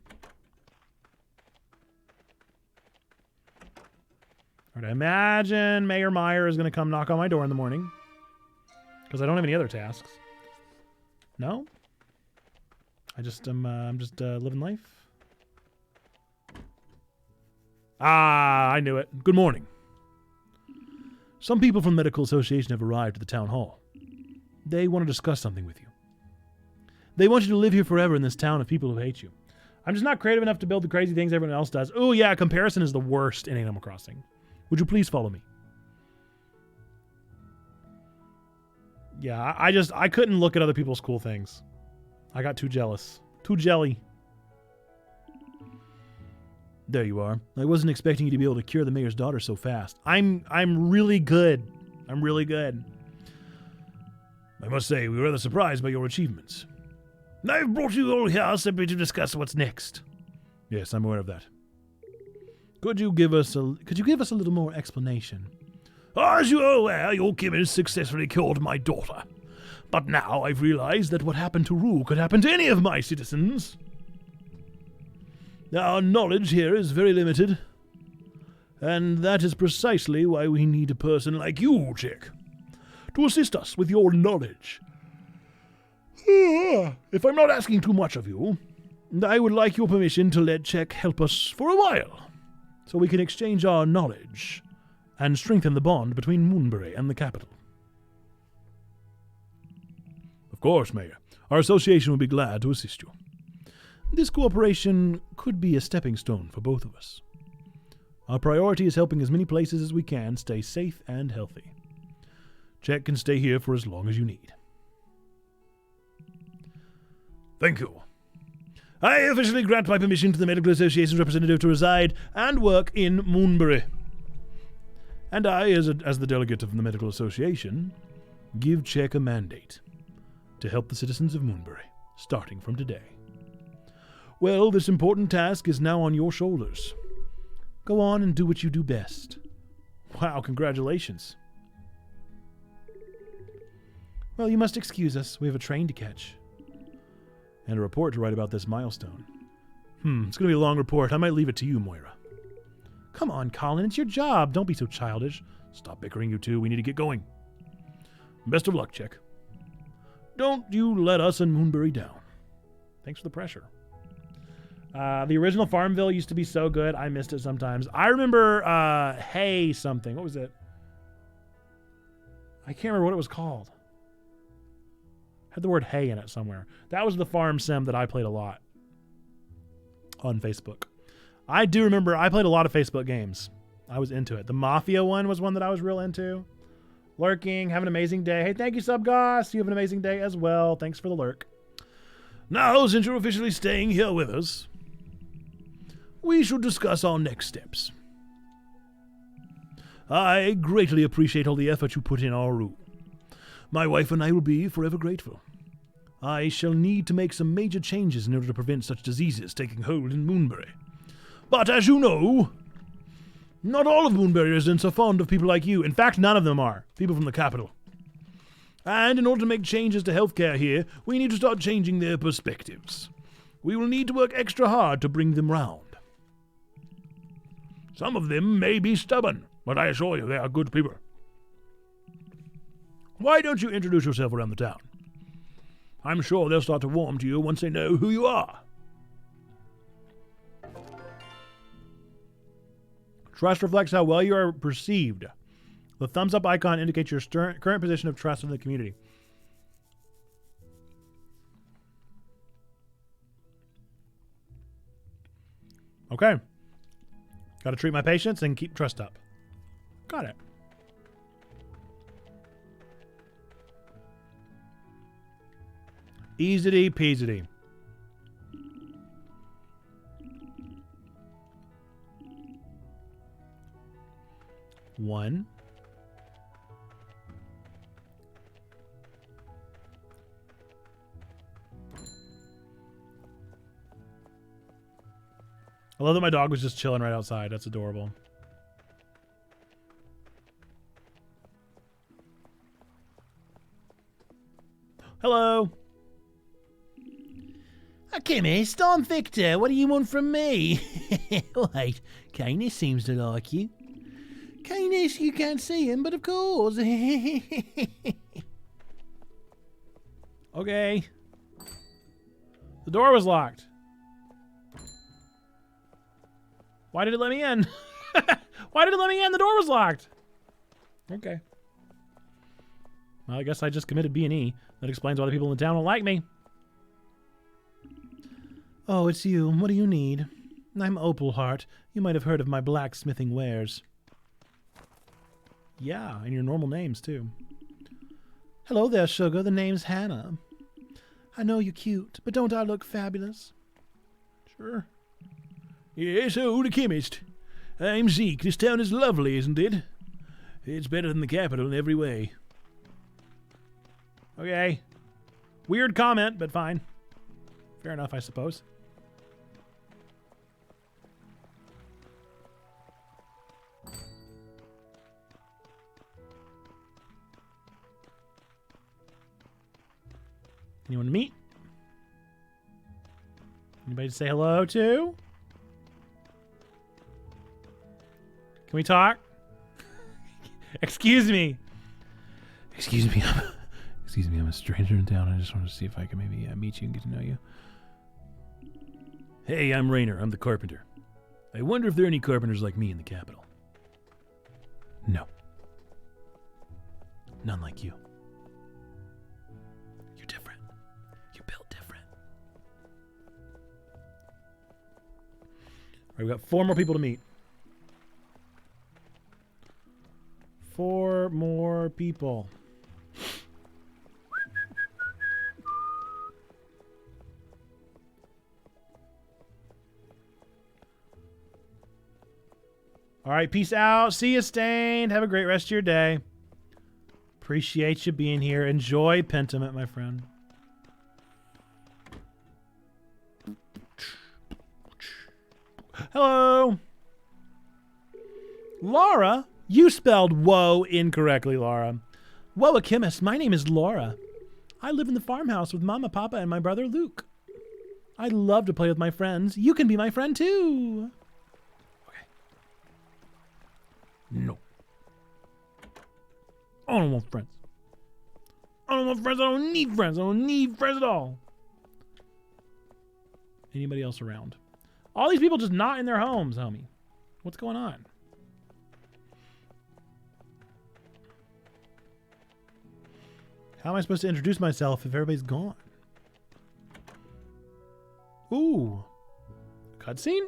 All right, I imagine Mayor Meyer is going to come knock on my door in the morning because I don't have any other tasks. No? I'm just living life. Ah, I knew it. Good morning. Some people from the Medical Association have arrived at the town hall. They want to discuss something with you. They want you to live here forever in this town of people who hate you. I'm just not creative enough to build the crazy things everyone else does. Oh yeah, comparison is the worst in Animal Crossing. Would you please follow me? Yeah, I couldn't look at other people's cool things. I got too jealous. Too jelly. There you are. I wasn't expecting you to be able to cure the mayor's daughter so fast. I'm really good. I'm really good. I must say, we were rather surprised by your achievements. I've brought you all here simply to discuss what's next. Yes, I'm aware of that. Could you give us a little more explanation? As you are aware, your chemist successfully cured my daughter. But now I've realized that what happened to Rue could happen to any of my citizens. Our knowledge here is very limited, and that is precisely why we need a person like you, Chick, to assist us with your knowledge. If I'm not asking too much of you, I would like your permission to let Chick help us for a while, so we can exchange our knowledge and strengthen the bond between Moonbury and the capital. Of course, Mayor. Our association would be glad to assist you. This cooperation could be a stepping stone for both of us. Our priority is helping as many places as we can stay safe and healthy. Jack can stay here for as long as you need. Thank you. I officially grant my permission to the Medical Association's representative to reside and work in Moonbury. And I, as the delegate of the Medical Association, give Czech a mandate to help the citizens of Moonbury, starting from today. Well, this important task is now on your shoulders. Go on and do what you do best. Wow, congratulations. Well, you must excuse us. We have a train to catch. And a report to write about this milestone. It's going to be a long report. I might leave it to you, Moira. Come on, Colin. It's your job. Don't be so childish. Stop bickering, you two. We need to get going. Best of luck, Chick. Don't you let us in Moonbury down. Thanks for the pressure. The original Farmville used to be so good. I missed it sometimes. I remember Hey something. What was it? I can't remember what it was called. Had the word hay in it somewhere. That was the farm sim that I played a lot on Facebook. I do remember I played a lot of Facebook games. I was into it. The Mafia one was one that I was real into. Lurking, have an amazing day. Hey, thank you, Subgoss. You have an amazing day as well. Thanks for the lurk. Now, since you're officially staying here with us, we should discuss our next steps. I greatly appreciate all the effort you put in our room. My wife and I will be forever grateful. I shall need to make some major changes in order to prevent such diseases taking hold in Moonbury. But as you know, not all of Moonbury residents are fond of people like you. In fact, none of them are. People from the capital. And in order to make changes to healthcare here, we need to start changing their perspectives. We will need to work extra hard to bring them round. Some of them may be stubborn, but I assure you they are good people. Why don't you introduce yourself around the town? I'm sure they'll start to warm to you once they know who you are. Trust reflects how well you are perceived. The thumbs up icon indicates your current position of trust in the community. Okay. Got to treat my patients and keep trust up. Got it. Easy peasy. One. I love that my dog was just chilling right outside. That's adorable. Hello. Chemist, I'm Victor. What do you want from me? Wait, Canis seems to like you. Canis, you can't see him, but of course. Okay. The door was locked. Why did it let me in? Why did it let me in? The door was locked. Okay. Well, I guess I just committed B&E. That explains why the people in the town don't like me. Oh, it's you. What do you need? I'm Opalheart. You might have heard of my blacksmithing wares. Yeah, and your normal names, too. Hello there, sugar. The name's Hannah. I know you're cute, but don't I look fabulous? Sure. Yes, oh, the chemist. I'm Zeke. This town is lovely, isn't it? It's better than the capital in every way. Okay. Weird comment, but fine. Fair enough, I suppose. Anyone to meet? Anybody to say hello to? Can we talk? Excuse me. Excuse me, I'm a stranger in town. I just wanted to see if I could maybe meet you and get to know you. Hey, I'm Rainer. I'm the carpenter. I wonder if there are any carpenters like me in the capital. No. None like you. You're different. You're built different. All right, we've got 4 more people to meet. 4 more people. All right, peace out. See you, Stained. Have a great rest of your day. Appreciate you being here. Enjoy Pentiment, my friend. Hello. Laura? You spelled woe incorrectly, Laura. Whoa, a chemist. My name is Laura. I live in the farmhouse with Mama, Papa, and my brother Luke. I love to play with my friends. You can be my friend too. Okay. No. I don't want friends. I don't want friends. I don't need friends. I don't need friends at all. Anybody else around? All these people just not in their homes, homie. What's going on? How am I supposed to introduce myself if everybody's gone? Ooh. Cutscene?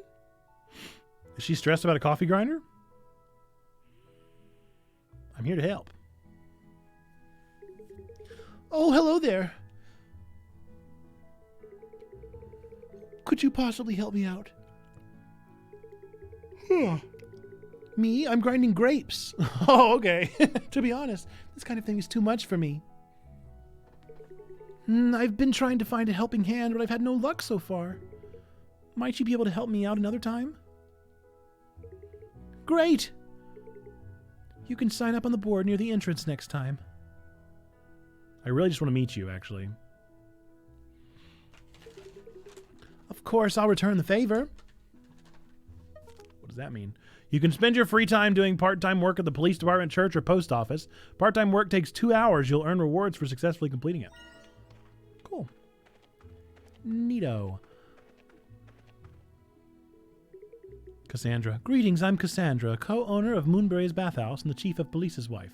Is she stressed about a coffee grinder? I'm here to help. Oh, hello there. Could you possibly help me out? Me? I'm grinding grapes. Oh, okay. To be honest, this kind of thing is too much for me. I've been trying to find a helping hand, but I've had no luck so far. Might you be able to help me out another time? Great! You can sign up on the board near the entrance next time. I really just want to meet you, actually. Of course, I'll return the favor. What does that mean? You can spend your free time doing part-time work at the police department, church, or post office. Part-time work takes 2 hours. You'll earn rewards for successfully completing it. Cool. Neato. Cassandra. Greetings, I'm Cassandra, co-owner of Moonbury's Bathhouse and the chief of police's wife.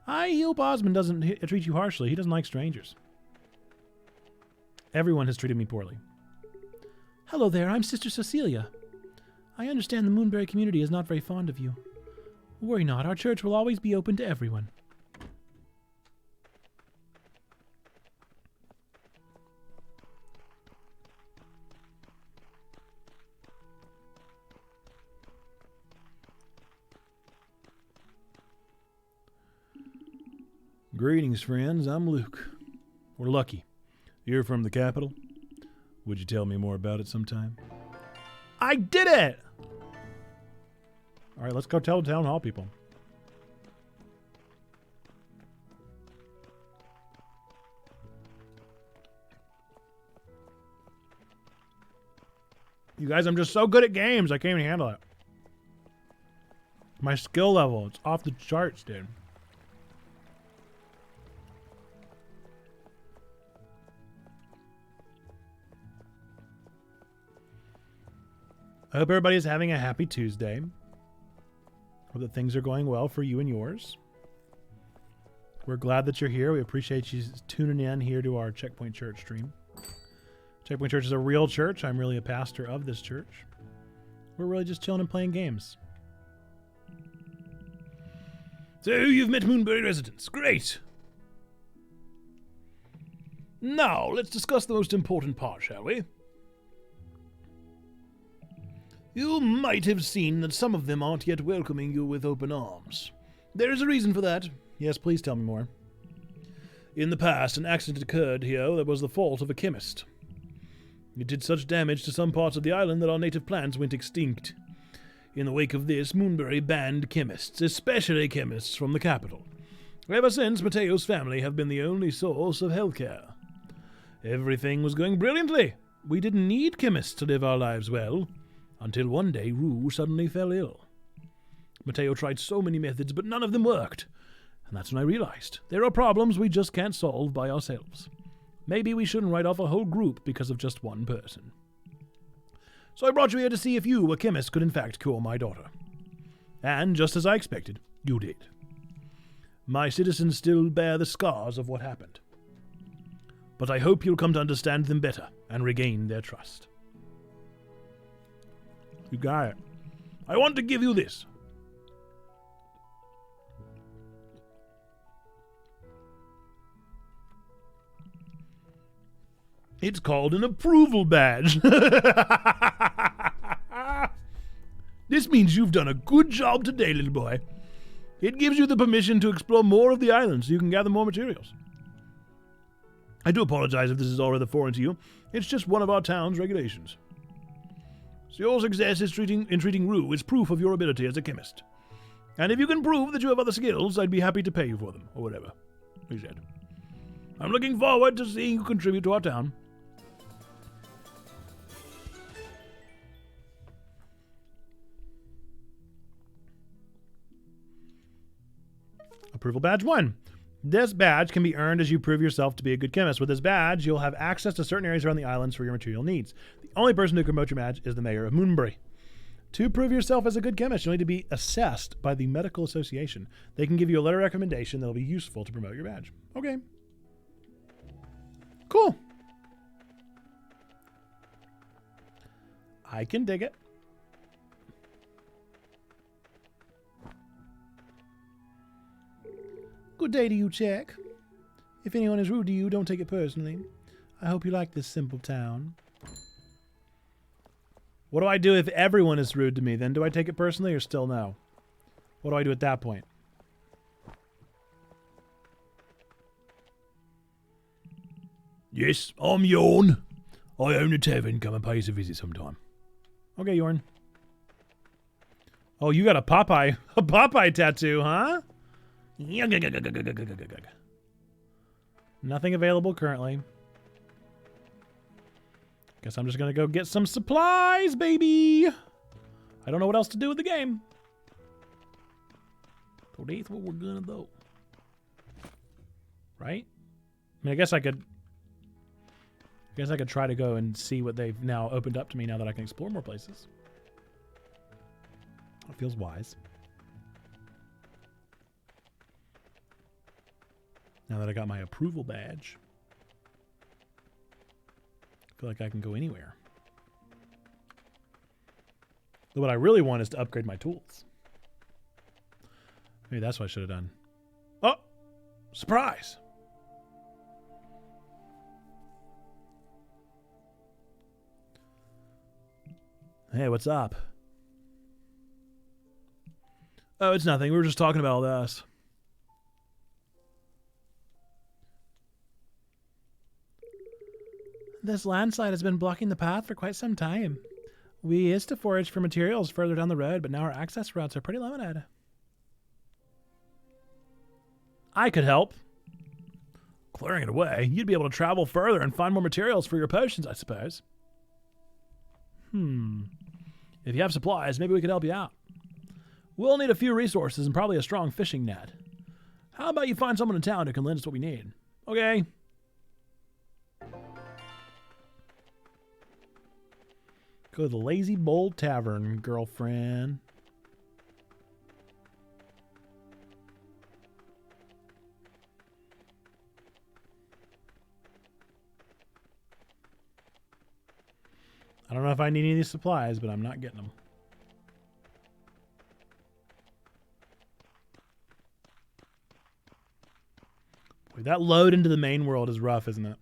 I hope Osmond doesn't treat you harshly. He doesn't like strangers. Everyone has treated me poorly. Hello there, I'm Sister Cecilia. I understand the Moonbury community is not very fond of you. Worry not, our church will always be open to everyone. Greetings, friends. I'm Luke. We're lucky. You're from the capital? Would you tell me more about it sometime? I did it! All right, let's go tell the town hall people. You guys, I'm just so good at games. I can't even handle it. My skill level, it's off the charts, dude. I hope everybody is having a happy Tuesday. Hope that things are going well for you and yours. We're glad that you're here. We appreciate you tuning in here to our Checkpoint Church stream. Checkpoint Church is a real church. I'm really a pastor of this church. We're really just chilling and playing games. So you've met Moonbury residents. Great. Now, let's discuss the most important part, shall we? You might have seen that some of them aren't yet welcoming you with open arms. There is a reason for that. Yes, please tell me more. In the past, an accident occurred here that was the fault of a chemist. It did such damage to some parts of the island that our native plants went extinct. In the wake of this, Moonbury banned chemists, especially chemists from the capital. Ever since, Mateo's family have been the only source of healthcare. Everything was going brilliantly. We didn't need chemists to live our lives well. Until one day, Rue suddenly fell ill. Mateo tried so many methods, but none of them worked. And that's when I realized there are problems we just can't solve by ourselves. Maybe we shouldn't write off a whole group because of just one person. So I brought you here to see if you, a chemist, could in fact cure my daughter. And just as I expected, you did. My citizens still bear the scars of what happened. But I hope you'll come to understand them better and regain their trust. You got it. I want to give you this. It's called an approval badge. This means you've done a good job today, little boy. It gives you the permission to explore more of the island so you can gather more materials. I do apologize if this is already foreign to you. It's just one of our town's regulations. So your success in treating Rue is proof of your ability as a chemist. And if you can prove that you have other skills, I'd be happy to pay you for them, or whatever, he said. I'm looking forward to seeing you contribute to our town. Approval badge 1. This badge can be earned as you prove yourself to be a good chemist. With this badge, you'll have access to certain areas around the islands for your material needs. The only person who can promote your badge is the mayor of Moonbury. To prove yourself as a good chemist, you'll need to be assessed by the medical association. They can give you a letter of recommendation that will be useful to promote your badge. Okay. Cool. I can dig it. Good day to you, Jack. If anyone is rude to you, don't take it personally. I hope you like this simple town. What do I do if everyone is rude to me? Then do I take it personally or still no? What do I do at that point? Yes, I'm Yorn. I own a tavern. Come and pay us a visit sometime. Okay, Yorn. Oh, you got a Popeye tattoo, huh? Nothing available currently. Guess I'm just gonna go get some supplies, baby. I don't know what else to do with the game. So that's what we're gonna do. Right? I mean, I guess I could try to go and see what they've now opened up to me now that I can explore more places. It feels wise. Now that I got my approval badge, I feel like I can go anywhere. But what I really want is to upgrade my tools. Maybe that's what I should have done. Oh! Surprise! Hey, what's up? Oh, it's nothing. We were just talking about all this. This landslide has been blocking the path for quite some time. We used to forage for materials further down the road, but now our access routes are pretty limited. I could help. Clearing it away, you'd be able to travel further and find more materials for your potions, I suppose. If you have supplies, maybe we could help you out. We'll need a few resources and probably a strong fishing net. How about you find someone in town who can lend us what we need? Okay. Go to the Lazy Bowl Tavern, girlfriend. I don't know if I need any of these supplies, but I'm not getting them. Boy, that load into the main world is rough, isn't it?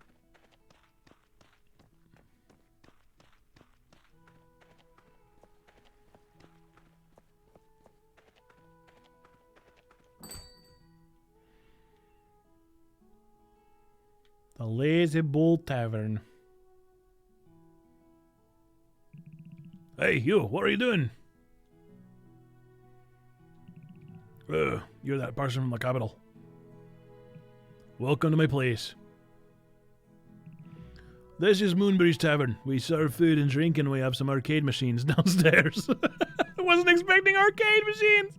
The Lazy Bull Tavern. Hey, you, what are you doing? You're that person from the capital. Welcome to my place. This is Moonbury's Tavern. We serve food and drink, and we have some arcade machines downstairs. I wasn't expecting arcade machines.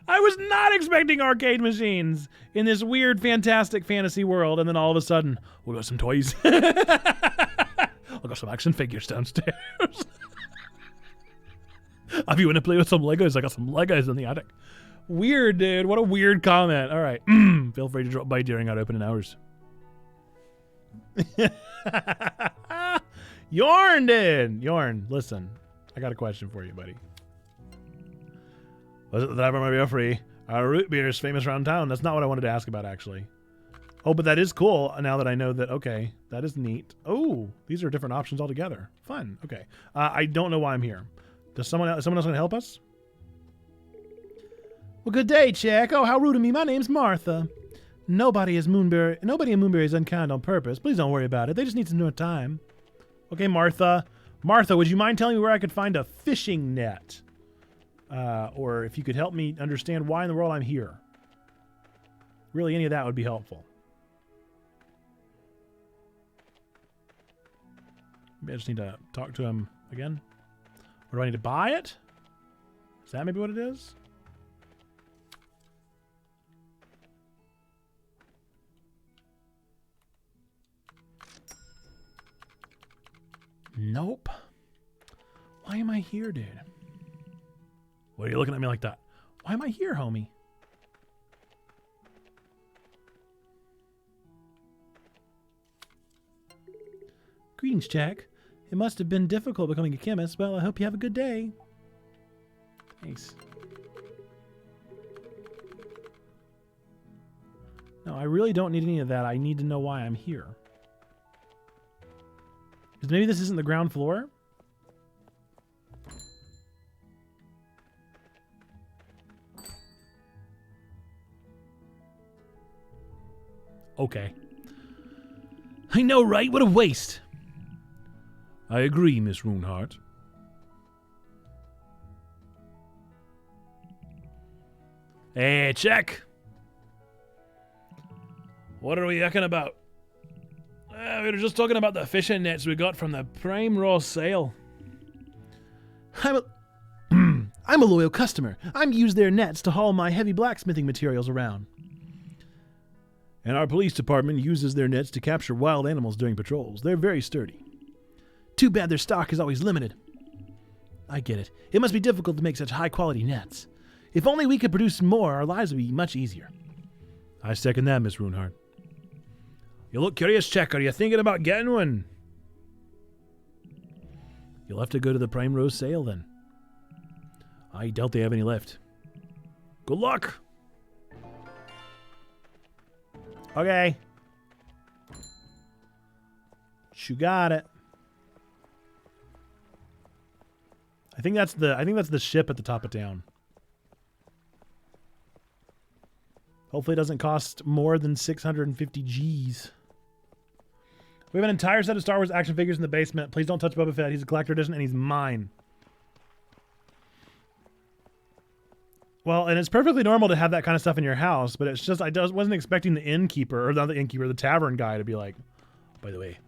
I was not expecting arcade machines in this weird, fantastic fantasy world, and then all of a sudden, we got some toys. I got some action figures downstairs. If you want to play with some Legos, I got some Legos in the attic. Weird, dude. What a weird comment. All right. Feel free to drop by during our opening hours. Yorn, dude. Yorn, listen. I got a question for you, buddy. Was it the tavern where you're free? Our root beer is famous around town. That's not what I wanted to ask about, actually. Oh, but that is cool now that I know that. Okay, that is neat. Oh, these are different options altogether. Fun. Okay. I don't know why I'm here. Is someone else going to help us? Well, good day, Jack. Oh, how rude of me. My name's Martha. Nobody in Moonbury is unkind on purpose. Please don't worry about it. They just need some more time. Okay, Martha. Martha, would you mind telling me where I could find a fishing net? Or if you could help me understand why in the world I'm here. Really, any of that would be helpful. Maybe I just need to talk to him again. Or do I need to buy it? Is that maybe what it is? Nope. Why am I here, dude? What are you looking at me like that? Why am I here, homie? Greetings, Jack. It must have been difficult becoming a chemist. Well, I hope you have a good day. Thanks. No, I really don't need any of that. I need to know why I'm here. Because maybe this isn't the ground floor? Okay. I know, right? What a waste. I agree, Miss Runehart. Hey, check. What are we yucking about? We were just talking about the fishing nets we got from the Prime Raw sale. I'm a loyal customer. I'm used their nets to haul my heavy blacksmithing materials around. And our police department uses their nets to capture wild animals during patrols. They're very sturdy. Too bad their stock is always limited. I get it. It must be difficult to make such high-quality nets. If only we could produce more, our lives would be much easier. I second that, Miss Runehart. You look curious, Check. Are you thinking about getting one? You'll have to go to the Prime Rose sale, then. I doubt they have any left. Good luck! Okay. You got it. I think that's the ship at the top of town. Hopefully it doesn't cost more than 650 G's. We have an entire set of Star Wars action figures in the basement. Please don't touch Boba Fett. He's a collector edition and he's mine. Well, and it's perfectly normal to have that kind of stuff in your house, but it's just I wasn't expecting the innkeeper, or not the innkeeper, the tavern guy to be like, by the way,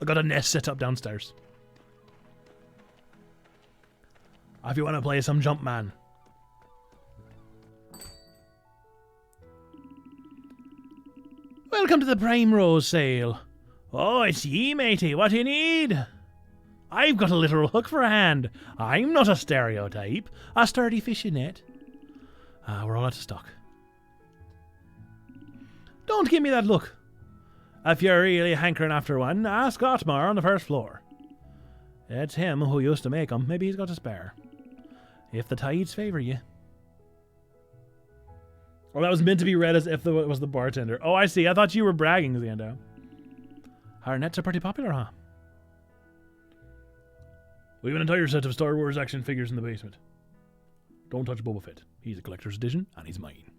I got a nest set up downstairs. If you want to play some Jumpman. Welcome to the Prime Rose sale. Oh, it's ye, matey. What do you need? I've got a literal hook for a hand. I'm not a stereotype. A sturdy fishing net. We're all out of stock. Don't give me that look. If you're really hankering after one, ask Otmar on the first floor. It's him who used to make 'em. Maybe he's got a spare. If the tides favor you. Well, that was meant to be read as if it was the bartender. Oh, I see. I thought you were bragging, Xando. Our nets are pretty popular, huh? We have an entire set of Star Wars action figures in the basement. Don't touch Boba Fett. He's a collector's edition, and he's mine.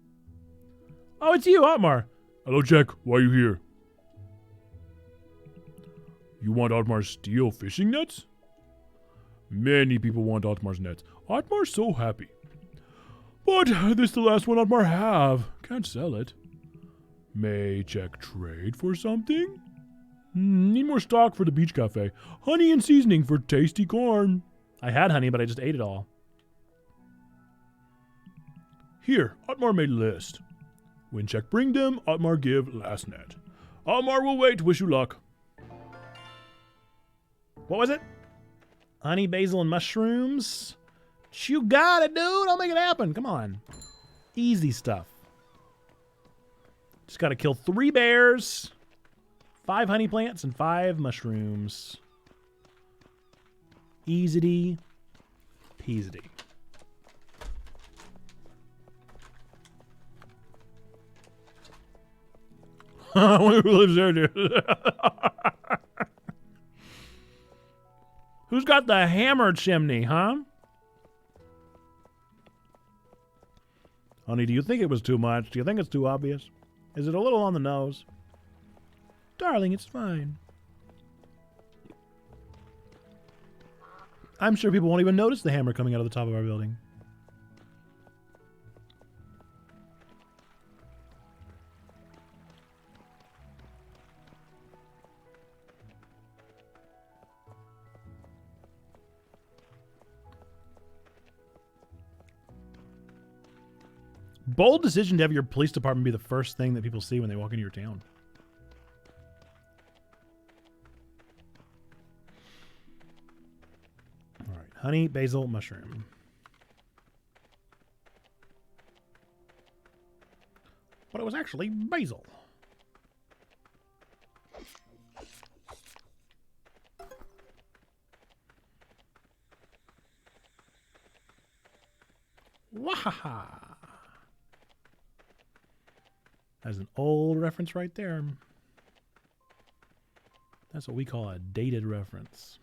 Oh, it's you, Otmar. Hello, Jack. Why are you here? You want Otmar's steel fishing nets? Many people want Otmar's nets. Otmar's so happy. But this is the last one Otmar have. Can't sell it. May Jack trade for something? Need more stock for the beach cafe. Honey and seasoning for tasty corn. I had honey, but I just ate it all. Here, Otmar made a list. When Jack bring them, Otmar give last net. Otmar will wait. Wish you luck. What was it? Honey, basil, and mushrooms? You got it, dude. I'll make it happen. Come on. Easy stuff. Just got to kill 3 bears, 5 honey plants, and 5 mushrooms. Easy peasy. I wonder who lives there, dude. Who's got the hammer chimney, huh? Honey, do you think it was too much? Do you think it's too obvious? Is it a little on the nose? Darling, it's fine. I'm sure people won't even notice the hammer coming out of the top of our building. Bold decision to have your police department be the first thing that people see when they walk into your town. All right, honey, basil, mushroom. But it was actually basil. Wahaha. That's an old reference right there. That's what we call a dated reference.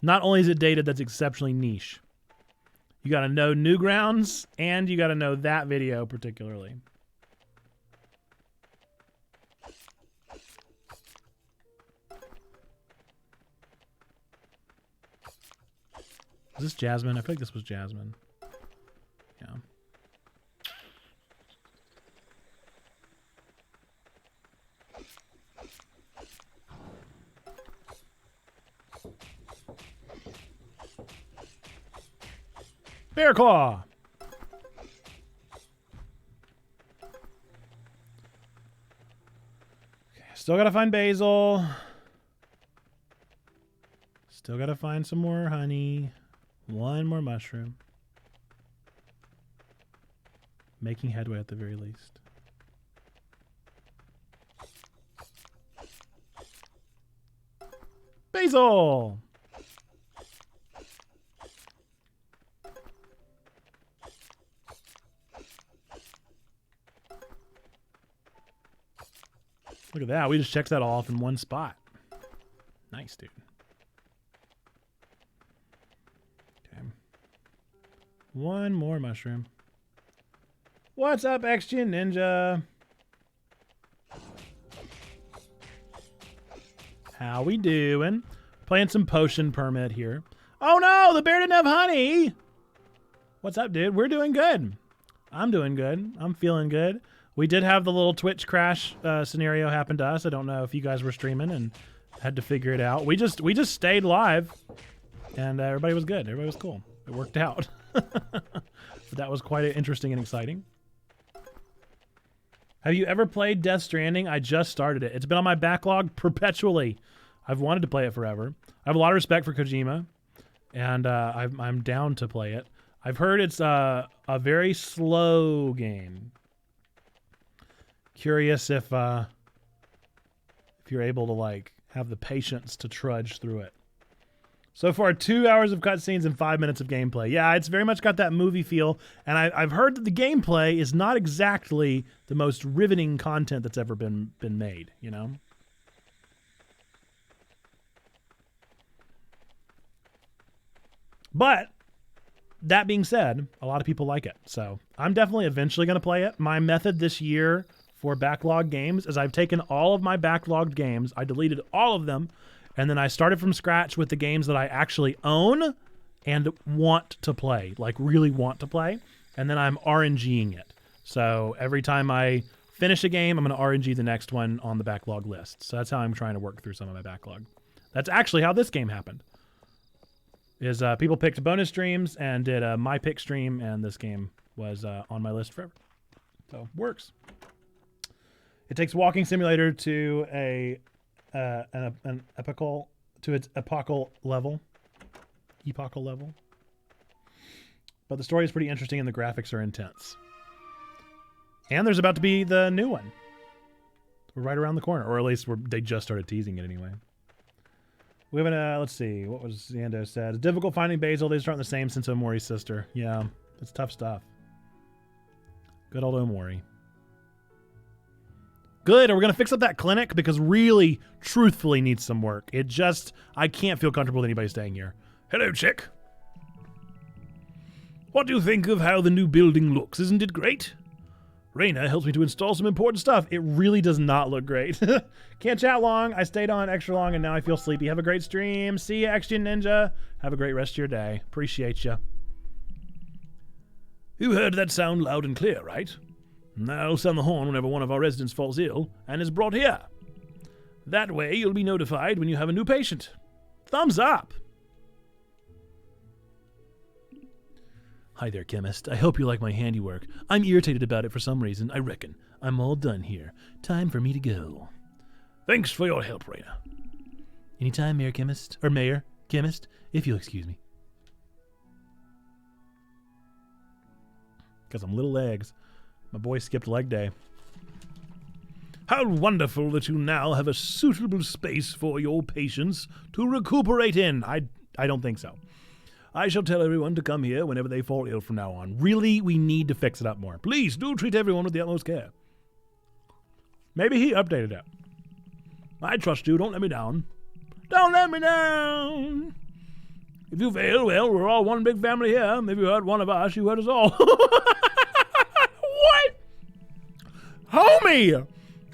Not only is it dated, that's exceptionally niche. You got to know Newgrounds, and you got to know that video particularly. Is this Jasmine? I feel like this was Jasmine. Yeah. Bear Claw. Okay, still gotta find basil. Still gotta find some more honey. One more mushroom. Making headway at the very least. Basil! Look at that. We just checked that all off in one spot. Nice, dude. Okay. One more mushroom. What's up, XG Ninja? How we doing? Playing some potion permit here. Oh no, the bear didn't have honey. What's up, dude? We're doing good. I'm doing good. I'm feeling good. We did have the little Twitch crash scenario happen to us. I don't know if you guys were streaming and had to figure it out. We just stayed live, and everybody was good. Everybody was cool. It worked out. But that was quite interesting and exciting. Have you ever played Death Stranding? I just started it. It's been on my backlog perpetually. I've wanted to play it forever. I have a lot of respect for Kojima, and I'm down to play it. I've heard it's a very slow game. Curious if you're able to like have the patience to trudge through it. So far, 2 hours of cutscenes and 5 minutes of gameplay. Yeah, it's very much got that movie feel, and I've heard that the gameplay is not exactly the most riveting content that's ever been made. You know. But that being said, a lot of people like it, so I'm definitely eventually going to play it. My method this year for backlog games is I've taken all of my backlogged games, I deleted all of them, and then I started from scratch with the games that I actually own and want to play, like really want to play, and then I'm RNGing it. So every time I finish a game, I'm going to RNG the next one on the backlog list. So that's how I'm trying to work through some of my backlog. That's actually how this game happened. Is people picked bonus streams and did a my pick stream, and this game was on my list forever. So works. It takes Walking Simulator to an epochal to its epochal level. But the story is pretty interesting and the graphics are intense. And there's about to be the new one. We're right around the corner, or at least they just started teasing it anyway. We have let's see, what was Zando said? It's difficult finding basil. They just aren't the same since Omori's sister. Yeah, it's tough stuff. Good old Omori. Good. Are we going to fix up that clinic? Because really, truthfully needs some work. I can't feel comfortable with anybody staying here. Hello, Chick. What do you think of how the new building looks? Isn't it great? Raina helps me to install some important stuff. It really does not look great. Can't chat long. I stayed on extra long and now I feel sleepy. Have a great stream. See ya, Action Ninja. Have a great rest of your day. Appreciate you. You heard that sound loud and clear, right? I'll sound the horn whenever one of our residents falls ill and is brought here. That way you'll be notified when you have a new patient. Thumbs up! Hi there, chemist. I hope you like my handiwork. I'm irritated about it for some reason, I reckon. I'm all done here. Time for me to go. Thanks for your help, Raina. Anytime, Mayor Chemist. Or Mayor Chemist, if you'll excuse me. Got some little legs. My boy skipped leg day. How wonderful that you now have a suitable space for your patients to recuperate in. I don't think so. I shall tell everyone to come here whenever they fall ill from now on. Really, we need to fix it up more. Please do treat everyone with the utmost care. Maybe he updated it. I trust you. Don't let me down. Don't let me down. If you fail, well, we're all one big family here. If you hurt one of us, you hurt us all. What? Homie!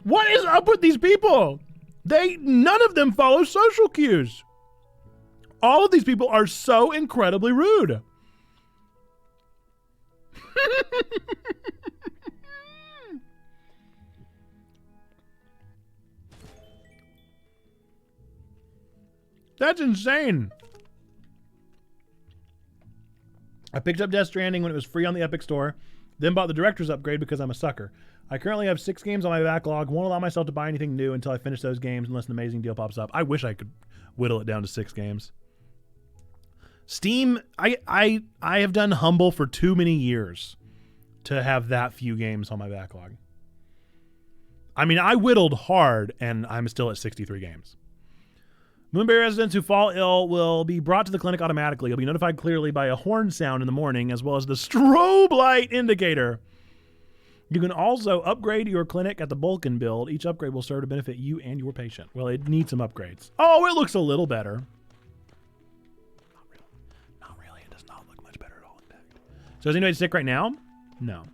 What is up with these people? None of them follow social cues. All of these people are so incredibly rude. That's insane. I picked up Death Stranding when it was free on the Epic Store, then bought the Director's Upgrade because I'm a sucker. I currently have 6 games on my backlog. Won't allow myself to buy anything new until I finish those games unless an amazing deal pops up. I wish I could whittle it down to 6 games. Steam, I have done Humble for too many years to have that few games on my backlog. I mean, I whittled hard, and I'm still at 63 games. Moonberry residents who fall ill will be brought to the clinic automatically. You'll be notified clearly by a horn sound in the morning, as well as the strobe light indicator. You can also upgrade your clinic at the Vulcan build. Each upgrade will serve to benefit you and your patient. Well, it needs some upgrades. Oh, it looks a little better. Not really. It does not look much better at all, in fact. So is anybody sick right now? No.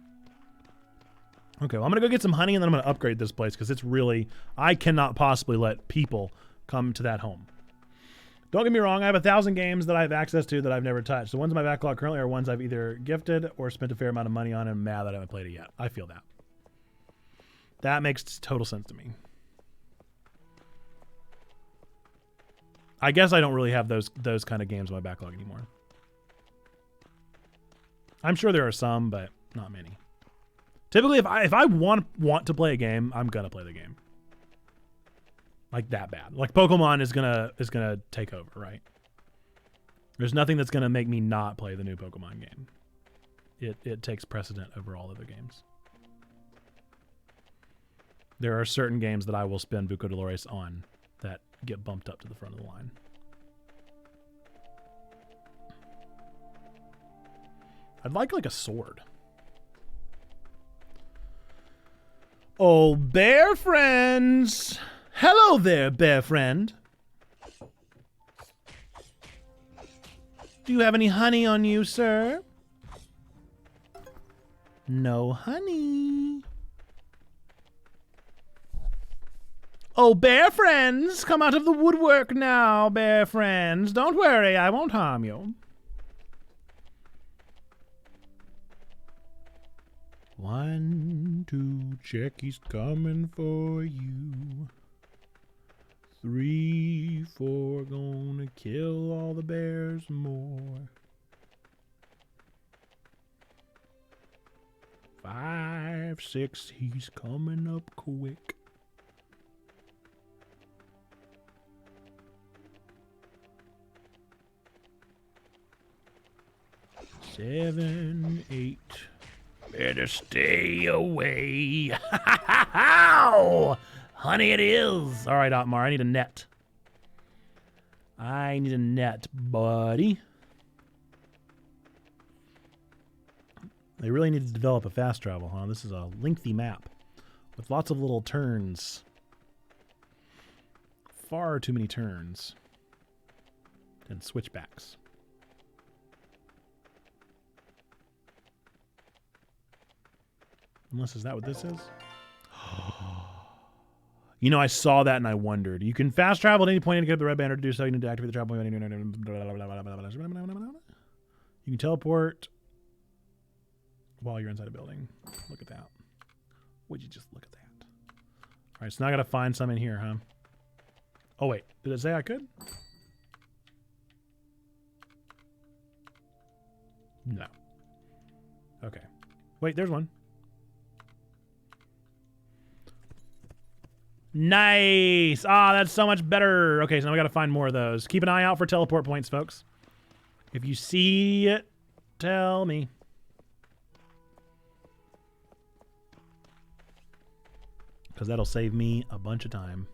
Okay, well, I'm going to go get some honey, and then I'm going to upgrade this place, because it's really... I cannot possibly let people come to that home. Don't get me wrong, I have 1,000 games that I have access to that I've never touched. The ones in my backlog currently are ones I've either gifted or spent a fair amount of money on, and I'm mad that I haven't played it yet. I feel that. That makes total sense to me. I guess I don't really have those kind of games in my backlog anymore. I'm sure there are some, but not many. Typically, if I want to play a game, I'm gonna play the game. Like that bad. Like Pokemon is gonna take over, right? There's nothing that's gonna make me not play the new Pokemon game. It takes precedent over all other games. There are certain games that I will spend Buco Dolores on that get bumped up to the front of the line. I'd like a sword. Oh, bear friends! Hello there, bear friend. Do you have any honey on you, sir? No honey. Oh, bear friends, come out of the woodwork now, bear friends. Don't worry, I won't harm you. 1, 2, check, he's coming for you. 3, 4, gonna kill all the bears more. 5, 6, he's coming up quick. 7, 8. Better stay away. Honey it is. All right, Otmar, I need a net. I need a net, buddy. They really need to develop a fast travel, huh? This is a lengthy map. with lots of little turns. Far too many turns. And switchbacks. Unless, is that what this is? You know, I saw that and I wondered. You can fast travel at any point and get the red banner to do so. You need to activate the travel. You can teleport while you're inside a building. Look at that. Would you just look at that? All right, so now I got to find some in here, huh? Oh, wait. Did it say I could? No. Okay. Wait, there's one. Nice. Ah, that's so much better. Okay, so now we got to find more of those. Keep an eye out for teleport points, folks. If you see it, tell me. Because that'll save me a bunch of time.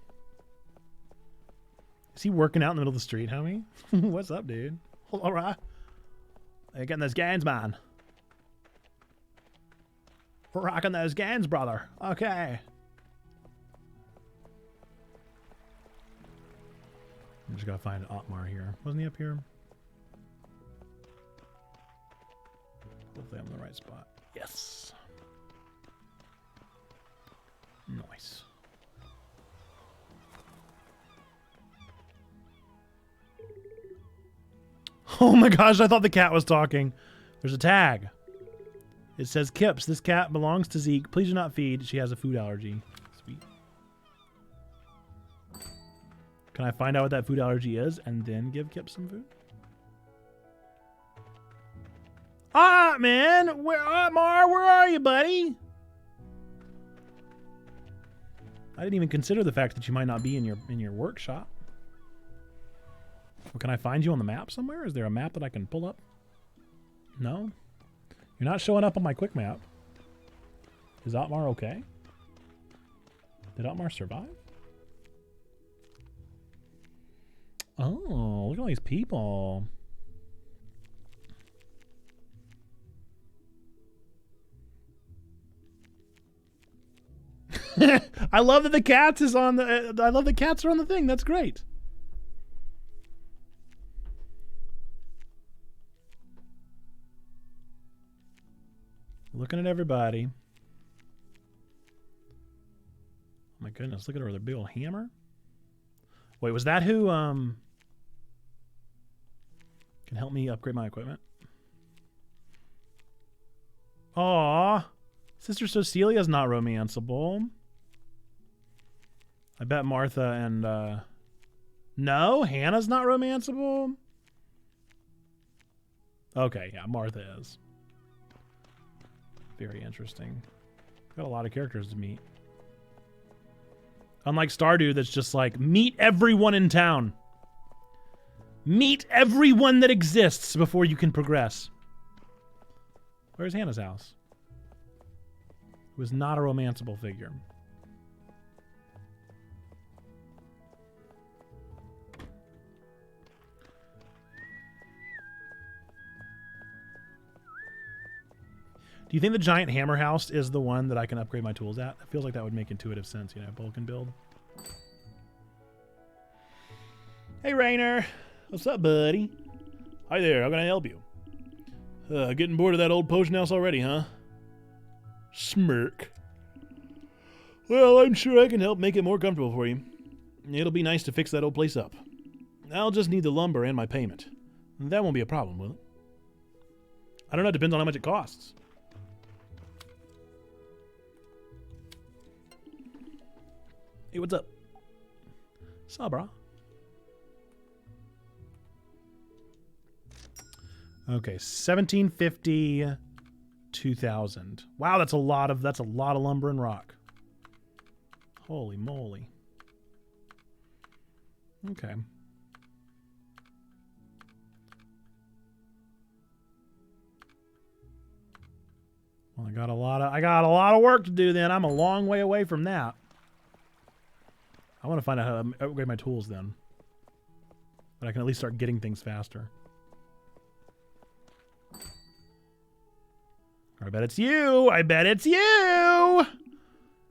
Is he working out in the middle of the street, homie? What's up, dude? All right. You're getting those gains, man. Rocking those gains, brother. Okay. I'm just gotta find Otmar here. Wasn't he up here? Hopefully I'm in the right spot. Yes. Nice. Oh my gosh, I thought the cat was talking. There's a tag. It says, Kips, this cat belongs to Zeke. Please do not feed. She has a food allergy. Sweet. Can I find out what that food allergy is and then give Kip some food? Ah, man! Where are you, buddy? I didn't even consider the fact that you might not be in your workshop. Well, can I find you on the map somewhere? Is there a map that I can pull up? No? You're not showing up on my quick map. Is Otmar okay? Did Otmar survive? Oh, look at all these people. I love that the cats is on the. I love the cats are on the thing. That's great. Looking at everybody. Oh my goodness! Look at her with her big old hammer. Wait, was that who can help me upgrade my equipment? Aw, Sister Cecilia's not romanceable. I bet Martha and no, Hannah's not romanceable. Okay, yeah, Martha is. Very interesting. Got a lot of characters to meet. Unlike Stardew, that's just like, meet everyone in town. Meet everyone that exists before you can progress. Where's Hannah's house? It was not a romanceable figure. Do you think the giant hammer house is the one that I can upgrade my tools at? It feels like that would make intuitive sense, you know, Vulcan build. Hey, Rainer. What's up, buddy? Hi there, how can I help you? Getting bored of that old potion house already, huh? Smirk. Well, I'm sure I can help make it more comfortable for you. It'll be nice to fix that old place up. I'll just need the lumber and my payment. That won't be a problem, will it? I don't know, it depends on how much it costs. Hey, what's up? Sabra. Okay, 1750, 2000. Wow, that's a lot of lumber and rock. Holy moly. Okay. Well, I got a lot of work to do then. I'm a long way away from that. I want to find out how to upgrade my tools then. But I can at least start getting things faster. I bet it's you! I bet it's you!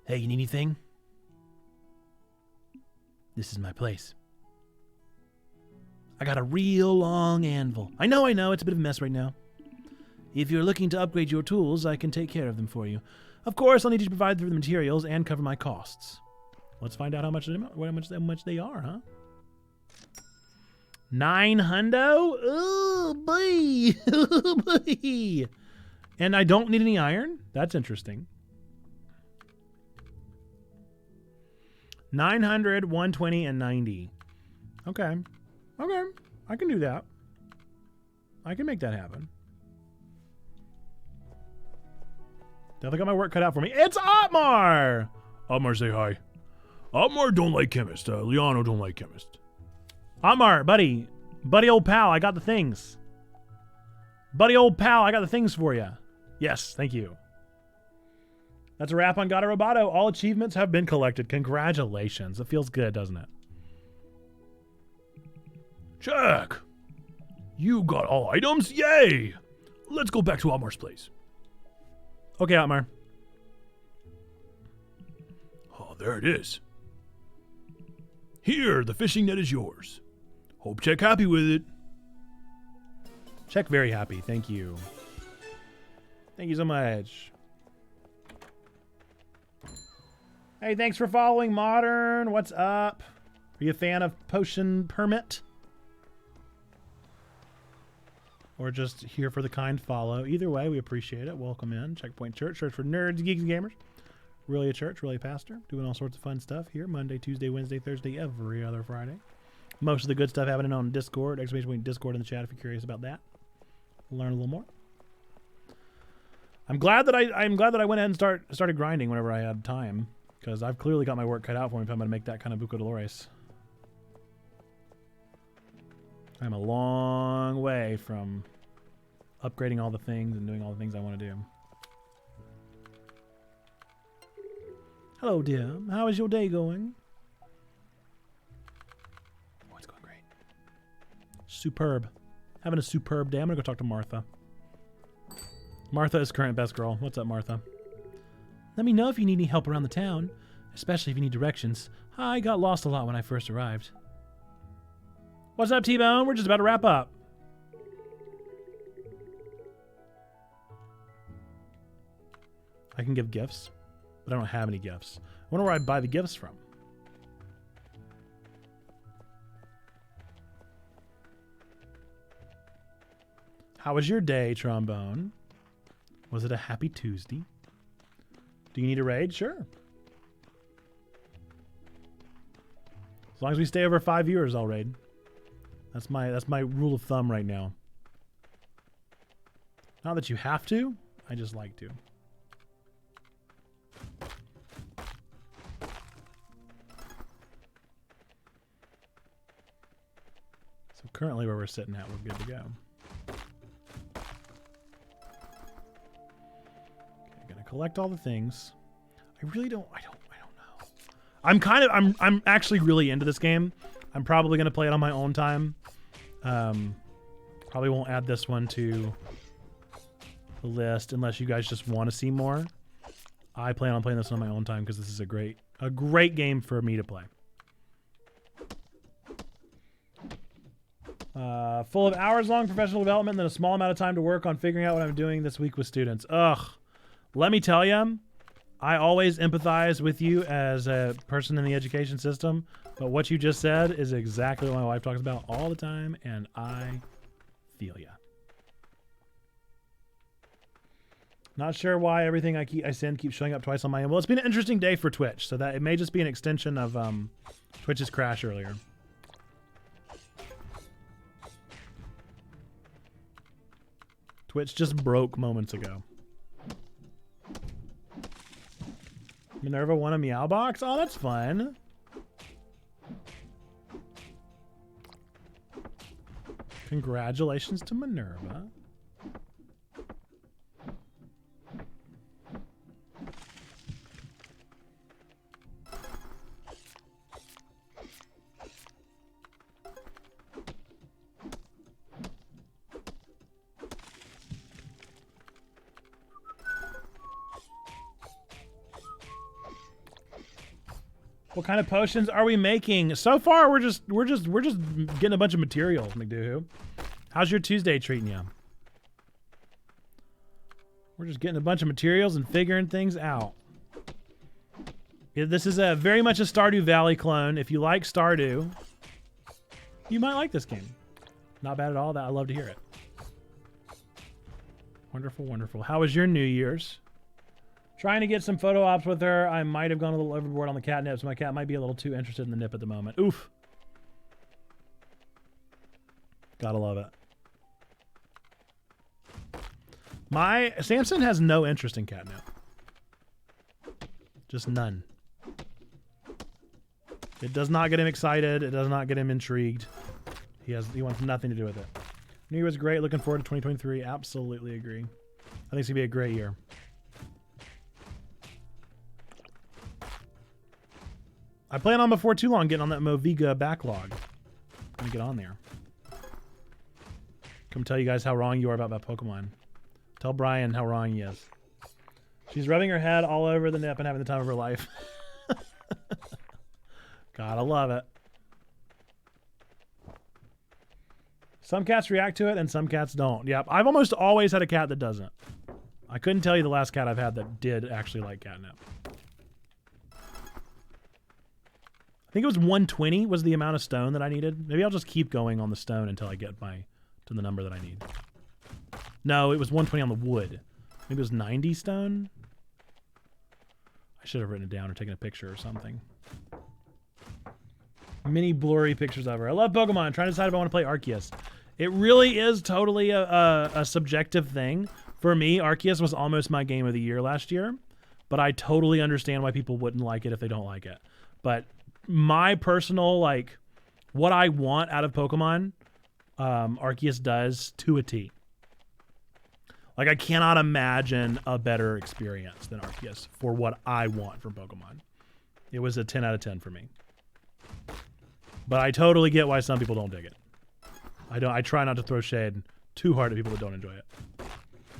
Hey, you need anything? This is my place. I got a real long anvil. I know, it's a bit of a mess right now. If you're looking to upgrade your tools, I can take care of them for you. Of course, I'll need you to provide for the materials and cover my costs. Let's find out how much they are, huh? 900? Oh, boy. Oh, boy. And I don't need any iron? That's interesting. 900, 120, and 90. Okay. Okay. I can do that. I can make that happen. Definitely got my work cut out for me. It's Otmar! Otmar, say hi. Otmar don't like chemist. Liano don't like chemist. Otmar, buddy. Buddy old pal, I got the things. Buddy old pal, I got the things for you. Yes, thank you. That's a wrap on Gato Roboto. All achievements have been collected. Congratulations. It feels good, doesn't it? Check. You got all items? Yay! Let's go back to Otmar's place. Okay, Otmar. Oh, there it is. Here, the fishing net is yours. Hope Check happy with it. Check very happy. Thank you. Thank you so much. Hey, thanks for following, Modern. What's up? Are you a fan of Potion Permit? Or just here for the kind follow? Either way, we appreciate it. Welcome in. Checkpoint Church. Church for nerds, geeks, and gamers. Really a church, really a pastor. Doing all sorts of fun stuff here. Monday, Tuesday, Wednesday, Thursday, every other Friday. Most of the good stuff happening on Discord. Exclamation point Discord in the chat if you're curious about that. Learn a little more. I'm glad that I went ahead and started grinding whenever I had time, because I've clearly got my work cut out for me if I'm going to make that kind of Buco Dolores. I'm a long way from upgrading all the things and doing all the things I want to do. Hello, dear. How is your day going? Oh, it's going great. Superb. Having a superb day. I'm going to go talk to Martha. Martha is current best girl. What's up, Martha? Let me know if you need any help around the town, especially if you need directions. I got lost a lot when I first arrived. What's up, T-Bone? We're just about to wrap up. I can give gifts, but I don't have any gifts. I wonder where I buy the gifts from. How was your day, Trombone? Was it a happy Tuesday? Do you need a raid? Sure. As long as we stay over 5 viewers, I'll raid. That's my rule of thumb right now. Not that you have to, I just like to. So currently where we're sitting at, we're good to go. Okay, gonna collect all the things. I don't know. I'm actually really into this game. I'm probably gonna play it on my own time. Probably won't add this one to the list unless you guys just want to see more. I plan on playing this on my own time because this is a great game for me to play. Full of hours-long professional development and then a small amount of time to work on figuring out what I'm doing this week with students. Ugh. Let me tell you, I always empathize with you as a person in the education system, but what you just said is exactly what my wife talks about all the time, and I feel ya. Not sure why everything I send keeps showing up twice on my end. Well, it's been an interesting day for Twitch, so that it may just be an extension of Twitch's crash earlier. Twitch just broke moments ago. Minerva won a Meow Box? Oh, that's fun. Congratulations to Minerva. What kind of potions are we making? So far, we're just getting a bunch of materials, McDoohoo. How's your Tuesday treating you? We're just getting a bunch of materials and figuring things out. Yeah, this is a very much a Stardew Valley clone. If you like Stardew, you might like this game. Not bad at all. I love to hear it. Wonderful, wonderful. How was your New Year's? Trying to get some photo ops with her. I might have gone a little overboard on the catnip, so my cat might be a little too interested in the nip at the moment. Oof. Gotta love it. My Samson has no interest in catnip. Just none. It does not get him excited. It does not get him intrigued. He wants nothing to do with it. New Year was great. Looking forward to 2023. Absolutely agree. I think it's gonna be a great year. I plan on before too long getting on that Moviga backlog. I'm gonna get on there. Come tell you guys how wrong you are about that Pokemon. Tell Brian how wrong he is. She's rubbing her head all over the nip and having the time of her life. Gotta love it. Some cats react to it and some cats don't. Yep, I've almost always had a cat that doesn't. I couldn't tell you the last cat I've had that did actually like catnip. I think it was 120 was the amount of stone that I needed. Maybe I'll just keep going on the stone until I get to the number that I need. No, it was 120 on the wood. Maybe it was 90 stone. I should have written it down or taken a picture or something. Many blurry pictures of her. I love Pokemon. I'm trying to decide if I want to play Arceus. It really is totally a subjective thing. For me, Arceus was almost my game of the year last year, but I totally understand why people wouldn't like it if they don't like it. But my personal, like, what I want out of Pokemon, Arceus does to a T. Like, I cannot imagine a better experience than Arceus for what I want from Pokemon. It was a 10 out of 10 for me. But I totally get why some people don't dig it. I try not to throw shade too hard at people that don't enjoy it.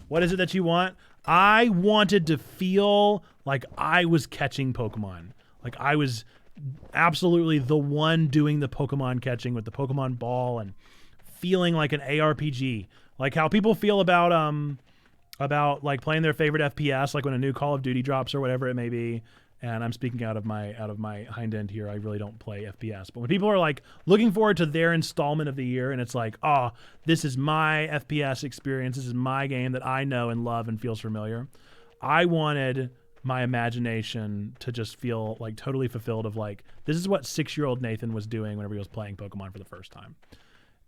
What is it that you want? I wanted to feel like I was catching Pokemon. Like I was absolutely the one doing the Pokemon catching with the Pokemon ball and feeling like an ARPG. Like how people feel about like playing their favorite FPS, like when a new Call of Duty drops or whatever it may be. And I'm speaking out of my hind end here. I really don't play FPS. But when people are like looking forward to their installment of the year and it's like, oh, this is my FPS experience. This is my game that I know and love and feels familiar. I wanted my imagination to just feel like totally fulfilled of like, this is what 6-year-old Nathan was doing whenever he was playing Pokemon for the first time.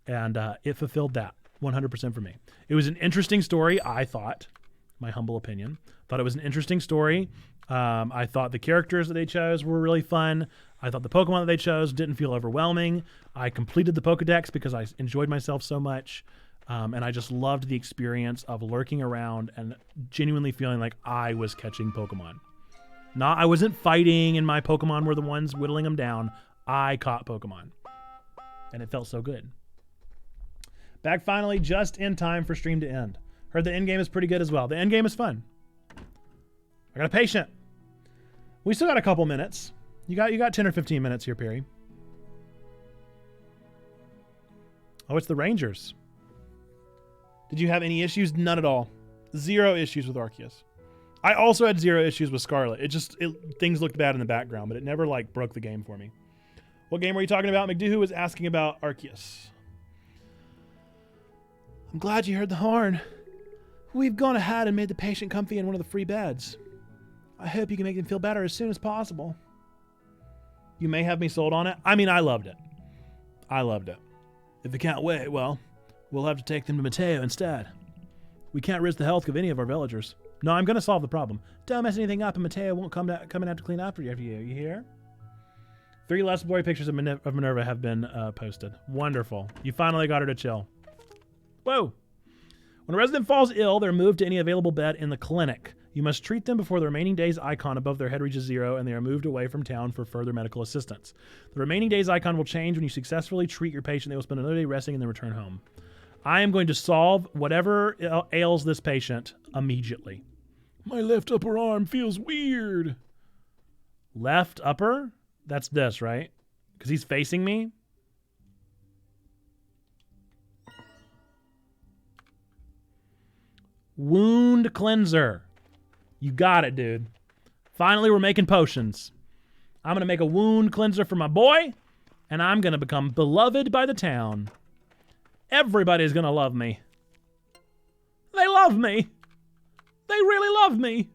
And it fulfilled that 100% for me. It was an interesting story, I thought. My humble opinion. Thought it was an interesting story. I thought the characters that they chose were really fun. I thought the Pokemon that they chose didn't feel overwhelming. I completed the Pokedex because I enjoyed myself so much. And I just loved the experience of lurking around and genuinely feeling like I was catching Pokemon. I wasn't fighting and my Pokemon were the ones whittling them down. I caught Pokemon. And it felt so good. Back finally just in time for stream to end. Heard the end game is pretty good as well. The end game is fun. I got a patient. We still got a couple minutes. You got 10 or 15 minutes here, Perry. Oh, it's the Rangers. Did you have any issues? None at all. 0 issues with Arceus. I also had 0 issues with Scarlet. Things looked bad in the background, but it never like broke the game for me. What game were you talking about? McDoohoo was asking about Arceus. I'm glad you heard the horn. We've gone ahead and made the patient comfy in one of the free beds. I hope you can make them feel better as soon as possible. You may have me sold on it. I mean, I loved it. I loved it. If they can't wait, well, we'll have to take them to Mateo instead. We can't risk the health of any of our villagers. No, I'm going to solve the problem. Don't mess anything up and Mateo won't come out to clean up after you. You hear? 3 less blurry pictures of Minerva have been posted. Wonderful. You finally got her to chill. Whoa. When a resident falls ill, they're moved to any available bed in the clinic. You must treat them before the remaining days icon above their head reaches 0 and they are moved away from town for further medical assistance. The remaining days icon will change when you successfully treat your patient. They will spend another day resting and then return home. I am going to solve whatever ails this patient immediately. My left upper arm feels weird. Left upper? That's this, right? Because he's facing me. Wound cleanser. You got it, dude. Finally, we're making potions. I'm going to make a wound cleanser for my boy, and I'm going to become beloved by the town. Everybody's going to love me. They love me. They really love me.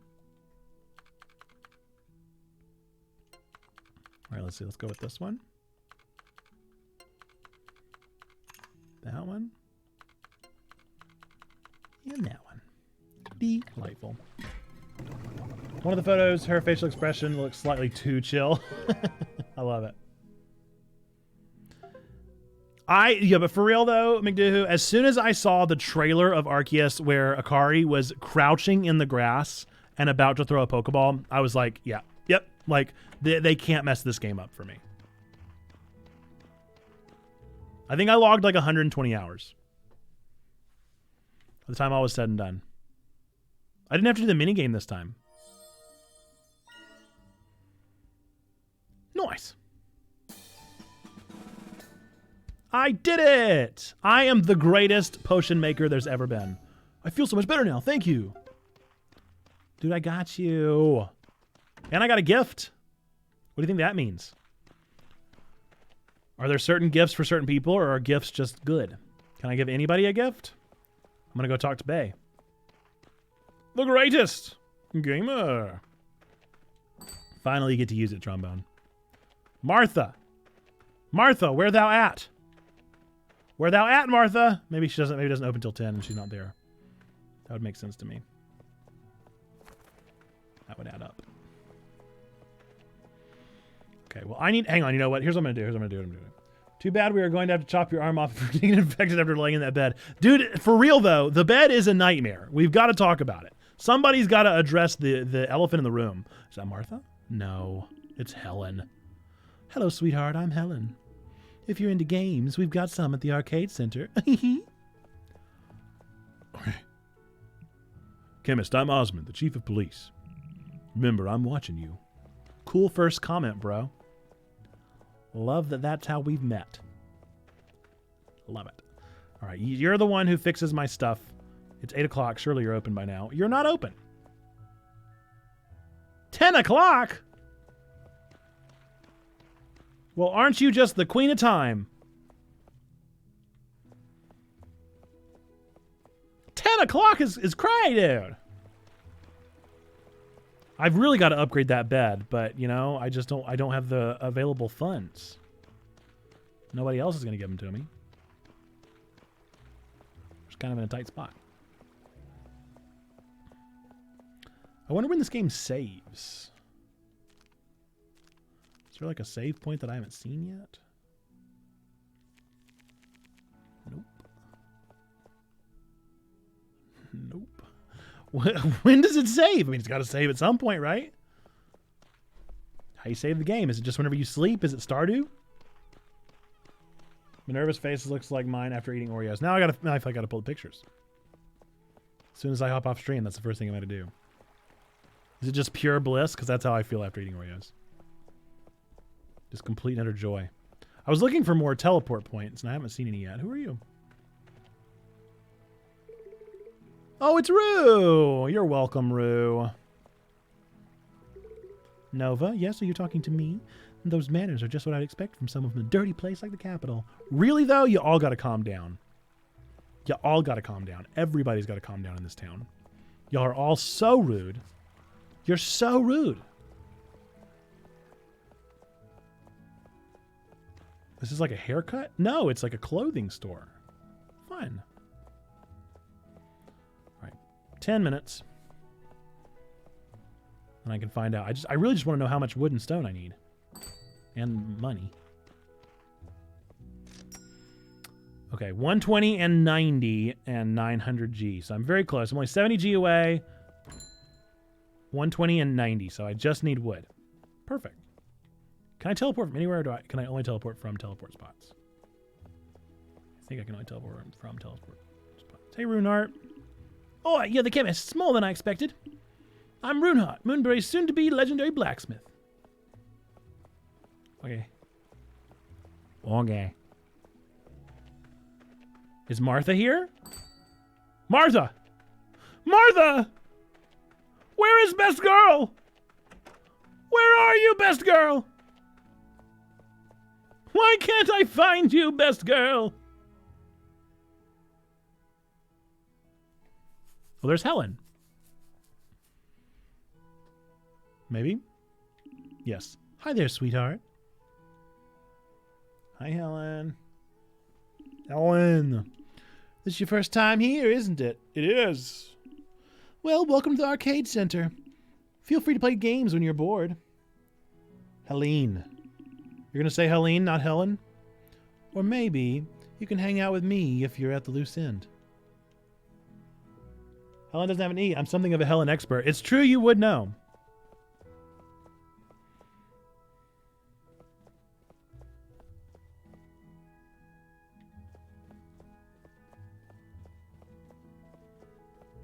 All right, let's see. Let's go with this one. That one. And that one. Delightful. One of the photos, her facial expression looks slightly too chill. I love it. Yeah, but for real though, McDoohoo, as soon as I saw the trailer of Arceus where Akari was crouching in the grass and about to throw a Pokeball, I was like, yeah, yep, like they can't mess this game up for me. I think I logged like 120 hours by the time all was said and done. I didn't have to do the minigame this time. Nice. I did it! I am the greatest potion maker there's ever been. I feel so much better now. Thank you. Dude, I got you. And I got a gift. What do you think that means? Are there certain gifts for certain people, or are gifts just good? Can I give anybody a gift? I'm going to go talk to Bay. The greatest gamer. Finally, you get to use it, Trombone. Martha. Martha, where thou at? Where thou at, Martha? Maybe she doesn't. Maybe it doesn't open till 10 and she's not there. That would make sense to me. That would add up. Okay, well, I need... Hang on, you know what? Here's what I'm going to do. Too bad we are going to have to chop your arm off for getting infected after laying in that bed. Dude, for real, though, the bed is a nightmare. We've got to talk about it. Somebody's got to address the elephant in the room. Is that Martha? No, it's Helen. Hello, sweetheart. I'm Helen. If you're into games, we've got some at the arcade center. Okay. Chemist, I'm Osmond, the chief of police. Remember, I'm watching you. Cool first comment, bro. Love that that's how we've met. Love it. All right, you're the one who fixes my stuff. It's 8 o'clock. Surely you're open by now. You're not open. 10 o'clock? Well, aren't you just the queen of time? 10 o'clock is cray, dude. I've really got to upgrade that bed, but you know, I don't have the available funds. Nobody else is going to give them to me. Just kind of in a tight spot. I wonder when this game saves. Is there like a save point that I haven't seen yet? Nope. Nope. When does it save? I mean, it's got to save at some point, right? How you save the game? Is it just whenever you sleep? Is it Stardew? Minerva's face looks like mine after eating Oreos. Now I gotta pull the pictures. As soon as I hop off stream, that's the first thing I'm gonna do. Is it just pure bliss? Because that's how I feel after eating Oreos. Just complete and utter joy. I was looking for more teleport points, and I haven't seen any yet. Who are you? Oh, it's Rue! You're welcome, Rue. Nova, yes, are you talking to me? Those manners are just what I'd expect from someone from a dirty place like the Capitol. Really, though? You all gotta calm down. You all gotta calm down. Everybody's gotta calm down in this town. Y'all are all so rude. You're so rude. This is like a haircut? No, it's like a clothing store. Fun. 10 minutes. And I can find out. I really just want to know how much wood and stone I need. And money. Okay, 120 and 90 and 900 G. So I'm very close. I'm only 70 G away. 120 and 90. So I just need wood. Perfect. Can I teleport from anywhere, or can I only teleport from teleport spots? I think I can only teleport from teleport spots. Hey, Runart. Oh, you're the chemist. It's more than I expected. I'm Runeheart, Moonbury's soon-to-be legendary blacksmith. Okay. Okay. Is Martha here? Martha! Martha! Where is best girl? Where are you, best girl? Why can't I find you, best girl? Well, there's Helen. Maybe? Yes. Hi there, sweetheart. Hi, Helen. Helen. This is your first time here, isn't it? It is. Well, welcome to the arcade center. Feel free to play games when you're bored. Helene. You're going to say Helene, not Helen? Or maybe you can hang out with me if you're at the loose end. Helen doesn't have an E. I'm something of a Helen expert. It's true, you would know.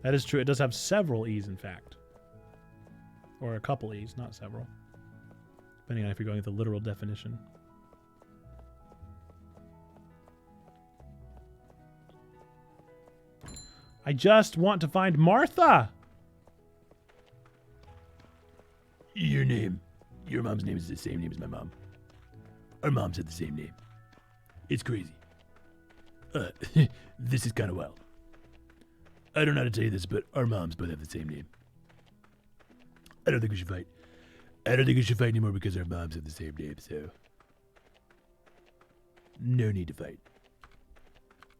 That is true. It does have several E's, in fact. Or a couple E's, not several. Depending on if you're going with the literal definition. I just want to find Martha! Your name. Your mom's name is the same name as my mom. Our moms have the same name. It's crazy. This is kind of wild. I don't know how to tell you this, but our moms both have the same name. I don't think we should fight. I don't think we should fight anymore because our moms have the same name, so... no need to fight.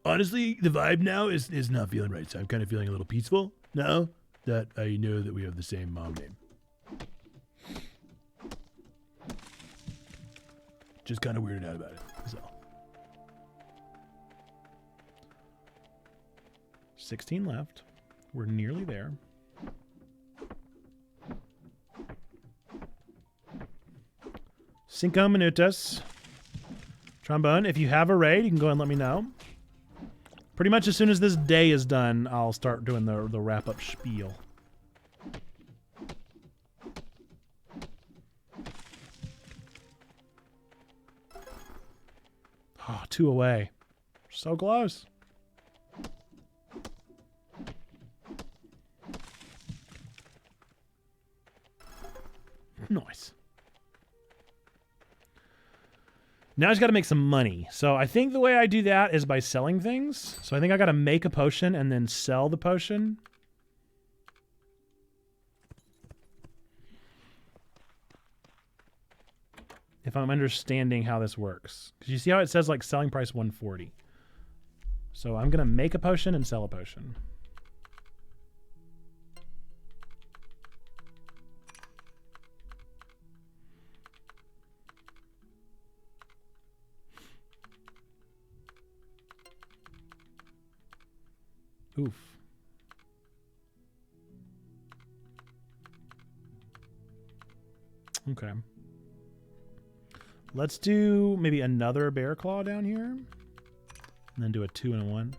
Honestly, the vibe now is not feeling right, so I'm kind of feeling a little peaceful now that I know that we have the same mom name. Just kind of weirded out about it, that's all. 16 left. We're nearly there. Cinco minutos. Trombone, if you have a raid, you can go and let me know. Pretty much as soon as this day is done, I'll start doing the wrap-up spiel. Oh, 2 away. So close. Nice. Now I just got to make some money. So I think the way I do that is by selling things. So I think I got to make a potion and then sell the potion. If I'm understanding how this works. Because you see how it says like selling price 140. So I'm going to make a potion and sell a potion. Oof. Okay. Let's do maybe another bear claw down here. And then do a 2 and a 1.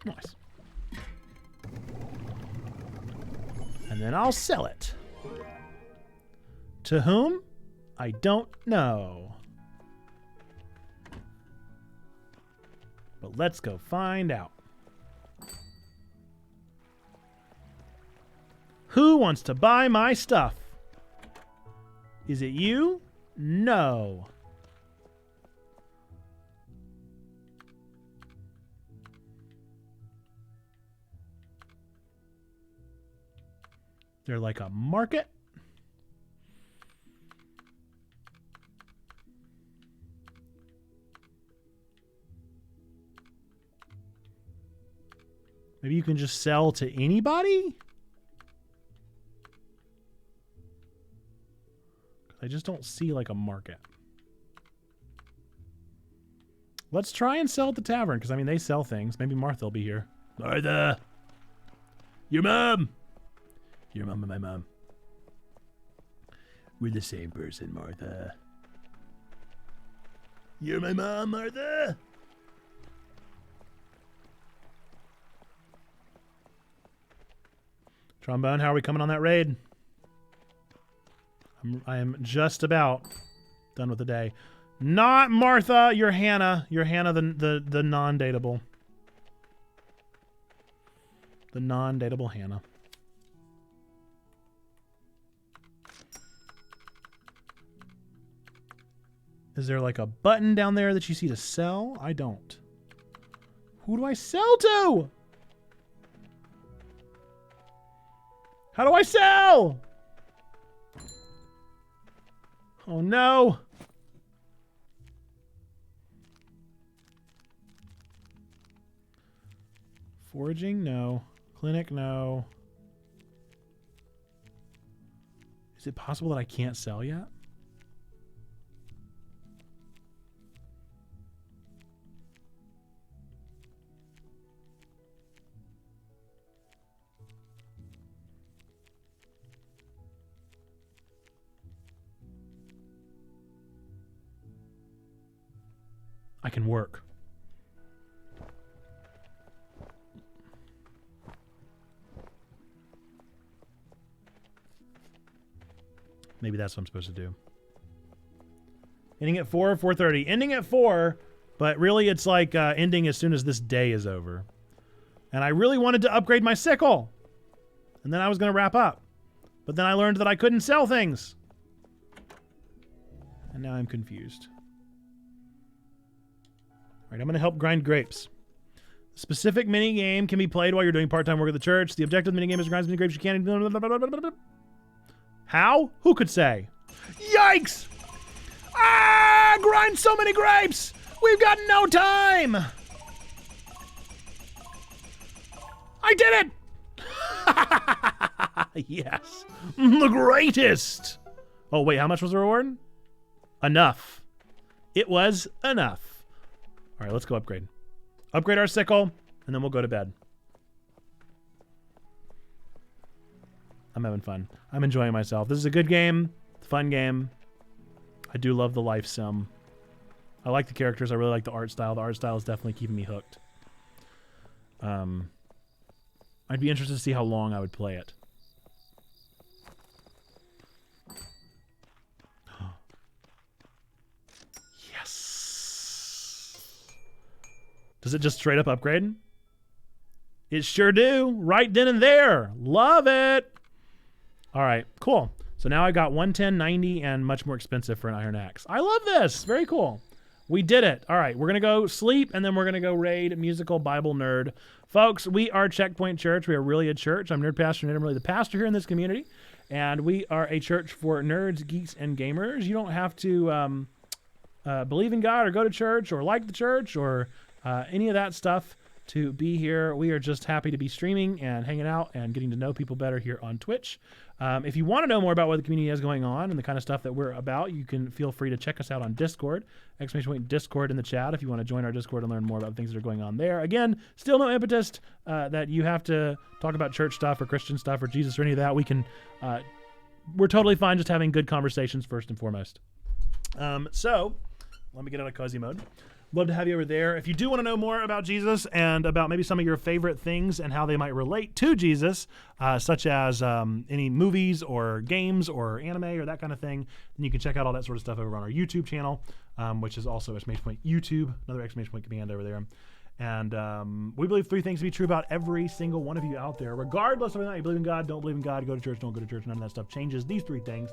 Nice. And then I'll sell it. To whom? I don't know. But let's go find out. Who wants to buy my stuff? Is it you? No. They're like a market. Maybe you can just sell to anybody? I just don't see like a market. Let's try and sell at the tavern, because I mean they sell things. Maybe Martha will be here. Martha! Your mom! Your mom and my mom. We're the same person, Martha. You're my mom, Martha! Trombone, how are we coming on that raid? I am just about done with the day. Not Martha, you're Hannah. You're Hannah, the non-dateable. The non-dateable Hannah. Is there like a button down there that you see to sell? I don't. Who do I sell to? How do I sell? Oh no. Foraging? No. Clinic? No. Is it possible that I can't sell yet? I can work. Maybe that's what I'm supposed to do. Ending at 4 or 4:30. Ending at 4, but really it's like ending as soon as this day is over. And I really wanted to upgrade my sickle. And then I was going to wrap up. But then I learned that I couldn't sell things. And now I'm confused. All right, I'm going to help grind grapes. Specific mini game can be played while you're doing part-time work at the church. The objective of the mini game is to grind as many grapes as you can. How? Who could say? Yikes! Ah! Grind so many grapes! We've got no time! I did it! Yes. The greatest! Oh, wait, how much was the reward? Enough. It was enough. All right, let's go upgrade. Upgrade our sickle, and then we'll go to bed. I'm having fun. I'm enjoying myself. This is a good game. Fun game. I do love the life sim. I like the characters. I really like the art style. The art style is definitely keeping me hooked. I'd be interested to see how long I would play it. Yes. Does it just straight up upgrade? It sure do. Right then and there. Love it. All right, cool. So now I got 110, 90, and much more expensive for an iron axe. I love this. Very cool. We did it. All right, we're going to go sleep, and then we're going to go raid Musical Bible Nerd. Folks, we are Checkpoint Church. We are really a church. I'm Nerd Pastor Nerd. I'm really the pastor here in this community, and we are a church for nerds, geeks, and gamers. You don't have to believe in God or go to church or like the church or any of that stuff to be here. We are just happy to be streaming and hanging out and getting to know people better here on Twitch. If you want to know more about what the community has going on and the kind of stuff that we're about, you can feel free to check us out on Discord. ! Discord in the chat if you want to join our Discord and learn more about things that are going on there. Again, still no impetus that you have to talk about church stuff or Christian stuff or Jesus or any of that. We're totally fine just having good conversations first and foremost. So let me get out of cozy mode. Love to have you over there. If you do want to know more about Jesus and about maybe some of your favorite things and how they might relate to Jesus, such as any movies or games or anime or that kind of thing, then you can check out all that sort of stuff over on our YouTube channel, which is also !YouTube, another ! Command over there. And we believe 3 things to be true about every single one of you out there, regardless of whether or not you believe in God, don't believe in God, go to church, don't go to church, none of that stuff changes these 3 things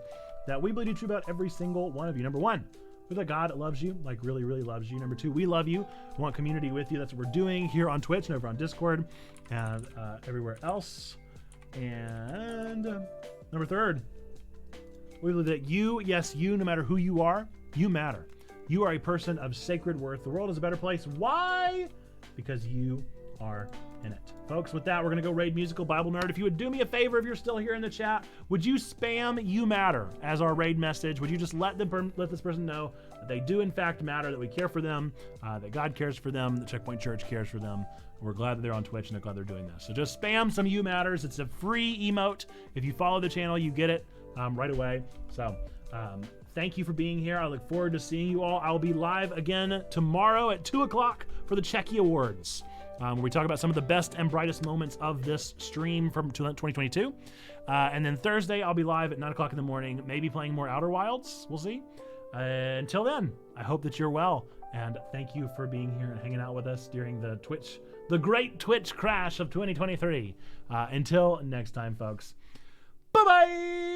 that we believe to be true about every single one of you. Number 1, that God loves you, like really, really loves you. Number 2, we love you. We want community with you. That's what we're doing here on Twitch and over on Discord and everywhere else. And number 3, we believe that you, yes, you, no matter who you are, you matter. You are a person of sacred worth. The world is a better place. Why? Because you are in it. Folks, with that, we're going to go raid Musical Bible Nerd. If you would do me a favor, if you're still here in the chat, would you spam "You Matter" as our raid message? Would you just let this person know that they do in fact matter, that we care for them, that God cares for them, that Checkpoint Church cares for them. We're glad that they're on Twitch and they're glad they're doing this. So just spam some "You Matters." It's a free emote. If you follow the channel, you get it right away. So thank you for being here. I look forward to seeing you all. I'll be live again tomorrow at 2 o'clock for the Checky Awards. where we talk about some of the best and brightest moments of this stream from 2022. And then Thursday, I'll be live at 9 o'clock in the morning, maybe playing more Outer Wilds. We'll see. Until then, I hope that you're well, and thank you for being here and hanging out with us during the great Twitch crash of 2023. Until next time, folks. Bye-bye!